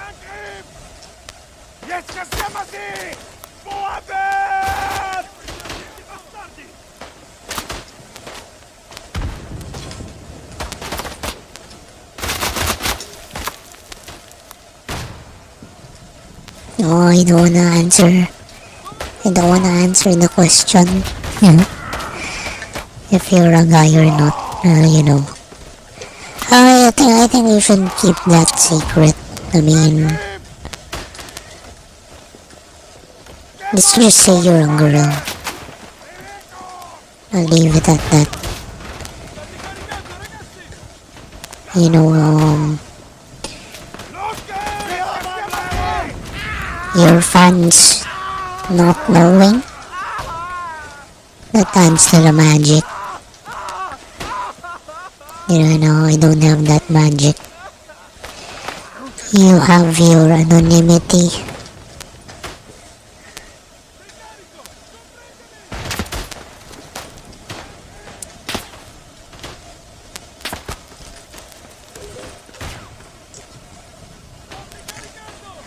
Angriff! Jetzt kassieren wir sie! Vorwärts! No, I don't wanna answer. I don't wanna answer the question. If you're a guy or not, you know. I think you should keep that secret. I mean, let's just say you're a girl. I'll leave it at that. You know, Los geht's! Jetzt kassieren wir sie! your fans not knowing that I'm still a magic. You know, I don't have that magic. You have your anonymity.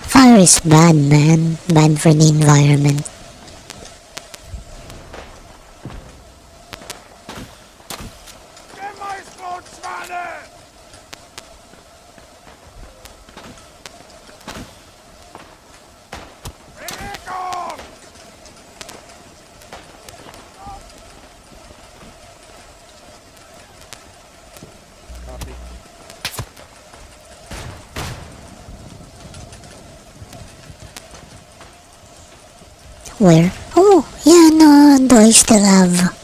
Fire is bad, man. Bad for the environment. Der Maisbootschwane! Where? Oh, yeah, no, do I still have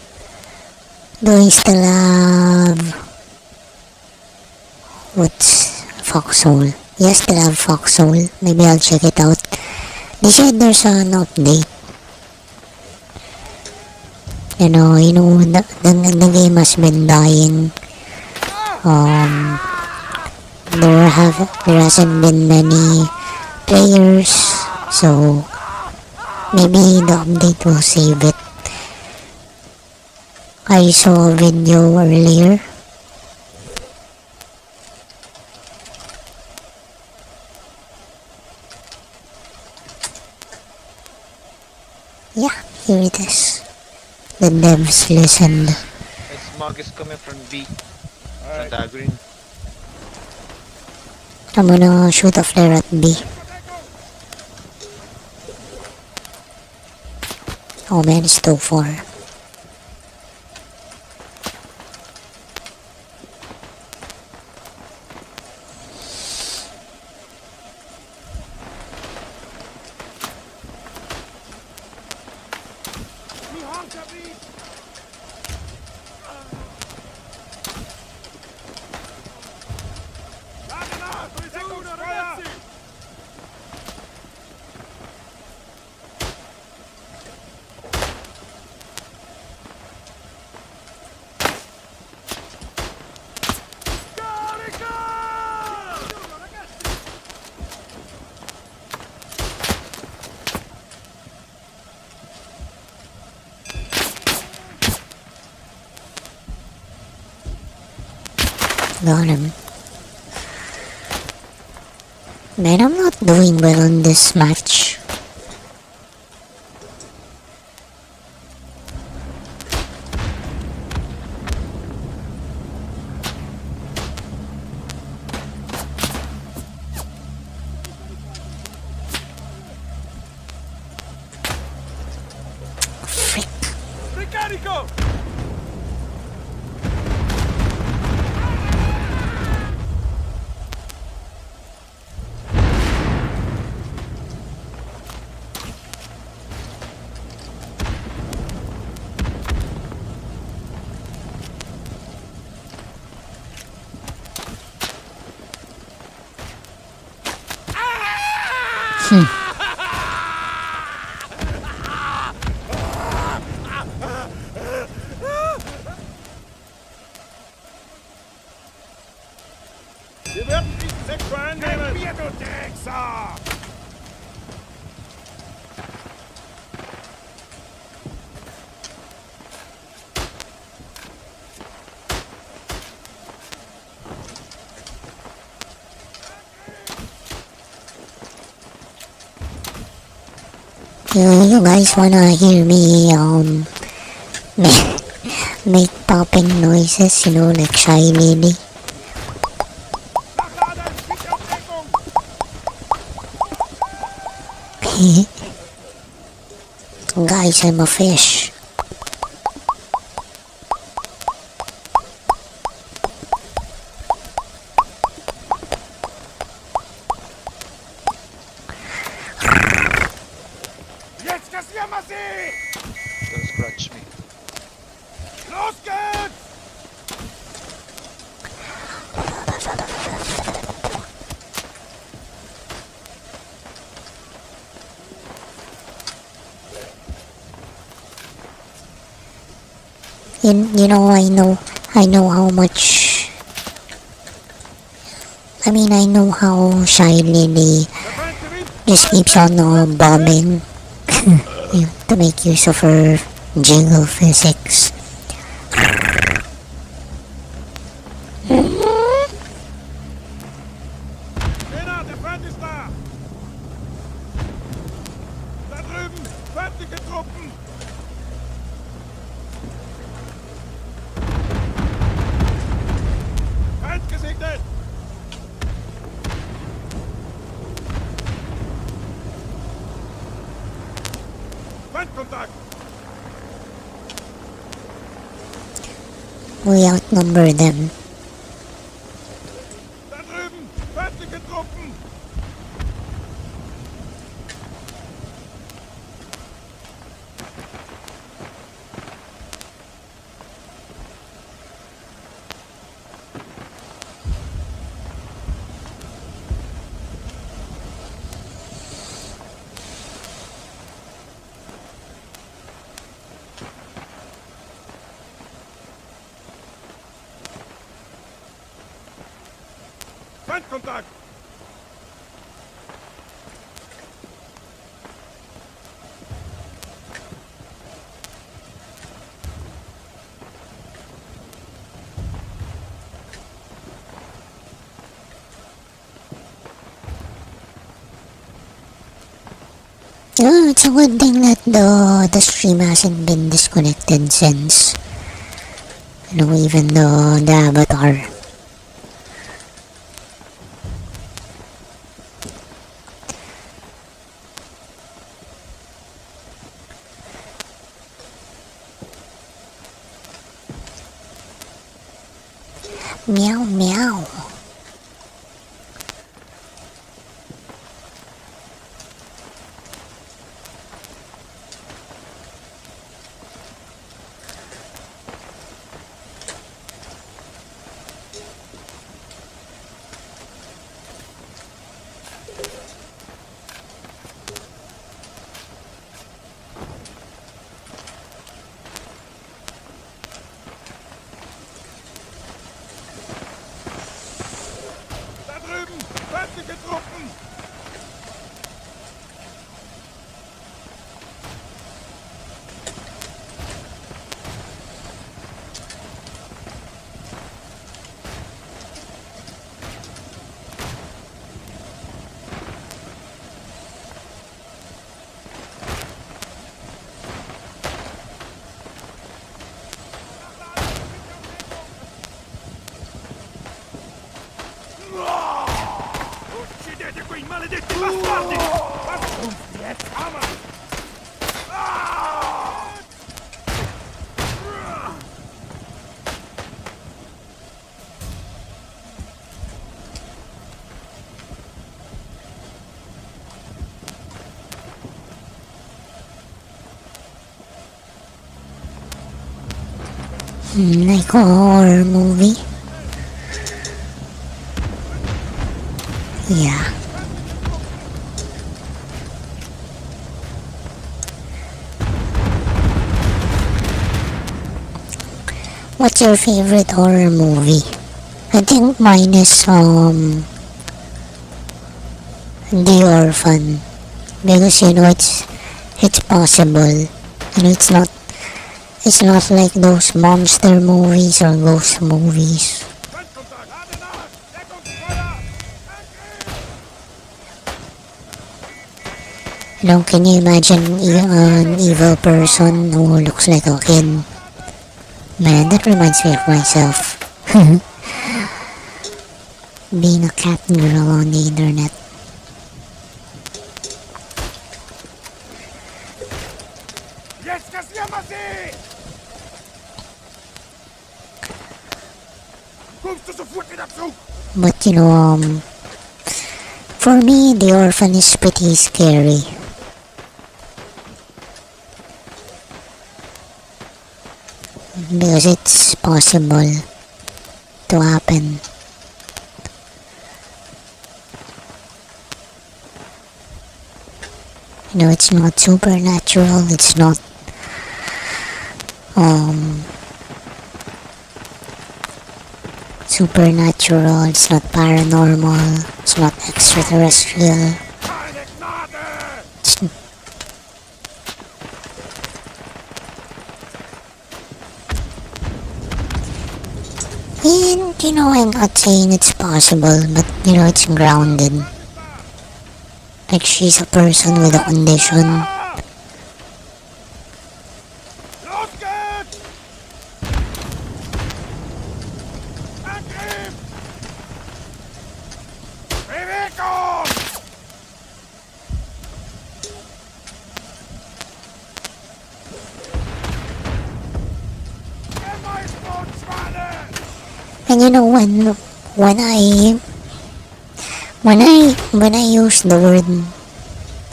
what's Foxhole? Yes, still have Foxhole. Maybe I'll check it out. They said there's an update. The game has been dying. There hasn't been many players, so maybe the update will save it. I saw a video earlier. Yeah, here it is. The devs listened. The smog is coming from B. From the green. I'm gonna shoot a flare at B. Oh man, it's too far. Got him. Man, I'm not doing well on this match. Frick. Ricarico! Wir werden diesen Sektor einnehmen! Wir, du Drecksau! You guys wanna hear me make popping noises, like Shy Lady? Nachladen! Deckung! Guys, I'm a fish. Jetzt kassieren wir sie! Don't scratch me. Los geht's! I know how much. I know how Shy Lily just keeps on bombing to make use of her jiggle physics. Männer, der Feind ist da! Da drüben! Feindliche Truppen! Feind gesegnet! Feindkontakt! We outnumber them. Da drüben! Feindliche Truppen! Feindkontakt! Oh, it's a good thing that the stream hasn't been disconnected since, even the avatar. Meow meow. Da drüben! Feindliche Truppen! Uccidete quei maledetti bastardi! Ama! Like a horror movie. Yeah. What's your favorite horror movie? I think mine is The Orphan, because it's possible. It's not like those monster movies or ghost movies. Feindkontakt! Lade nach! Deckungsfeuer! Angriff! Can you imagine an evil person who looks like a kid? Man, that reminds me of myself. Being a cat girl on the internet. Jetzt kassieren wir sie! Kommst du sofort wieder zu? But for me, The Orphan is pretty scary. Because it's possible to happen. It's not supernatural, it's not supernatural, it's not paranormal, it's not extraterrestrial. Keine Gnade! It's, and I'm not saying it's possible, but it's grounded. Like she's a person with a condition. Los geht's! Angriff! Bewegung! Gemeinsbruchschweine! And when I use the word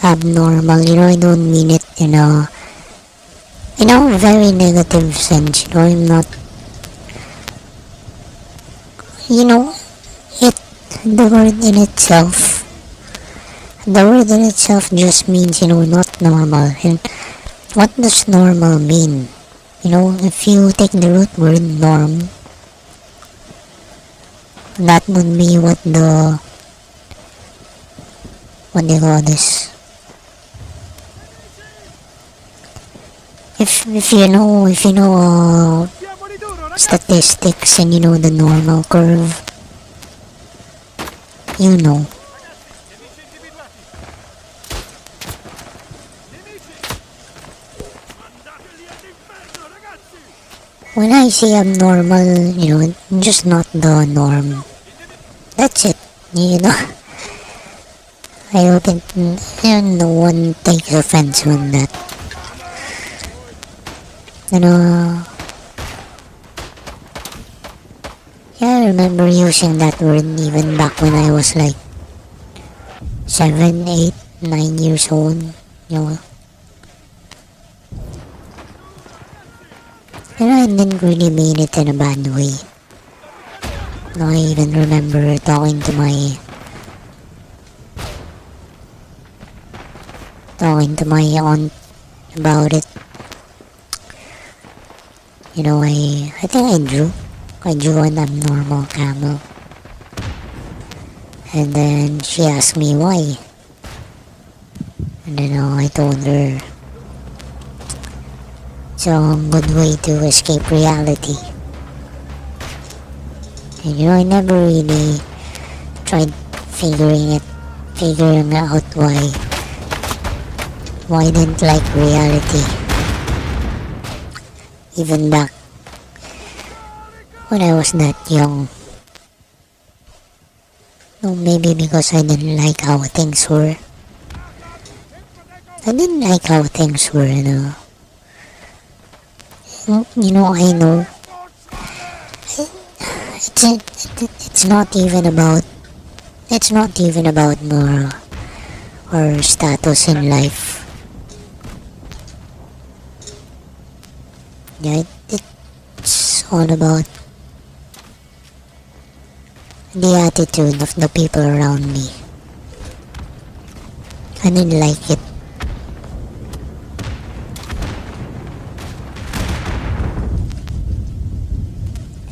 abnormal, I don't mean it in a very negative sense. I'm not, it the word in itself just means not normal. And what does normal mean? If you take the root word norm, That would be what do you call this? If you know statistics and you know the normal curve, you know. When I say abnormal, you know, just not the norm. That's it. You know. I hope no one takes offense on that. You know, yeah, I remember using that word even back when I was like 7, 8, 9 years old. You know, and I didn't really mean it in a bad way. No, I even remember talking to my aunt about it. You know, I think I drew an abnormal camel. And then she asked me why. And then I told her it's a good way to escape reality. And you know, I never really tried figuring out why I didn't like reality. Even back when I was that young. No, maybe because I didn't like how things were. I didn't like how things were, you know. You know, I know. It's not even about more or status in life. Yeah, it's all about the attitude of the people around me. I didn't like it.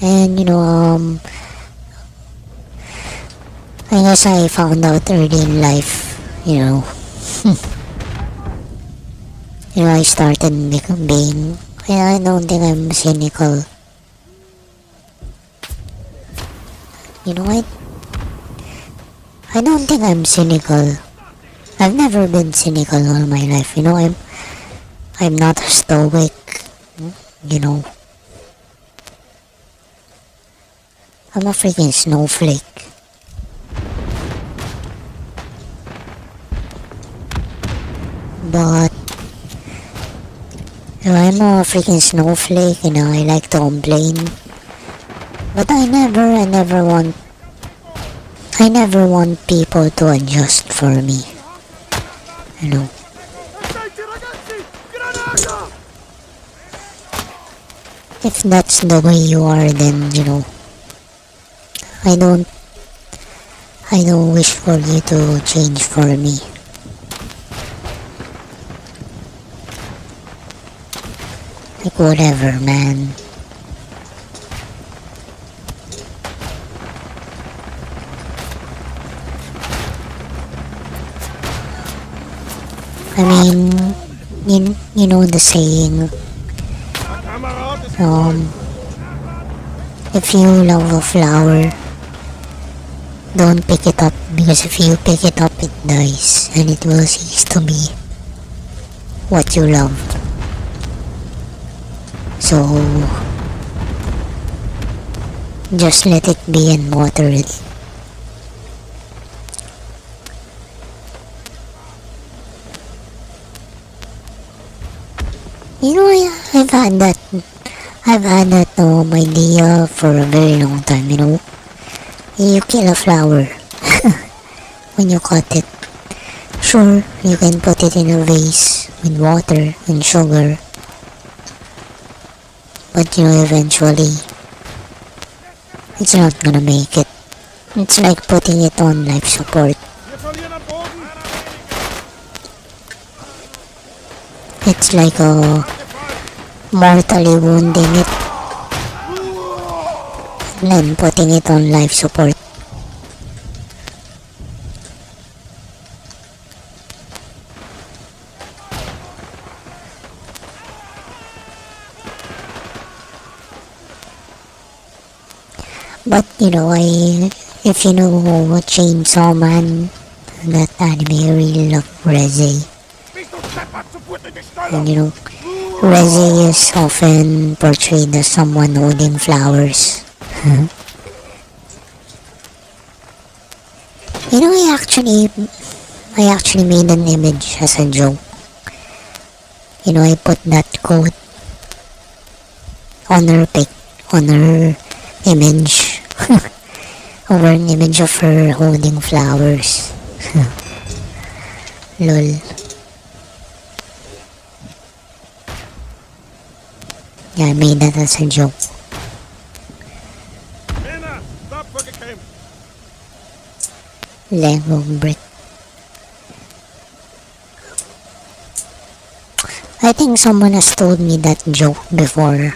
And you know, I guess I found out early in life, you know. You know, I started being, I don't think I'm cynical. You know, I don't think I'm cynical. I've never been cynical all my life. You know, I'm not a stoic. You know, I'm a freaking snowflake. But you know, I'm a freaking snowflake. You know, I like to complain. But I never want people to adjust for me. You know. If that's the way you are, then you know, I don't wish for you to change for me. Like whatever, man. I mean, you know the saying, if you love a flower, don't pick it up, because if you pick it up, it dies, and it will cease to be what you love. So, just let it be and water it. You know, I've had that idea for a very long time, you know. You kill a flower when you cut it. Sure, you can put it in a vase with water and sugar. But you know, eventually, it's not gonna make it. It's like putting it on life support. It's like mortally wounding it. and then putting it on life support. But you know, if you know Chainsaw Man, that anime, I really love Reze. Bist du deppert zu gut in die Stellung? And you know, Reze is often portrayed as someone holding flowers. You know, I actually made an image as a joke. You know, I put that quote on her image, over an image of her holding flowers. Lol. Yeah, I made that as a joke. Männer, tapfer gekämpft. Lego brick. I think someone has told me that joke before.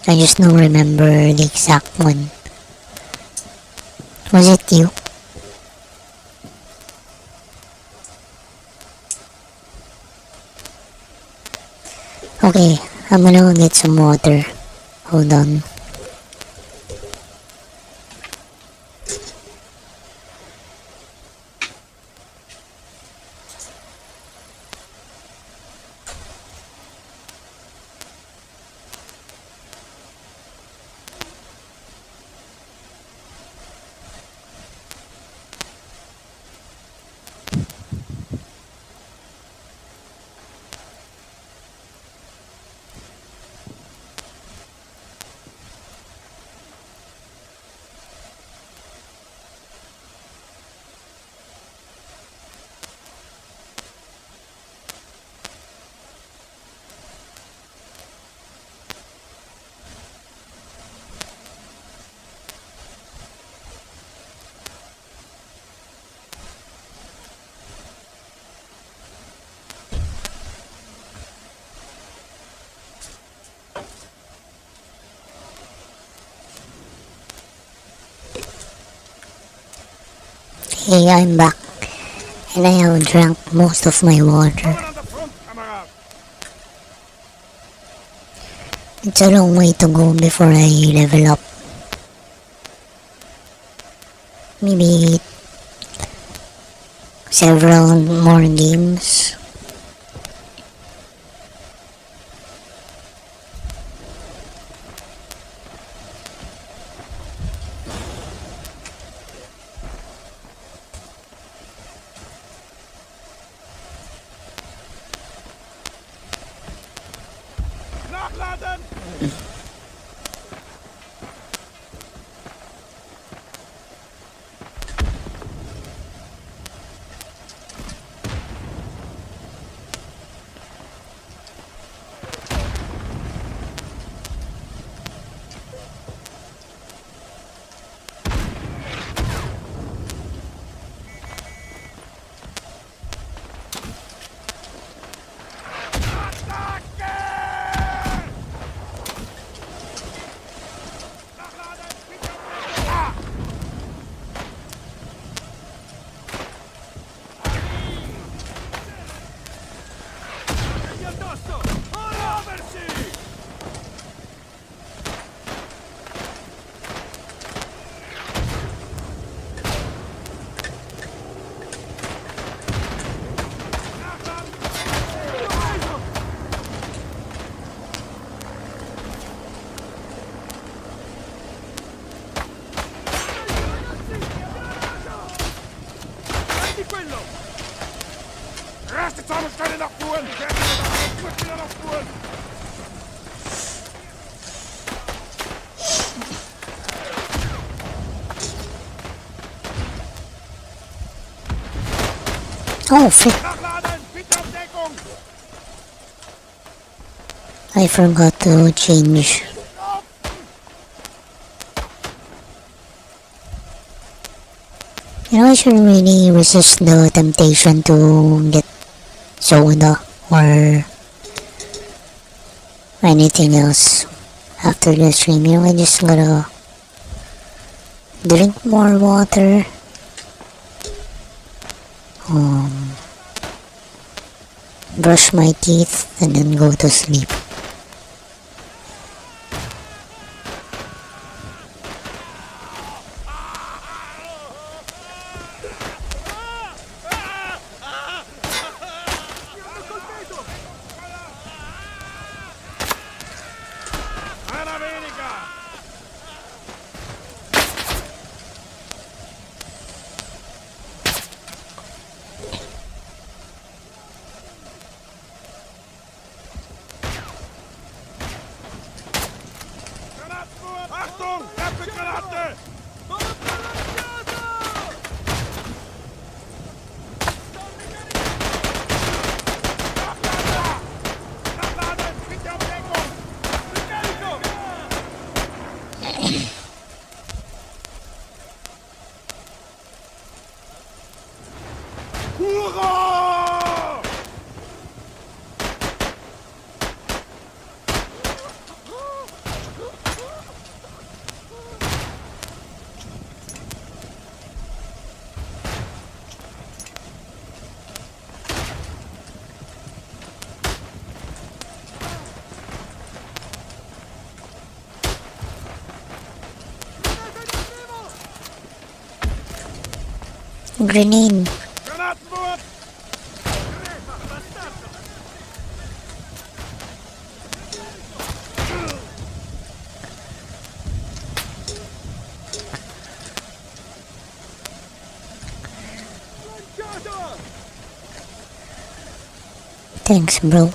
I just don't remember the exact one. Was it you? Okay, I'm gonna go get some water. Hold on. Hey, I'm back. And I have drank most of my water. Kommen an der Front, Kamerad. It's a long way to go before I level up. Maybe several more games. Nachladen! quello! Resti zusammenstellen nach Fuhren! Wieder nach Fuhren! Oh, frick. Nachladen! Bitte auf Deckung! I forgot to change. You know, I should really resist the temptation to get soda or anything else after the stream. You know, I just gotta Drink more water. Brush my teeth and then go to sleep. Einer weniger! Granatensturm! Achtung! Treffergranate! Nachladen! Bitte auf Deckung! Ricarico! Hurra! Grenade. Granatenwurf! Thanks, bro.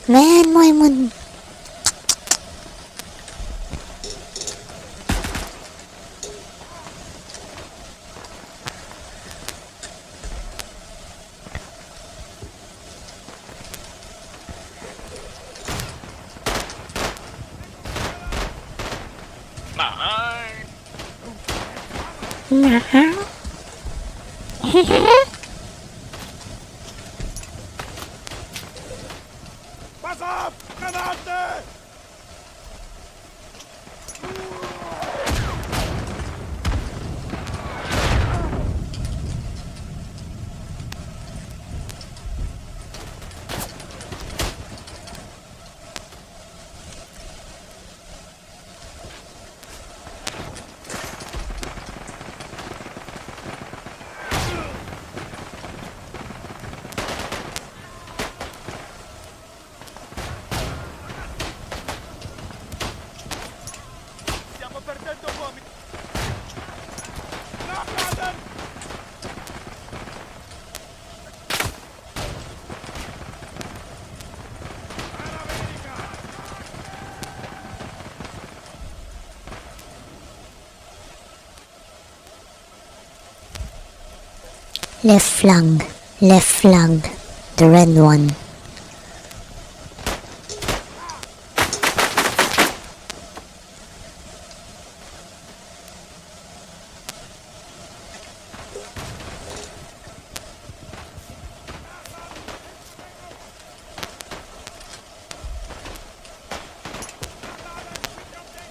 Man, why would... Pass auf! Granate! Stiamo perdendo uomini! Nachladen! Einer weniger! Left flank, the red one.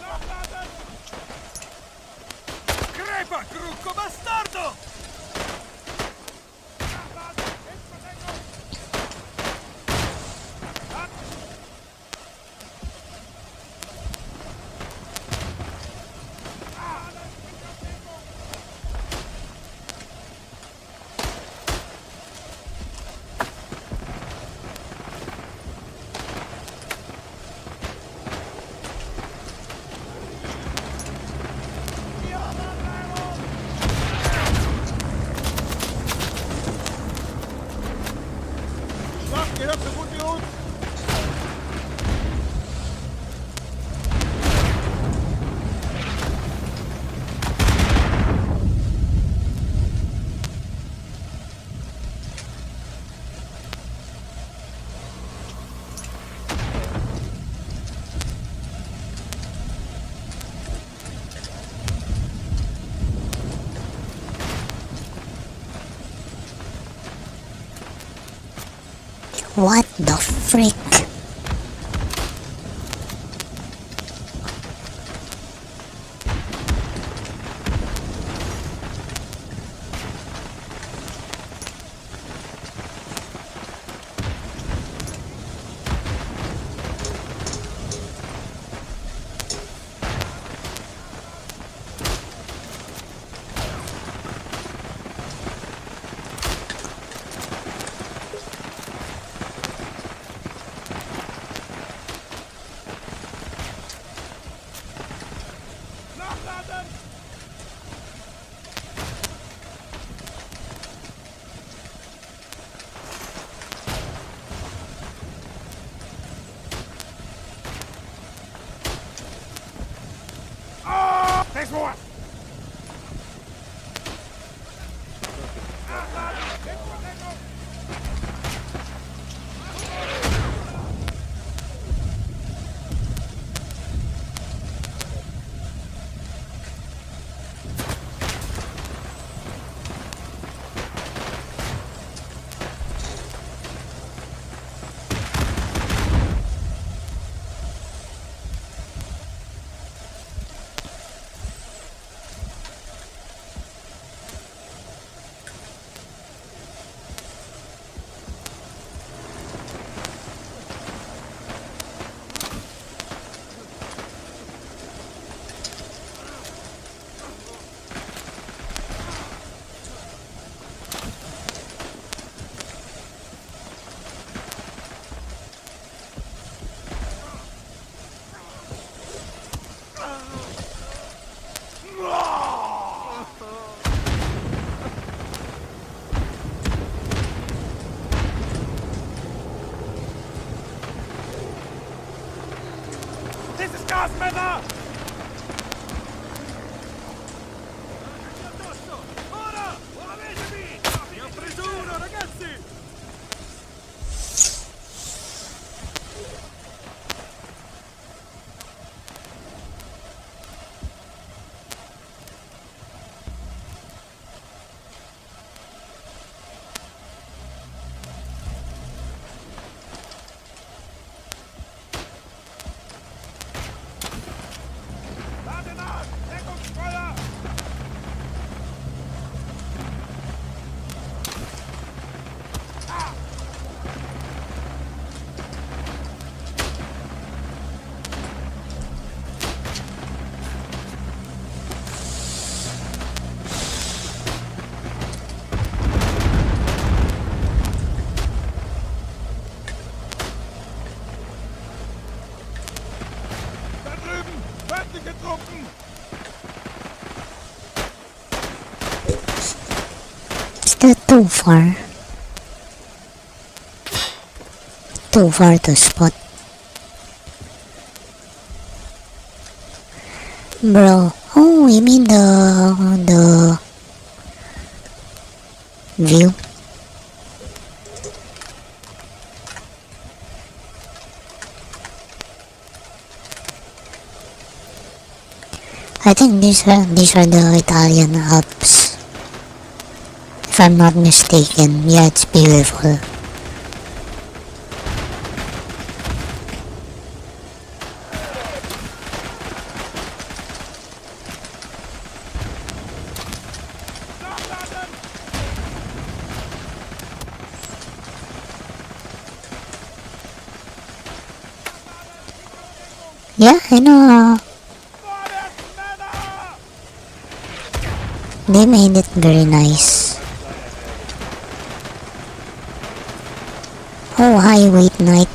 Nachladen! Crepa, crucco bastardo! Nachladen! In Verdeckung! What the frick? Nachladen! Ah! Thanks for what? This is Gasmänner! Ora! Muovetevi! Ne ho preso uno, ragazzi! Lade nach! Deckungsfeuer! Da drüben! Feindliche Truppen! Is that too far? Too far to spot. Bro, oh, you mean the view? I think these are the Italian Alps. If I'm not mistaken, yeah, it's beautiful. Nachladen! Yeah, I know. Vorwärts, Männer! They made it very nice. Oh, hi, wait, night.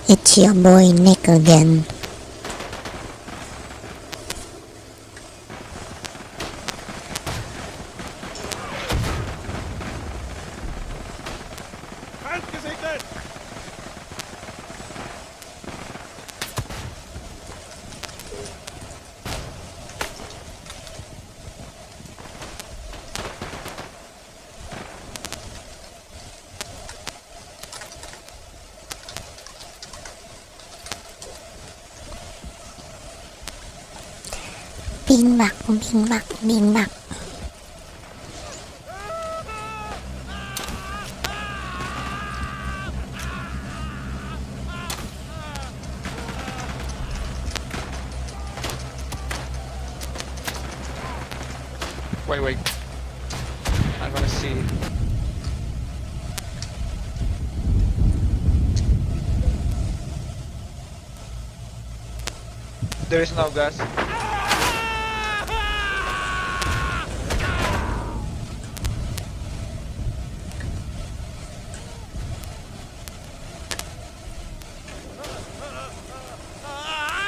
It's your boy Nick again. Feind gesegnet! Bean back, bean back, bean back. Wait. I'm gonna see. There is no gas.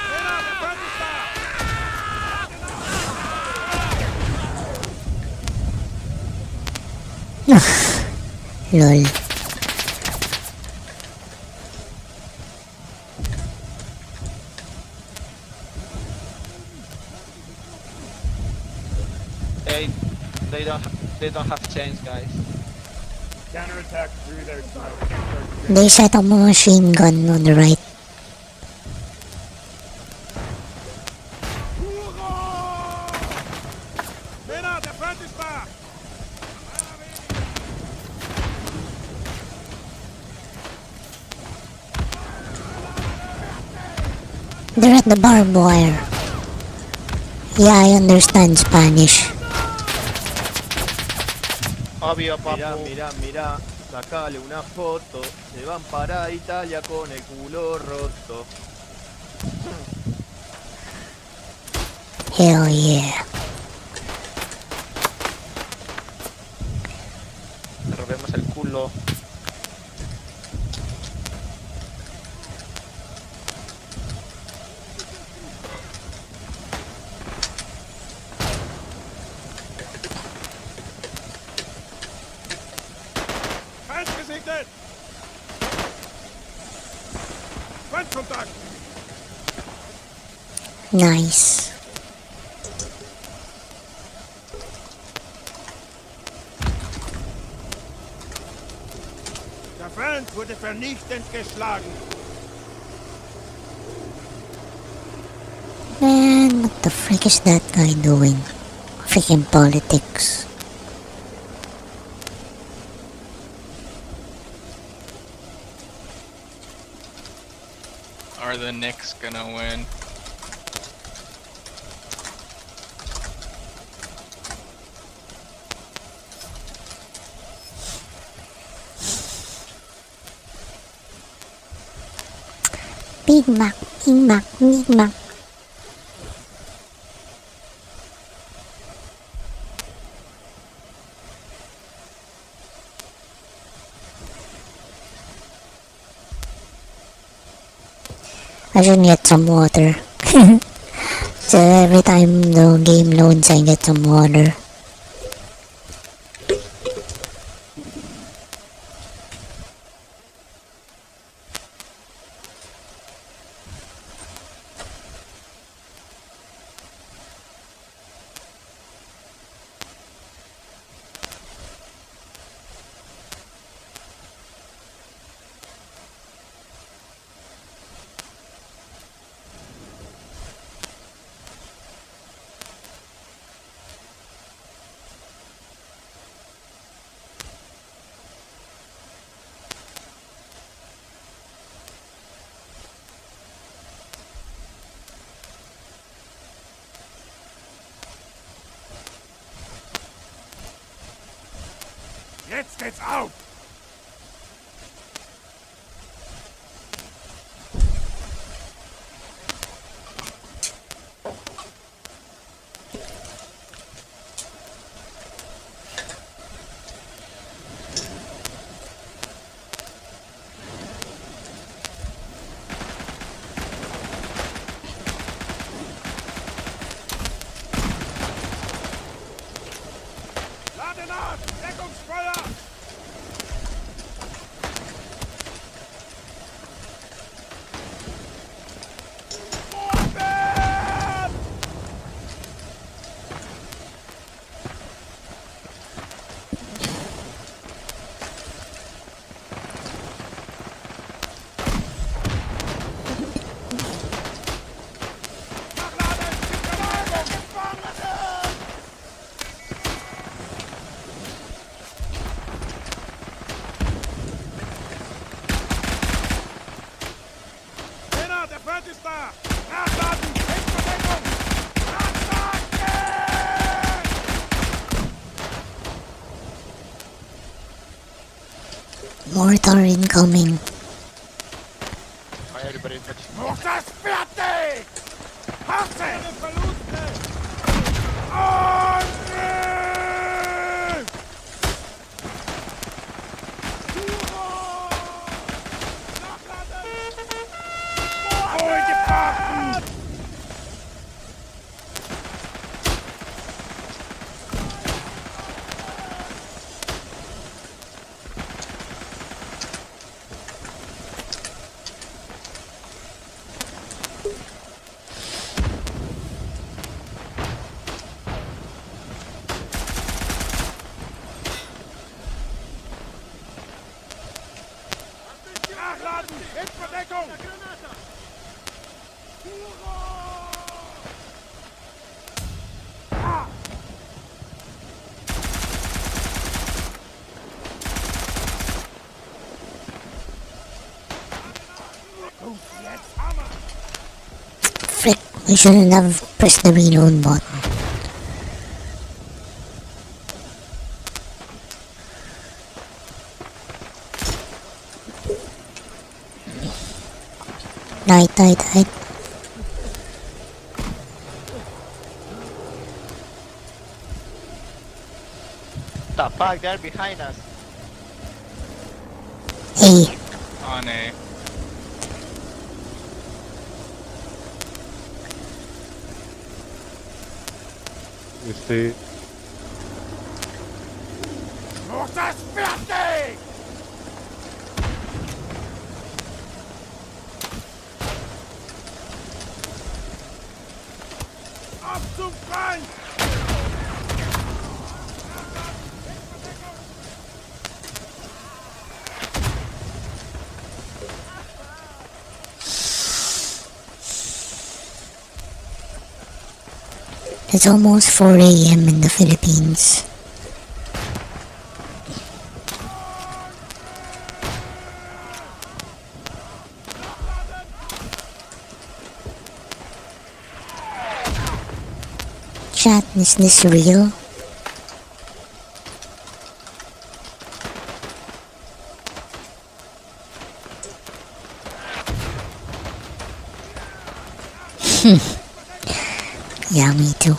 Männer, der Feind ist da! Lol. Hey, they don't have chains, guys. Counterattack through their smoke. They set up a machine gun on the right. Hurra! Männer, der Feind ist da! They're at the barbed wire. Yeah, I understand Spanish. Obvio, Mirá, papu. mirá, sacale una foto. Se van para Italia con el culo roto. Hell yeah. Le robemos el culo. Feind gesichtet! Feindkontakt! Nice. Der Feind wurde vernichtend geschlagen. Man, what the frick is that guy doing? Freaking politics. Are the Knicks gonna win? Big Mac, Big Mac, Big Mac. I should get some water. So every time the game loads, I get some water. Jetzt geht's auf! Lade nach! Deckungsfeuer! Vorwärts! Nachladen! Verlagerung! Gefangene! Männer, der Feind ist da! Nachladen! Hinterdeckung! Nachladen! Mortar incoming. Why everybody touch? Mortar ist fertig! Harte! Verluste! Angriff! Nachladen! Vorgebracht! Nachladen! Hitverdeckung! Jetzt Hammer! Frick, we shouldn't have pressed the reload button. Die. The fuck? They're behind us. Hey, Oh no. You see, Mortar ist fertig! Ab zum Feind! it's almost 4 a.m. in the Philippines. Chat, is this real? Yeah, me too.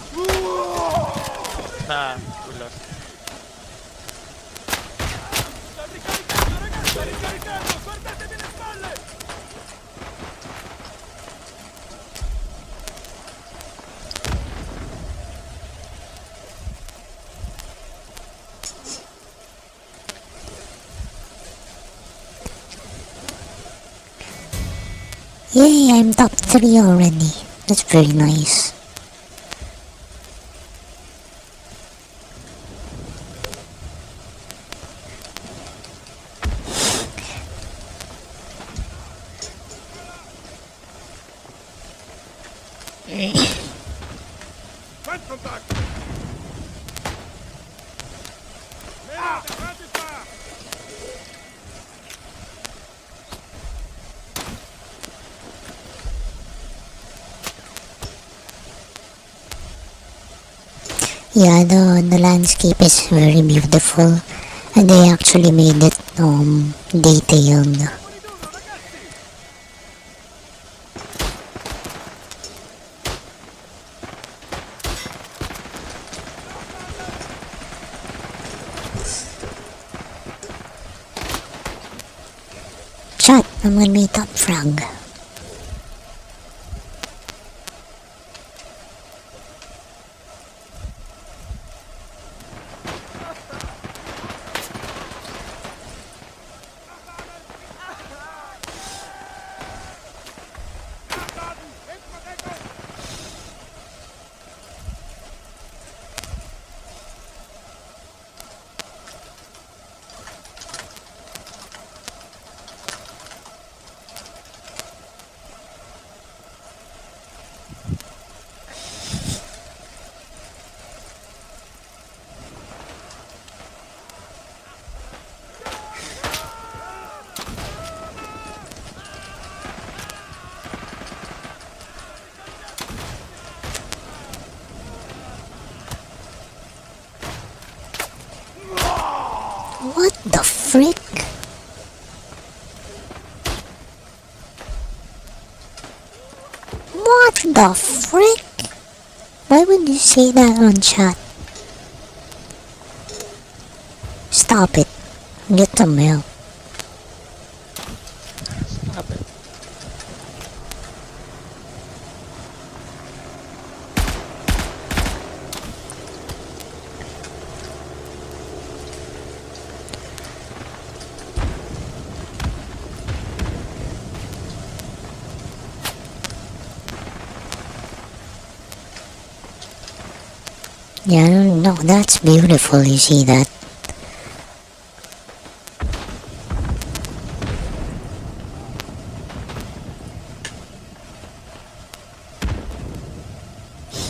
Nah, we lost. Yay, I'm top 3 already. That's very nice. Feindkontakt! Mehr! Der Feind ist da! Yeah, the landscape is very beautiful, and they actually made it detailed. Chat, I'm gonna be top frag. Nachladen! Hitverdeckung! What the frick? What the frick? Why would you say that on chat? Stop it. Get some help. Stop it. Yeah, no, that's beautiful. You see that?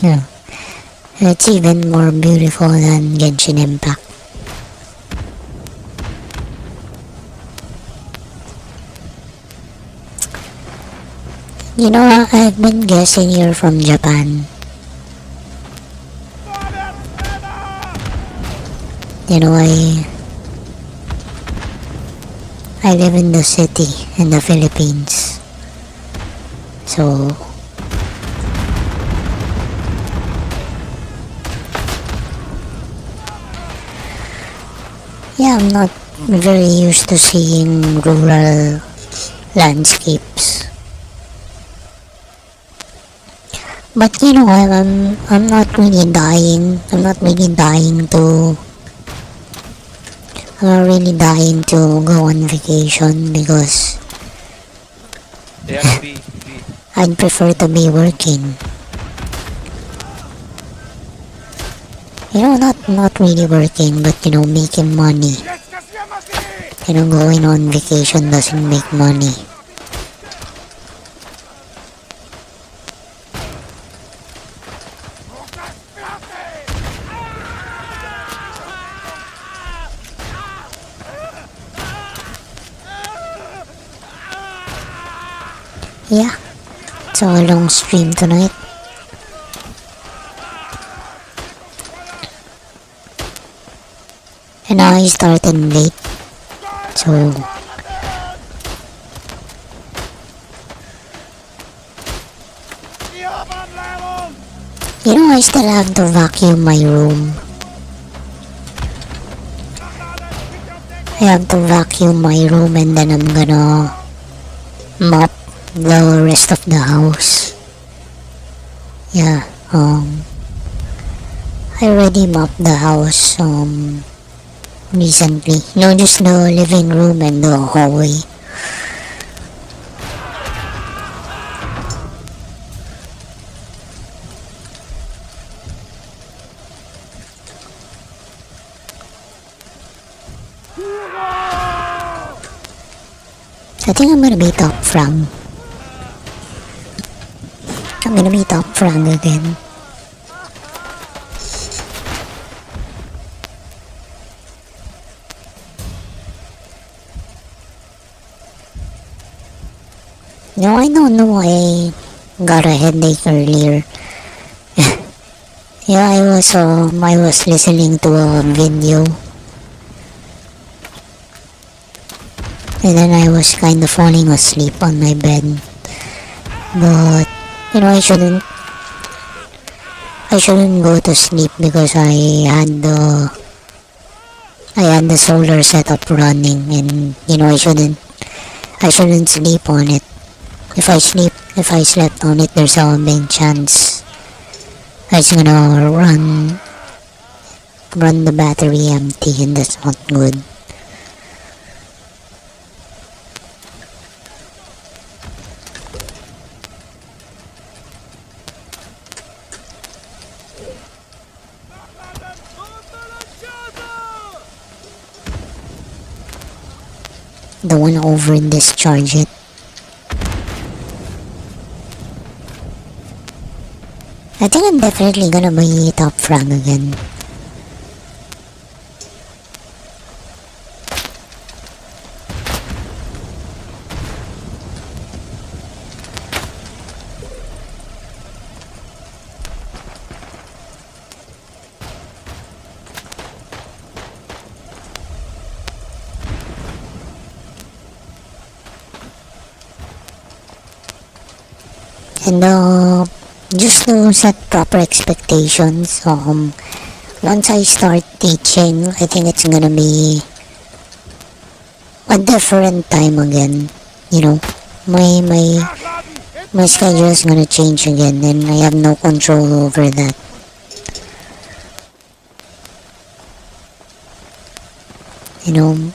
Yeah. It's even more beautiful than Genshin Impact. You know, I've been guessing you're from Japan. You know, I live in the city in the Philippines. So yeah, I'm not very used to seeing rural landscapes. But you know, I'm not really dying. I'm not really dying to. I'm not really dying to go on vacation because Yeah, B. I'd prefer to be working. You know, not really working, but you know, making money. You know, going on vacation doesn't make money. Yeah, it's a long stream tonight. And I started late, so you know, I still have to vacuum my room. I have to vacuum my room and then I'm gonna mop the rest of the house. Yeah, I already mopped the house recently. No, just the living room and the hallway. I think I'm gonna be top frag. I'm gonna be top frag again. No, I don't know why I got a headache earlier. Yeah, I was listening to a video. And then I was kind of falling asleep on my bed. But, you know, I shouldn't go to sleep because I had the solar setup running and, you know, I shouldn't sleep on it. If I slept on it, there's a big chance it's gonna run the battery empty and that's not good. Don't wanna over discharge it. I think I'm definitely gonna be top frag again. And just to set proper expectations, once I start teaching, I think it's gonna be a different time again. You know, my schedule is gonna change again, and I have no control over that. You know,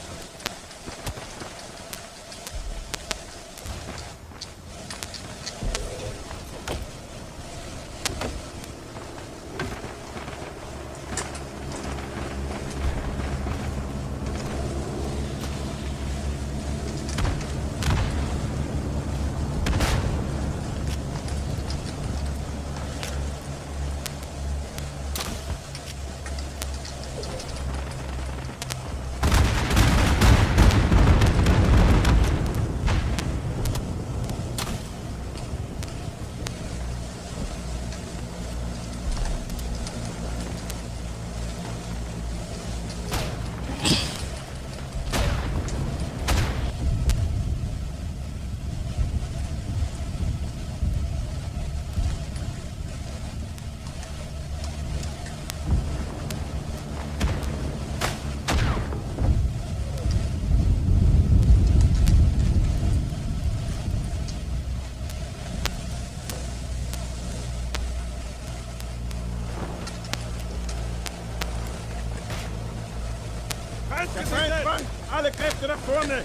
Feindgesehen! Alle Kräfte nach vorne!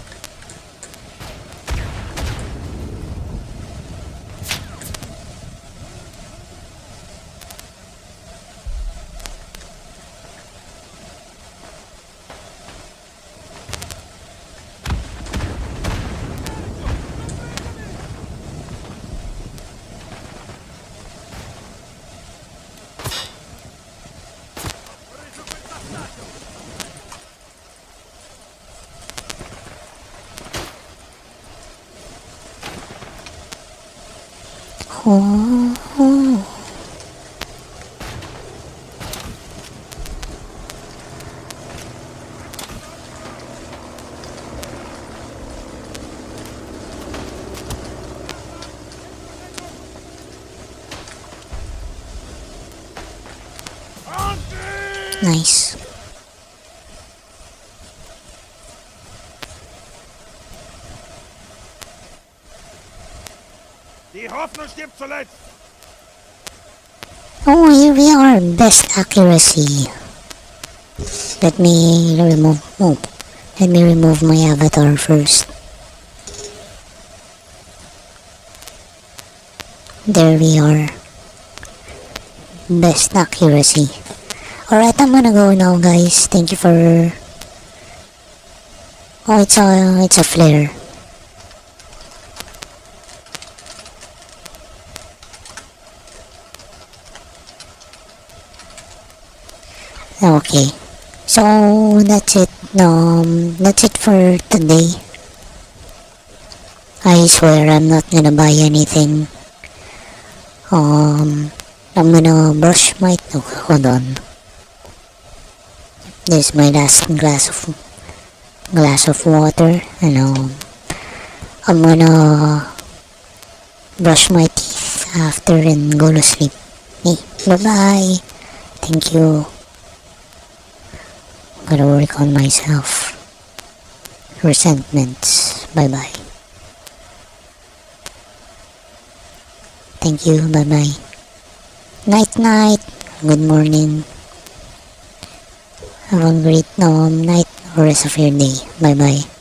oh, nice. Die Hoffnung stirbt zuletzt! Oh, here we are. Best accuracy. Let me remove. Oh, let me remove my avatar first. There we are. Best accuracy. Alright, I'm gonna go now, guys. Thank you for. Oh, it's a flare. Okay, so that's it. That's it for today. I swear I'm not gonna buy anything. I'm gonna brush my. Oh, hold on. This is my last glass of water, and I'm gonna brush my teeth after and go to sleep. Hey, bye bye. Thank you. Gotta work on myself. Resentments. Bye bye. Thank you. Bye bye. Night night. Good morning. Have a great night or rest of your day. Bye bye.